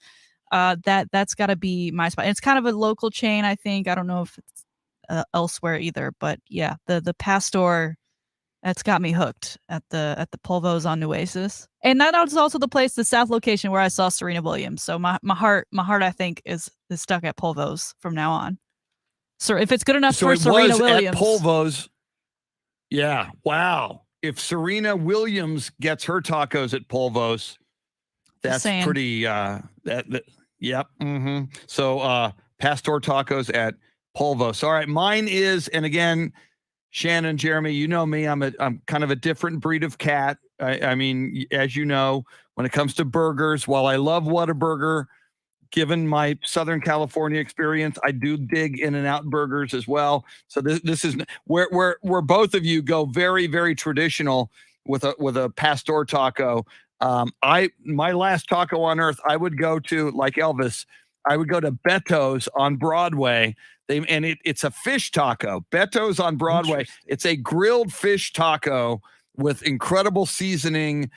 That's got to be my spot. And it's kind of a local chain, I think. I don't know if it's elsewhere either. But yeah, the Pastor... That's got me hooked at the Polvos on Nueces. And that was also the place, the south location, where I saw Serena Williams. So my heart, I think, is stuck at Polvos from now on. So if it's good enough for Serena Williams. At Polvos. Yeah. Wow. If Serena Williams gets her tacos at Polvos, that's pretty yep. Mm-hmm. So Pastor tacos at Polvos. All right. Mine is, and again, Shannon, Jeremy, you know me. I'm kind of a different breed of cat. I mean, as you know, when it comes to burgers, while I love Whataburger, given my Southern California experience, I do dig In-N-Out burgers as well. So this is where both of you go very, very traditional with a Pastor taco. My last taco on earth, I would go to, like Elvis, I would go to Beto's on Broadway. It's a fish taco. Beto's on Broadway. It's a grilled fish taco with incredible seasoning.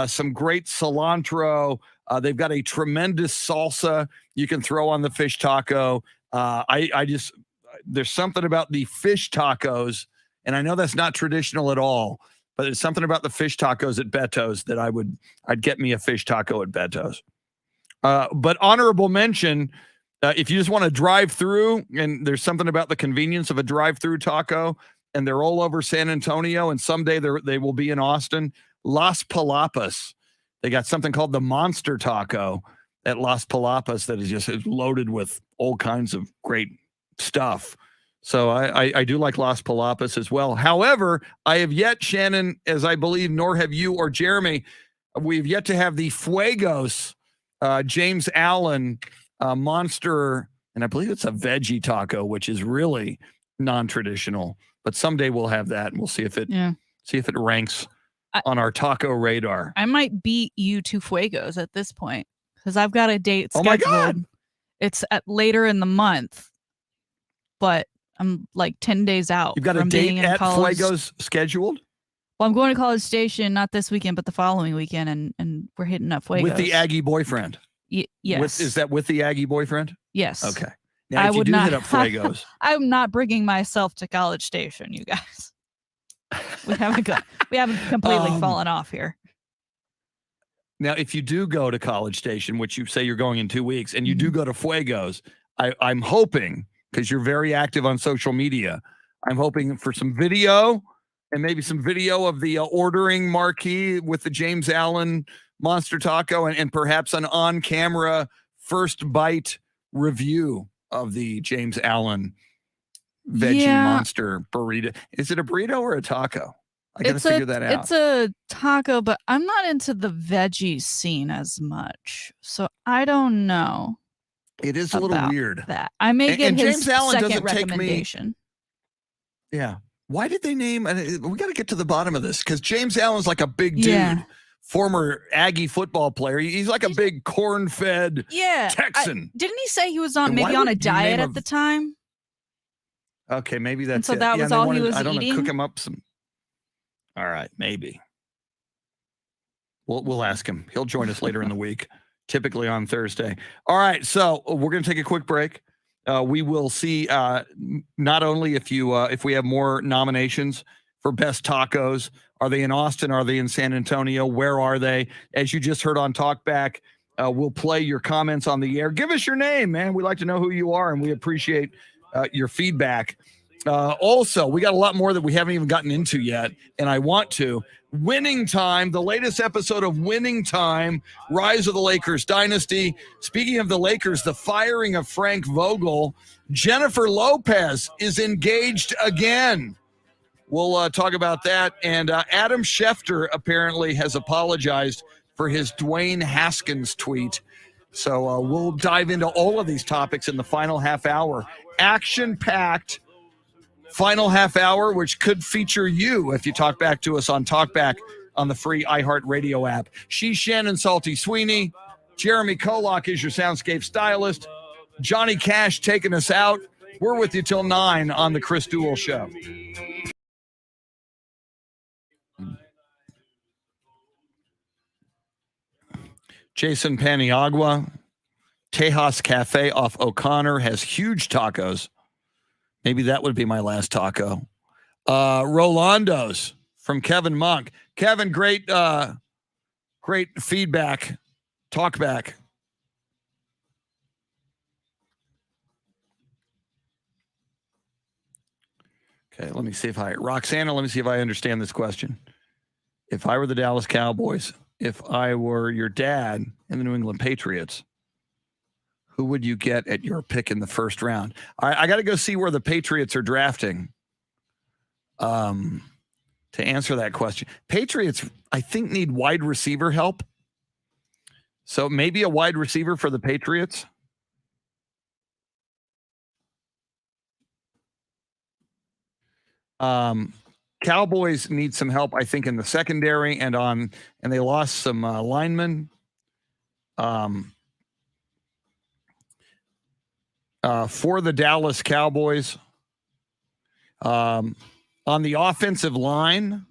some great cilantro. They've got a tremendous salsa you can throw on the fish taco. There's something about the fish tacos, and I know that's not traditional at all, but there's something about the fish tacos at Beto's that I'd get me a fish taco at Beto's. But honorable mention, if you just want to drive through, and there's something about the convenience of a drive-through taco, and they're all over San Antonio, and someday they will be in Austin, Las Palapas. They got something called the Monster Taco at Las Palapas that is just loaded with all kinds of great stuff. So I do like Las Palapas as well. However, I have yet, Shannon, as I believe, nor have you or Jeremy, we've yet to have the Fuegos James Allen Monster, and I believe it's a veggie taco, which is really non-traditional. But someday we'll have that, and we'll see if it ranks on our taco radar. I might beat you to Fuegos at this point because I've got a date scheduled. Oh my God. It's later in the month, but I'm like 10 days out. You've got a date at Fuegos scheduled? Well, I'm going to College Station, not this weekend, but the following weekend, and we're hitting up Fuegos. With the Aggie boyfriend? Yes. Is that with the Aggie boyfriend? Yes. Okay. Now, if you do hit up Fuegos. I'm not bringing myself to College Station, you guys. We haven't completely fallen off here. Now, if you do go to College Station, which you say you're going in 2 weeks, and you do go to Fuegos, I'm hoping, because you're very active on social media, I'm hoping for some video and maybe some video of the ordering marquee with the James Allen Monster Taco and perhaps an on-camera first bite review of the James Allen veggie monster burrito. Is it a burrito or a taco? I got to figure that out. It's a taco, but I'm not into the veggie scene as much. So I don't know. It is a little weird. That I may get his James Allen second doesn't recommendation. Yeah. Why did they name? We got to get to the bottom of this because James Allen's like a big dude. Yeah. Former Aggie football player. He's like a big corn-fed Texan. Didn't he say he was on And why maybe on a would you diet name at the time? Okay, maybe that's so it. that was all he was I don't know, eating? cook him up some. All right, maybe. We'll ask him. He'll join us later in the week, typically on Thursday. All right, so we're going to take a quick break. We will see not only if we have more nominations for best tacos. Are they in Austin? Are they in San Antonio? Where are they? As you just heard on Talkback, we'll play your comments on the air. Give us your name, man. We like to know who you are, and we appreciate your feedback. Also, we got a lot more that we haven't even gotten into yet, and I want to. Winning Time, the latest episode of Winning Time, Rise of the Lakers Dynasty. Speaking of the Lakers, the firing of Frank Vogel. Jennifer Lopez is engaged again. We'll talk about that. And Adam Schefter apparently has apologized for his Dwayne Haskins tweet. So we'll dive into all of these topics in the final half hour. Action-packed final half hour, which could feature you if you talk back to us on Talkback on the free iHeartRadio app. She's Shannon Salty Sweeney. Jeremy Kolok is your Soundscape Stylist. Johnny Cash taking us out. We're with you till 9 on the Chris Duel Show. Jason Paniagua, Tejas Cafe off O'Connor, has huge tacos. Maybe that would be my last taco. Rolando's from Kevin Monk. Kevin, great feedback. Talk back. Okay, let me see if Roxana, let me see if I understand this question. If I were the Dallas Cowboys, if I were your dad in the New England Patriots, who would you get at your pick in the first round? I got to go see where the Patriots are drafting to answer that question. Patriots, I think, need wide receiver help. So maybe a wide receiver for the Patriots. Cowboys need some help, I think, in the secondary and they lost some linemen. For the Dallas Cowboys, on the offensive line,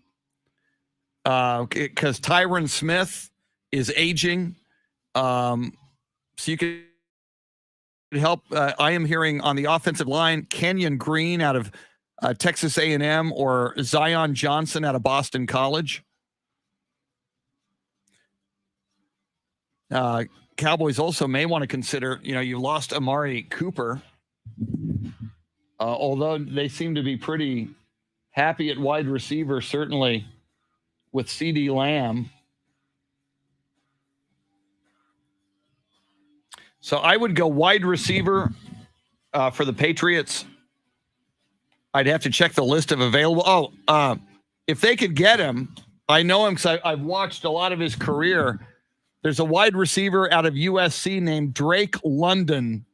because Tyron Smith is aging. So you could help. I am hearing on the offensive line, Kenyon Green out of Texas A&M or Zion Johnson out of Boston College. Cowboys also may want to consider, you lost Amari Cooper, although they seem to be pretty happy at wide receiver, certainly with CeeDee Lamb. So I would go wide receiver for the Patriots. I'd have to check the list of available. If they could get him, I know him because I've watched a lot of his career. There's a wide receiver out of USC named Drake London,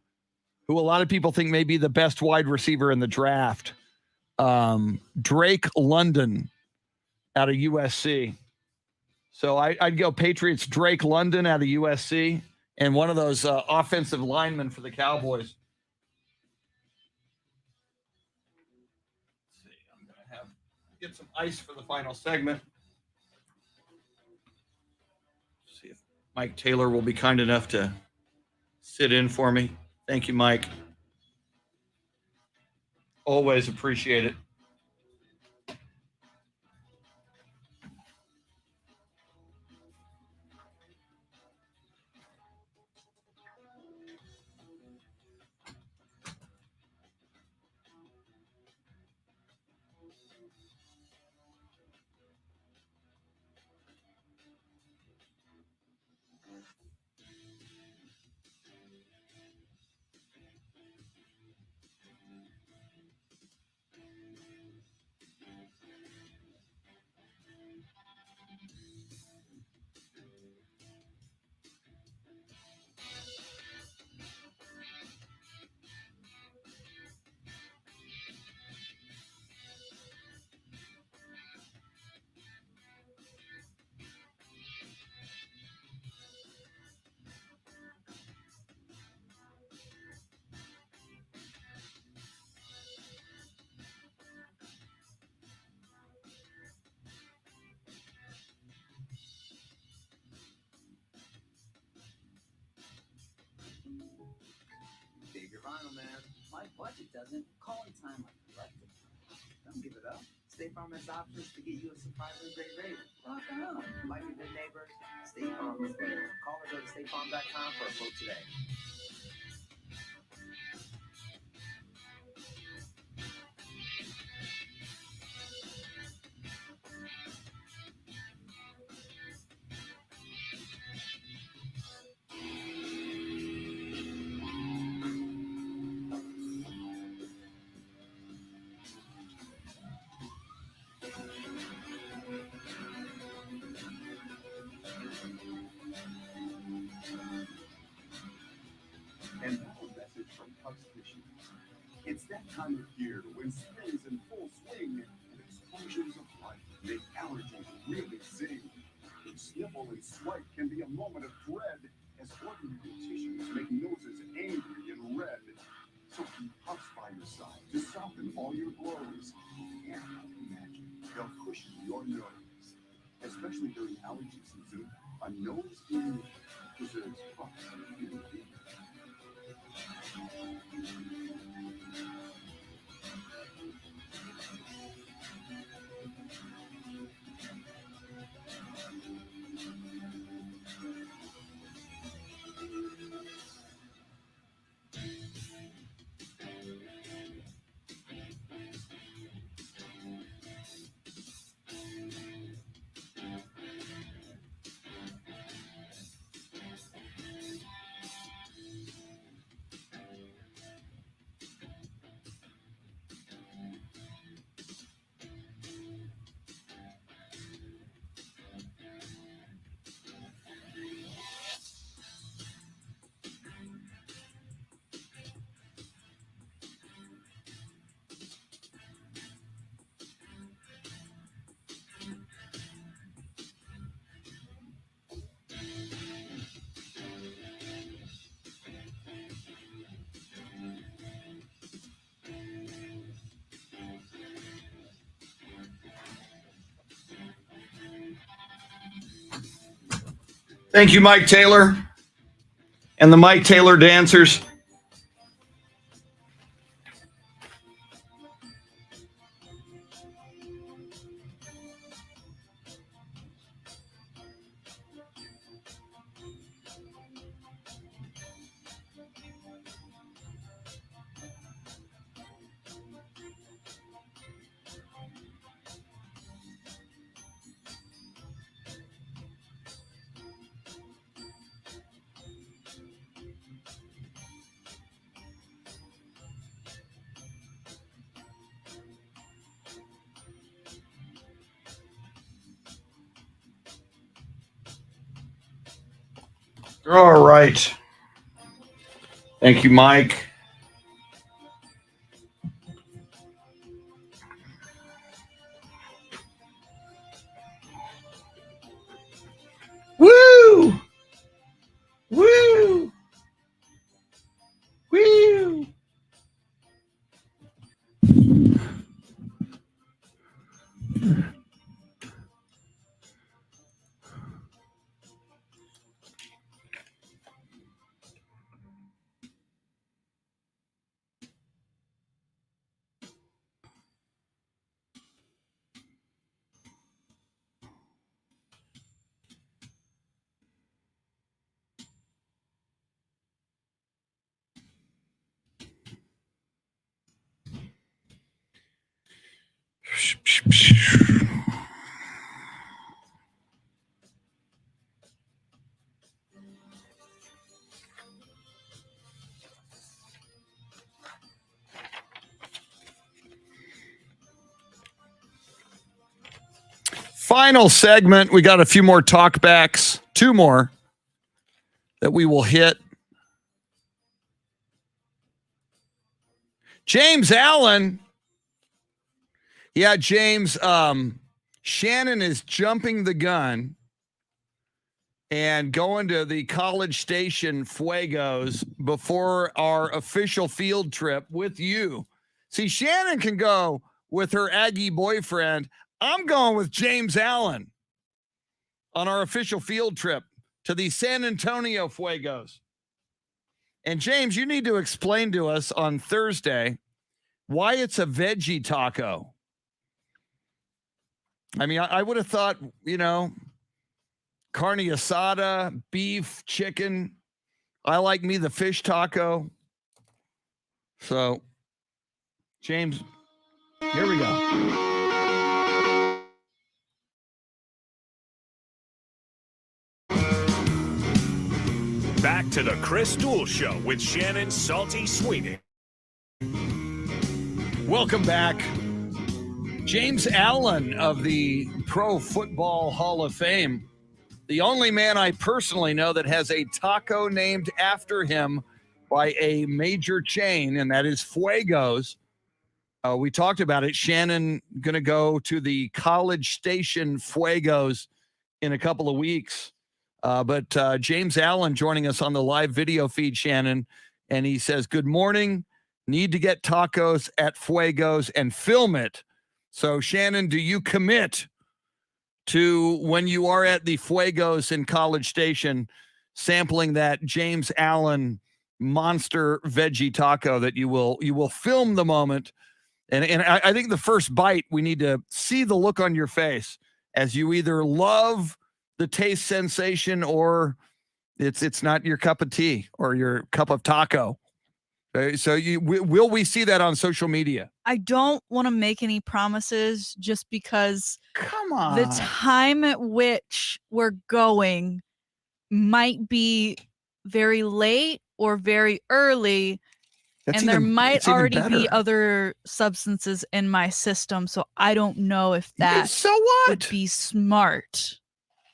who a lot of people think may be the best wide receiver in the draft. Drake London out of USC. So I'd go Patriots, Drake London out of USC, and one of those offensive linemen for the Cowboys. Let's see, I'm going to get some ice for the final segment. See if Mike Taylor will be kind enough to sit in for me. Thank you, Mike. Always appreciate it. Save your vinyl, man. My budget doesn't. Call anytime like you like it. Don't give it up. State Farm has options to get you a surprisingly great rate. Rock on. Like a good neighbor, State Farm is there. Call or go to statefarm.com for a quote today. And now a message from Huck's Fishing. It's that time of year when spring is in full swing and explosions of life make allergies really sing. Each sniffle and swipe can be a moment of dread as ordinary tissues make noses angry and red. So keep Huck's by your side to soften all your blows. And imagine they'll cushion your nose. Especially during allergy season, a nose in deserves Huck's feeling. Thank you, Mike Taylor and the Mike Taylor dancers. All right. Thank you, Mike. Woo! Woo! Woo! Final segment. We got a few more talkbacks, 2 more that we will hit. James Allen. Yeah, James. Shannon is jumping the gun and going to the College Station Fuegos before our official field trip with you. See, Shannon can go with her Aggie boyfriend. I'm going with James Allen on our official field trip to the San Antonio Fuegos. And James, you need to explain to us on Thursday why it's a veggie taco. I mean, I would have thought, carne asada, beef, chicken. I like me the fish taco. So, James, here we go. Back to the Chris Duel Show with Shannon Salty Sweeney. Welcome back. James Allen of the Pro Football Hall of Fame, the only man I personally know that has a taco named after him by a major chain, and that is Fuegos. We talked about it. Shannon going to go to the College Station Fuegos in a couple of weeks. But James Allen joining us on the live video feed, Shannon, and he says, good morning. Need to get tacos at Fuegos and film it. So, Shannon, do you commit to when you are at the Fuegos in College Station sampling that James Allen monster veggie taco that you will film the moment? And I think the first bite, we need to see the look on your face as you either love the taste sensation or it's not your cup of tea or your cup of taco. So will we see that on social media? I don't want to make any promises just because come on, the time at which we're going might be very late or very early. There might already be other substances in my system. So I don't know if that would be smart.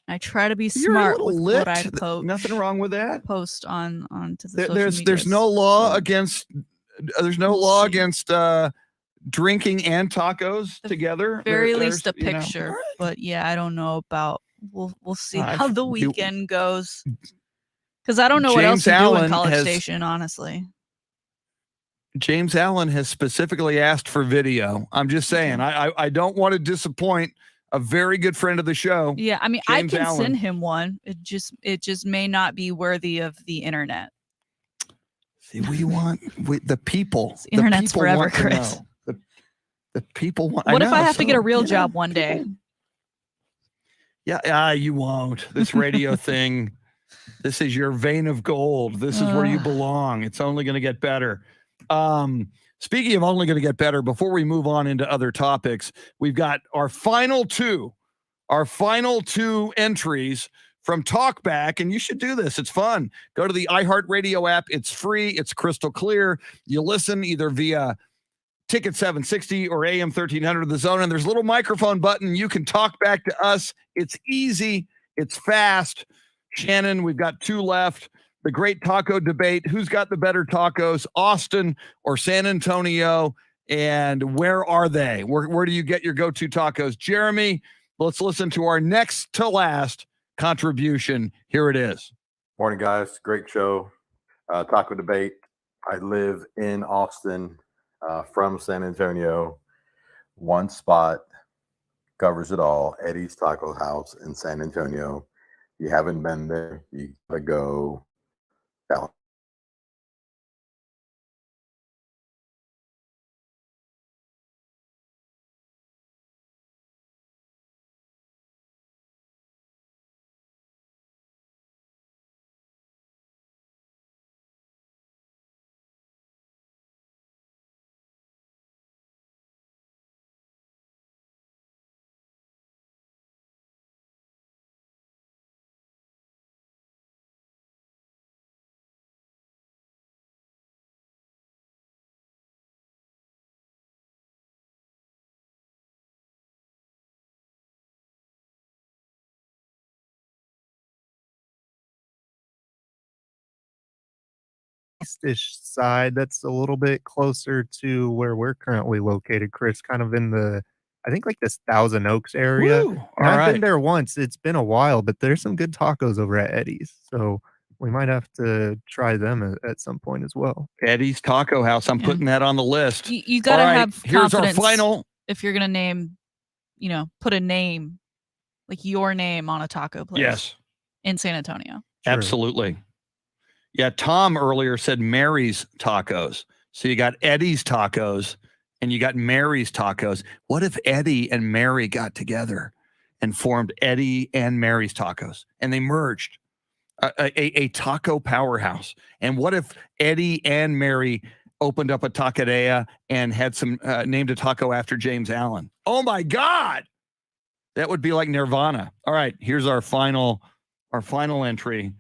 I try to be smart with what I post. Nothing wrong with that. Post onto the social media. There's no law against drinking and tacos together. Very least a picture, but yeah, I don't know about. We'll see how the weekend goes. Because I don't know what else to do in College Station, honestly. James Allen has specifically asked for video. I'm just saying, I don't want to disappoint a very good friend of the show. Yeah, I mean, James I can Allen. send him one. It just may not be worthy of the internet. See, we want the people. The internet's people forever, want to Chris. know. The people want. What if I have to so, get a real you know, job one day? Yeah, you won't. This radio thing, this is your vein of gold. This is where you belong. It's only going to get better. Speaking of only going to get better, before we move on into other topics, we've got our final two entries from Talkback, and you should do this. It's fun. Go to the iHeartRadio app. It's free. It's crystal clear. You listen either via Ticket 760 or AM 1300 The Zone, and there's a little microphone button. You can talk back to us. It's easy. It's fast. Shannon, we've got two left. The great taco debate. Who's got the better tacos, Austin or San Antonio? And where are they? Where do you get your go-to tacos? Jeremy, let's listen to our next to last contribution. Here it is. Morning, guys. Great show. Taco debate. I live in Austin. From San Antonio, one spot covers it all. Eddie's Taco House in San Antonio. If you haven't been there, you gotta go. East-ish side that's a little bit closer to where we're currently located, Chris, kind of in the, I think, like this Thousand Oaks area. Woo! And All I've right. been there once. It's been a while, but there's some good tacos over at Eddie's. So we might have to try them at some point as well. Eddie's Taco House. I'm putting that on the list. You got to All right, have here's our confidence final. if you're going to name, put a name, like your name on a taco place. Yes. In San Antonio. Absolutely. Yeah, Tom earlier said Mary's Tacos. So you got Eddie's Tacos and you got Mary's Tacos. What if Eddie and Mary got together and formed Eddie and Mary's Tacos and they merged a taco powerhouse? And what if Eddie and Mary opened up a taqueria and had some named a taco after James Allen? Oh my God. That would be like Nirvana. All right, here's our final entry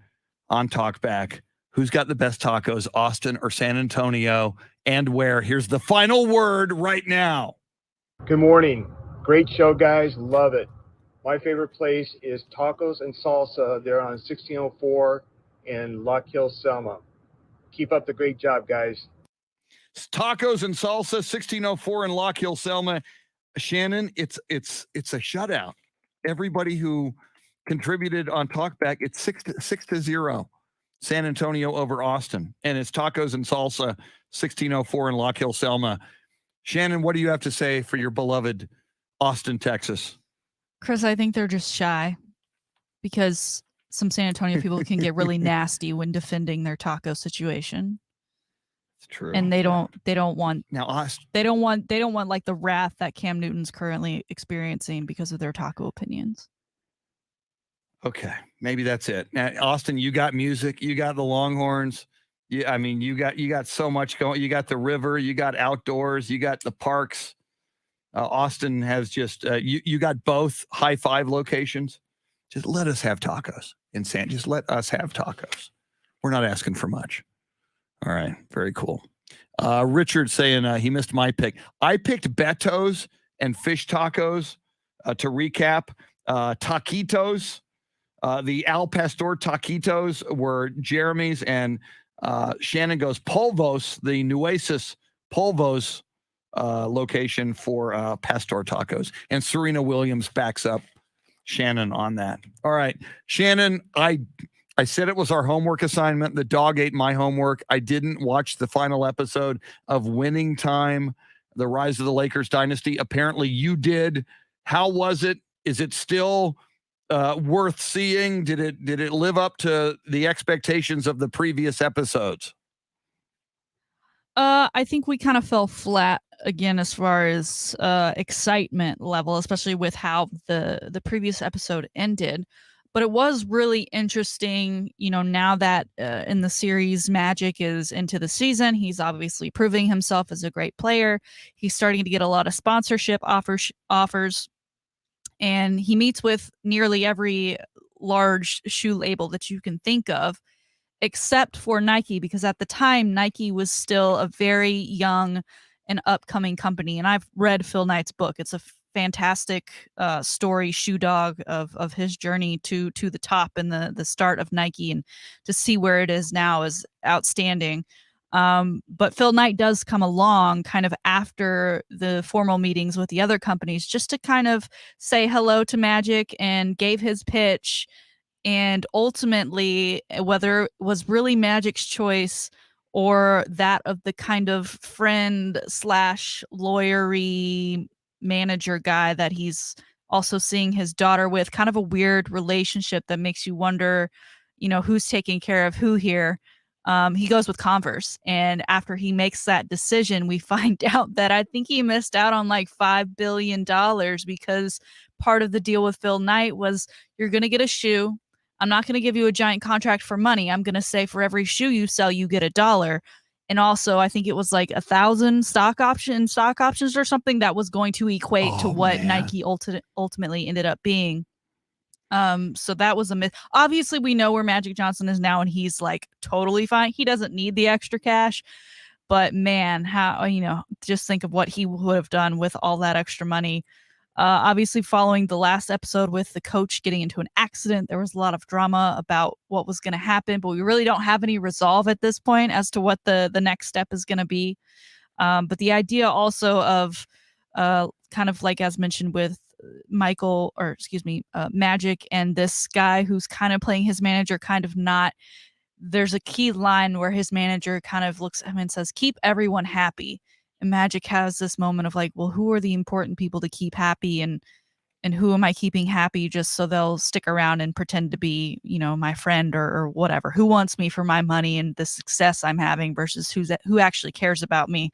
on Talkback. Who's got the best tacos, Austin or San Antonio, and where? Here's the final word right now. Good morning. Great show, guys. Love it. My favorite place is Tacos and Salsa. They're on 1604 in Lock Hill, Selma. Keep up the great job, guys. It's Tacos and Salsa, 1604 in Lock Hill, Selma. Shannon, it's a shutout. Everybody who contributed on Talkback, it's 6-0. San Antonio over Austin, and it's Tacos and Salsa, 1604 in Lock Hill, Selma. Shannon, what do you have to say for your beloved Austin, Texas? Chris, I think they're just shy because some San Antonio people can get really nasty when defending their taco situation. It's true. And they don't want now Austin. They don't want like the wrath that Cam Newton's currently experiencing because of their taco opinions. Okay, maybe that's it. Now, Austin, you got music, you got the Longhorns. You got so much going. You got the river, you got outdoors, you got the parks. Austin has just you got both high five locations. Just let us have tacos in San. Just let us have tacos. We're not asking for much. All right, very cool. Richard saying he missed my pick. I picked Beto's and fish tacos. To recap, taquitos. The Al Pastor taquitos were Jeremy's, and Shannon goes Polvos, the Nueces Polvos location for Pastor tacos. And Serena Williams backs up Shannon on that. All right, Shannon, I said it was our homework assignment. The dog ate my homework. I didn't watch the final episode of Winning Time, The Rise of the Lakers Dynasty. Apparently you did. How was it? Is it still worth seeing? Did it live up to the expectations of the previous episodes? I think we kind of fell flat again as far as excitement level, especially with how the previous episode ended. But it was really interesting, now that in the series Magic is into the season, he's obviously proving himself as a great player. He's starting to get a lot of sponsorship offers, and he meets with nearly every large shoe label that you can think of, except for Nike, because at the time Nike was still a very young and upcoming company. And I've read Phil Knight's book. It's a fantastic story, shoe dog of his journey to the top and the start of Nike, and to see where it is now is outstanding. But Phil Knight does come along kind of after the formal meetings with the other companies, just to kind of say hello to Magic, and gave his pitch. And ultimately, whether it was really Magic's choice or that of the kind of friend slash lawyery manager guy that he's also seeing his daughter with, kind of a weird relationship that makes you wonder, who's taking care of who here. He goes with Converse. And after he makes that decision, we find out that I think he missed out on like $5 billion, because part of the deal with Phil Knight was, you're going to get a shoe. I'm not going to give you a giant contract for money. I'm going to say for every shoe you sell, you get $1. And also, I think it was like 1,000 stock options or something that was going to equate to what Nike ultimately ended up being. So that was a myth. Obviously, we know where Magic Johnson is now, and he's like totally fine. He doesn't need the extra cash. But man, how, just think of what he would have done with all that extra money. Obviously, following the last episode with the coach getting into an accident, there was a lot of drama about what was going to happen, but we really don't have any resolve at this point as to what the next step is going to be. But the idea also of kind of like, as mentioned with Magic, and this guy who's kind of playing his manager, kind of not. There's a key line where his manager kind of looks at him and says, "Keep everyone happy." And Magic has this moment of like, well, who are the important people to keep happy, and who am I keeping happy just so they'll stick around and pretend to be, my friend or whatever? Who wants me for my money and the success I'm having versus who actually cares about me?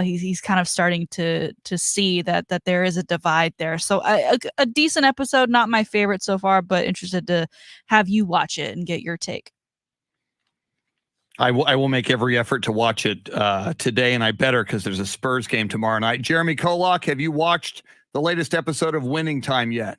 He's kind of starting to see that there is a divide there. So a decent episode, not my favorite so far, but interested to have you watch it and get your take. I will make every effort to watch it today, and I better, because there's a Spurs game tomorrow night. Jeremy Kolok, have you watched the latest episode of Winning Time yet?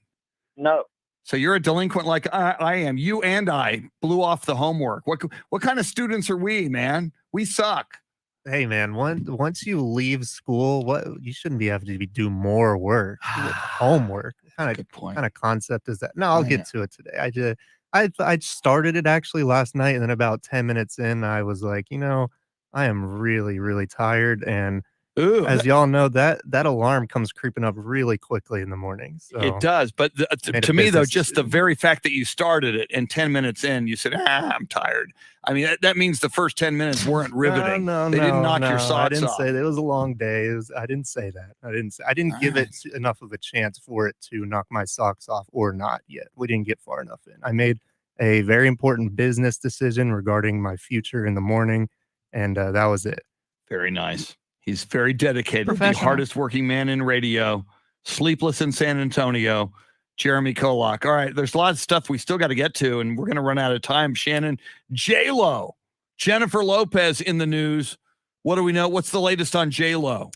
No. So you're a delinquent like I am. You and I blew off the homework. What kind of students are we, man? We suck. Hey, man, once you leave school, you shouldn't be having to do more work, homework. What kind of concept is that? No, I'll get to it today. I started it actually last night, and then about 10 minutes in, I was like, I am really, really tired. And as y'all know, that alarm comes creeping up really quickly in the morning. So it does. But to me, though, just the very fact that you started it and 10 minutes in, you said, I'm tired. I mean, that means the first 10 minutes weren't riveting. They didn't knock your socks off. I didn't say that. It was a long day. I didn't say that. I didn't give it enough of a chance for it to knock my socks off or not yet. We didn't get far enough in. I made a very important business decision regarding my future in the morning, and that was it. Very nice. He's very dedicated. The hardest working man in radio, sleepless in San Antonio, Jeremy Kolok. All right, there's a lot of stuff we still got to get to, and we're going to run out of time. Shannon, J-Lo, Jennifer Lopez in the news. What do we know? What's the latest on J-Lo?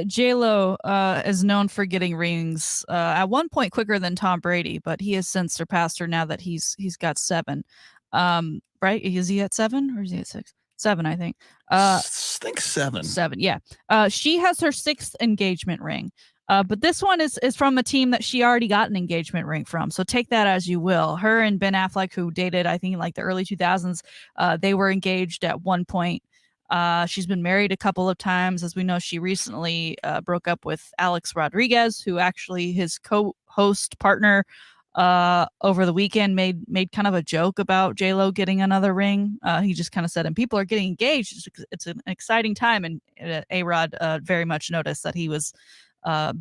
J-Lo is known for getting rings at one point quicker than Tom Brady, but he has since surpassed her now that he's got 7. Right? Is he at 7 or is he at 6? 7, I think. I think 7. 7, yeah. She has her 6th engagement ring. But this one is from a team that she already got an engagement ring from. So take that as you will. Her and Ben Affleck, who dated, I think, in like the early 2000s, they were engaged at one point. She's been married a couple of times. As we know, she recently broke up with Alex Rodriguez, who actually his co-host partner over the weekend made kind of a joke about J-Lo getting another ring. He just kind of said, and people are getting engaged. It's an exciting time. And A-Rod very much noticed that he was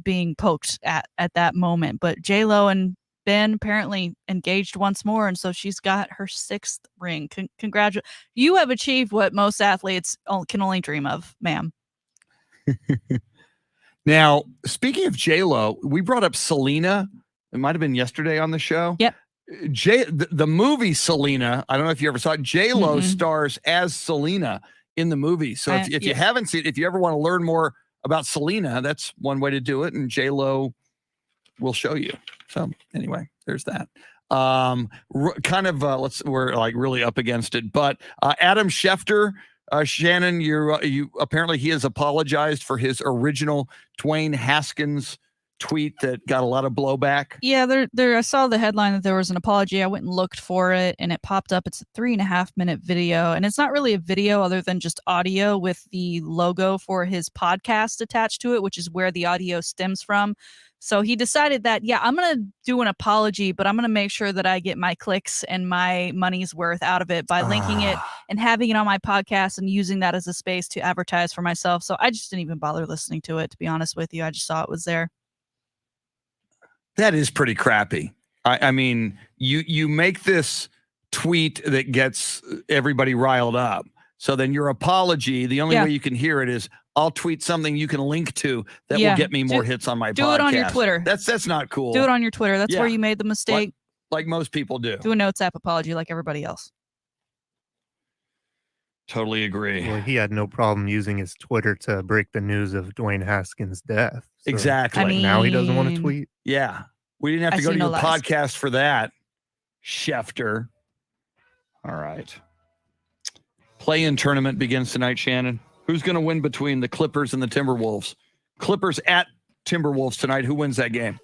being poked at that moment. But J-Lo and Ben apparently engaged once more, and so she's got her 6th ring. Congratulations. You have achieved what most athletes can only dream of, ma'am. Now, speaking of J-Lo, we brought up Selena. It might have been yesterday on the show. Yep. The movie Selena, I don't know if you ever saw it. J-Lo stars as Selena in the movie. So if you haven't seen it, if you ever want to learn more about Selena, that's one way to do it. And J-Lo will show you. So anyway, there's that. We're like really up against it. But Adam Schefter, Shannon, you apparently he has apologized for his original Dwayne Haskins tweet that got a lot of blowback. Yeah, there. I saw the headline that there was an apology. I went and looked for it, and it popped up. It's a 3.5-minute video, and it's not really a video other than just audio with the logo for his podcast attached to it, which is where the audio stems from. So he decided that, I'm going to do an apology, but I'm going to make sure that I get my clicks and my money's worth out of it by linking it and having it on my podcast and using that as a space to advertise for myself. So I just didn't even bother listening to it, to be honest with you. I just saw it was there. That is pretty crappy. I mean, you make this tweet that gets everybody riled up. So then your apology, the only way you can hear it is, I'll tweet something you can link to that will get me more hits on my podcast. Do it on your Twitter. That's not cool. Do it on your Twitter. That's where you made the mistake. Like most people do. Do a Notes app apology like everybody else. Totally agree. Well, he had no problem using his Twitter to break the news of Dwayne Haskins' death. So Exactly. now he doesn't want to tweet. Yeah. We didn't have to go to your podcast for that, Schefter. All right. Play-in tournament begins tonight, Shannon. Who's going to win between the Clippers and the Timberwolves? Clippers at Timberwolves tonight. Who wins that game?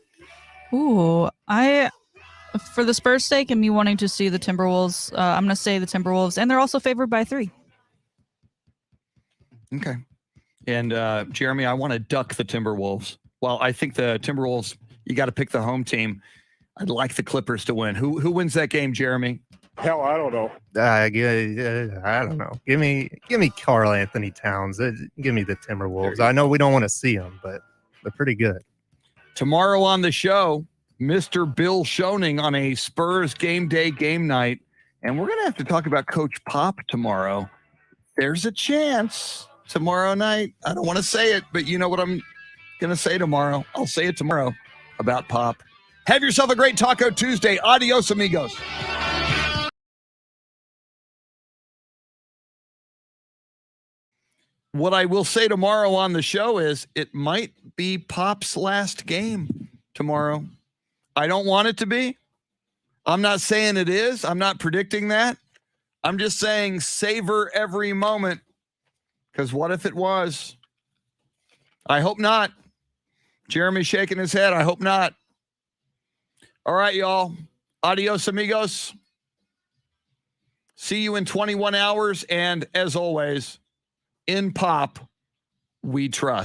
Ooh, for the Spurs' sake and me wanting to see the Timberwolves, I'm going to say the Timberwolves, and they're also favored by 3. Okay. And Jeremy, I want to duck the Timberwolves. Well, I think the Timberwolves, you got to pick the home team. I'd like the Clippers to win. Who wins that game, Jeremy? Hell, I don't know. I don't know. Give me Karl Anthony Towns. Give me the Timberwolves. I know we don't want to see them, but they're pretty good. Tomorrow on the show, Mr. Bill Schoening on a Spurs game day game night. And we're going to have to talk about Coach Pop tomorrow. There's a chance tomorrow night. I don't want to say it, but you know what I'm going to say tomorrow. I'll say it tomorrow about Pop. Have yourself a great Taco Tuesday. Adios, amigos. What I will say tomorrow on the show is it might be Pop's last game tomorrow. I don't want it to be. I'm not saying it is. I'm not predicting that. I'm just saying savor every moment, because what if it was? I hope not. Jeremy's shaking his head. I hope not. All right, y'all. Adios, amigos. See you in 21 hours. And as always, in Pop, we trust.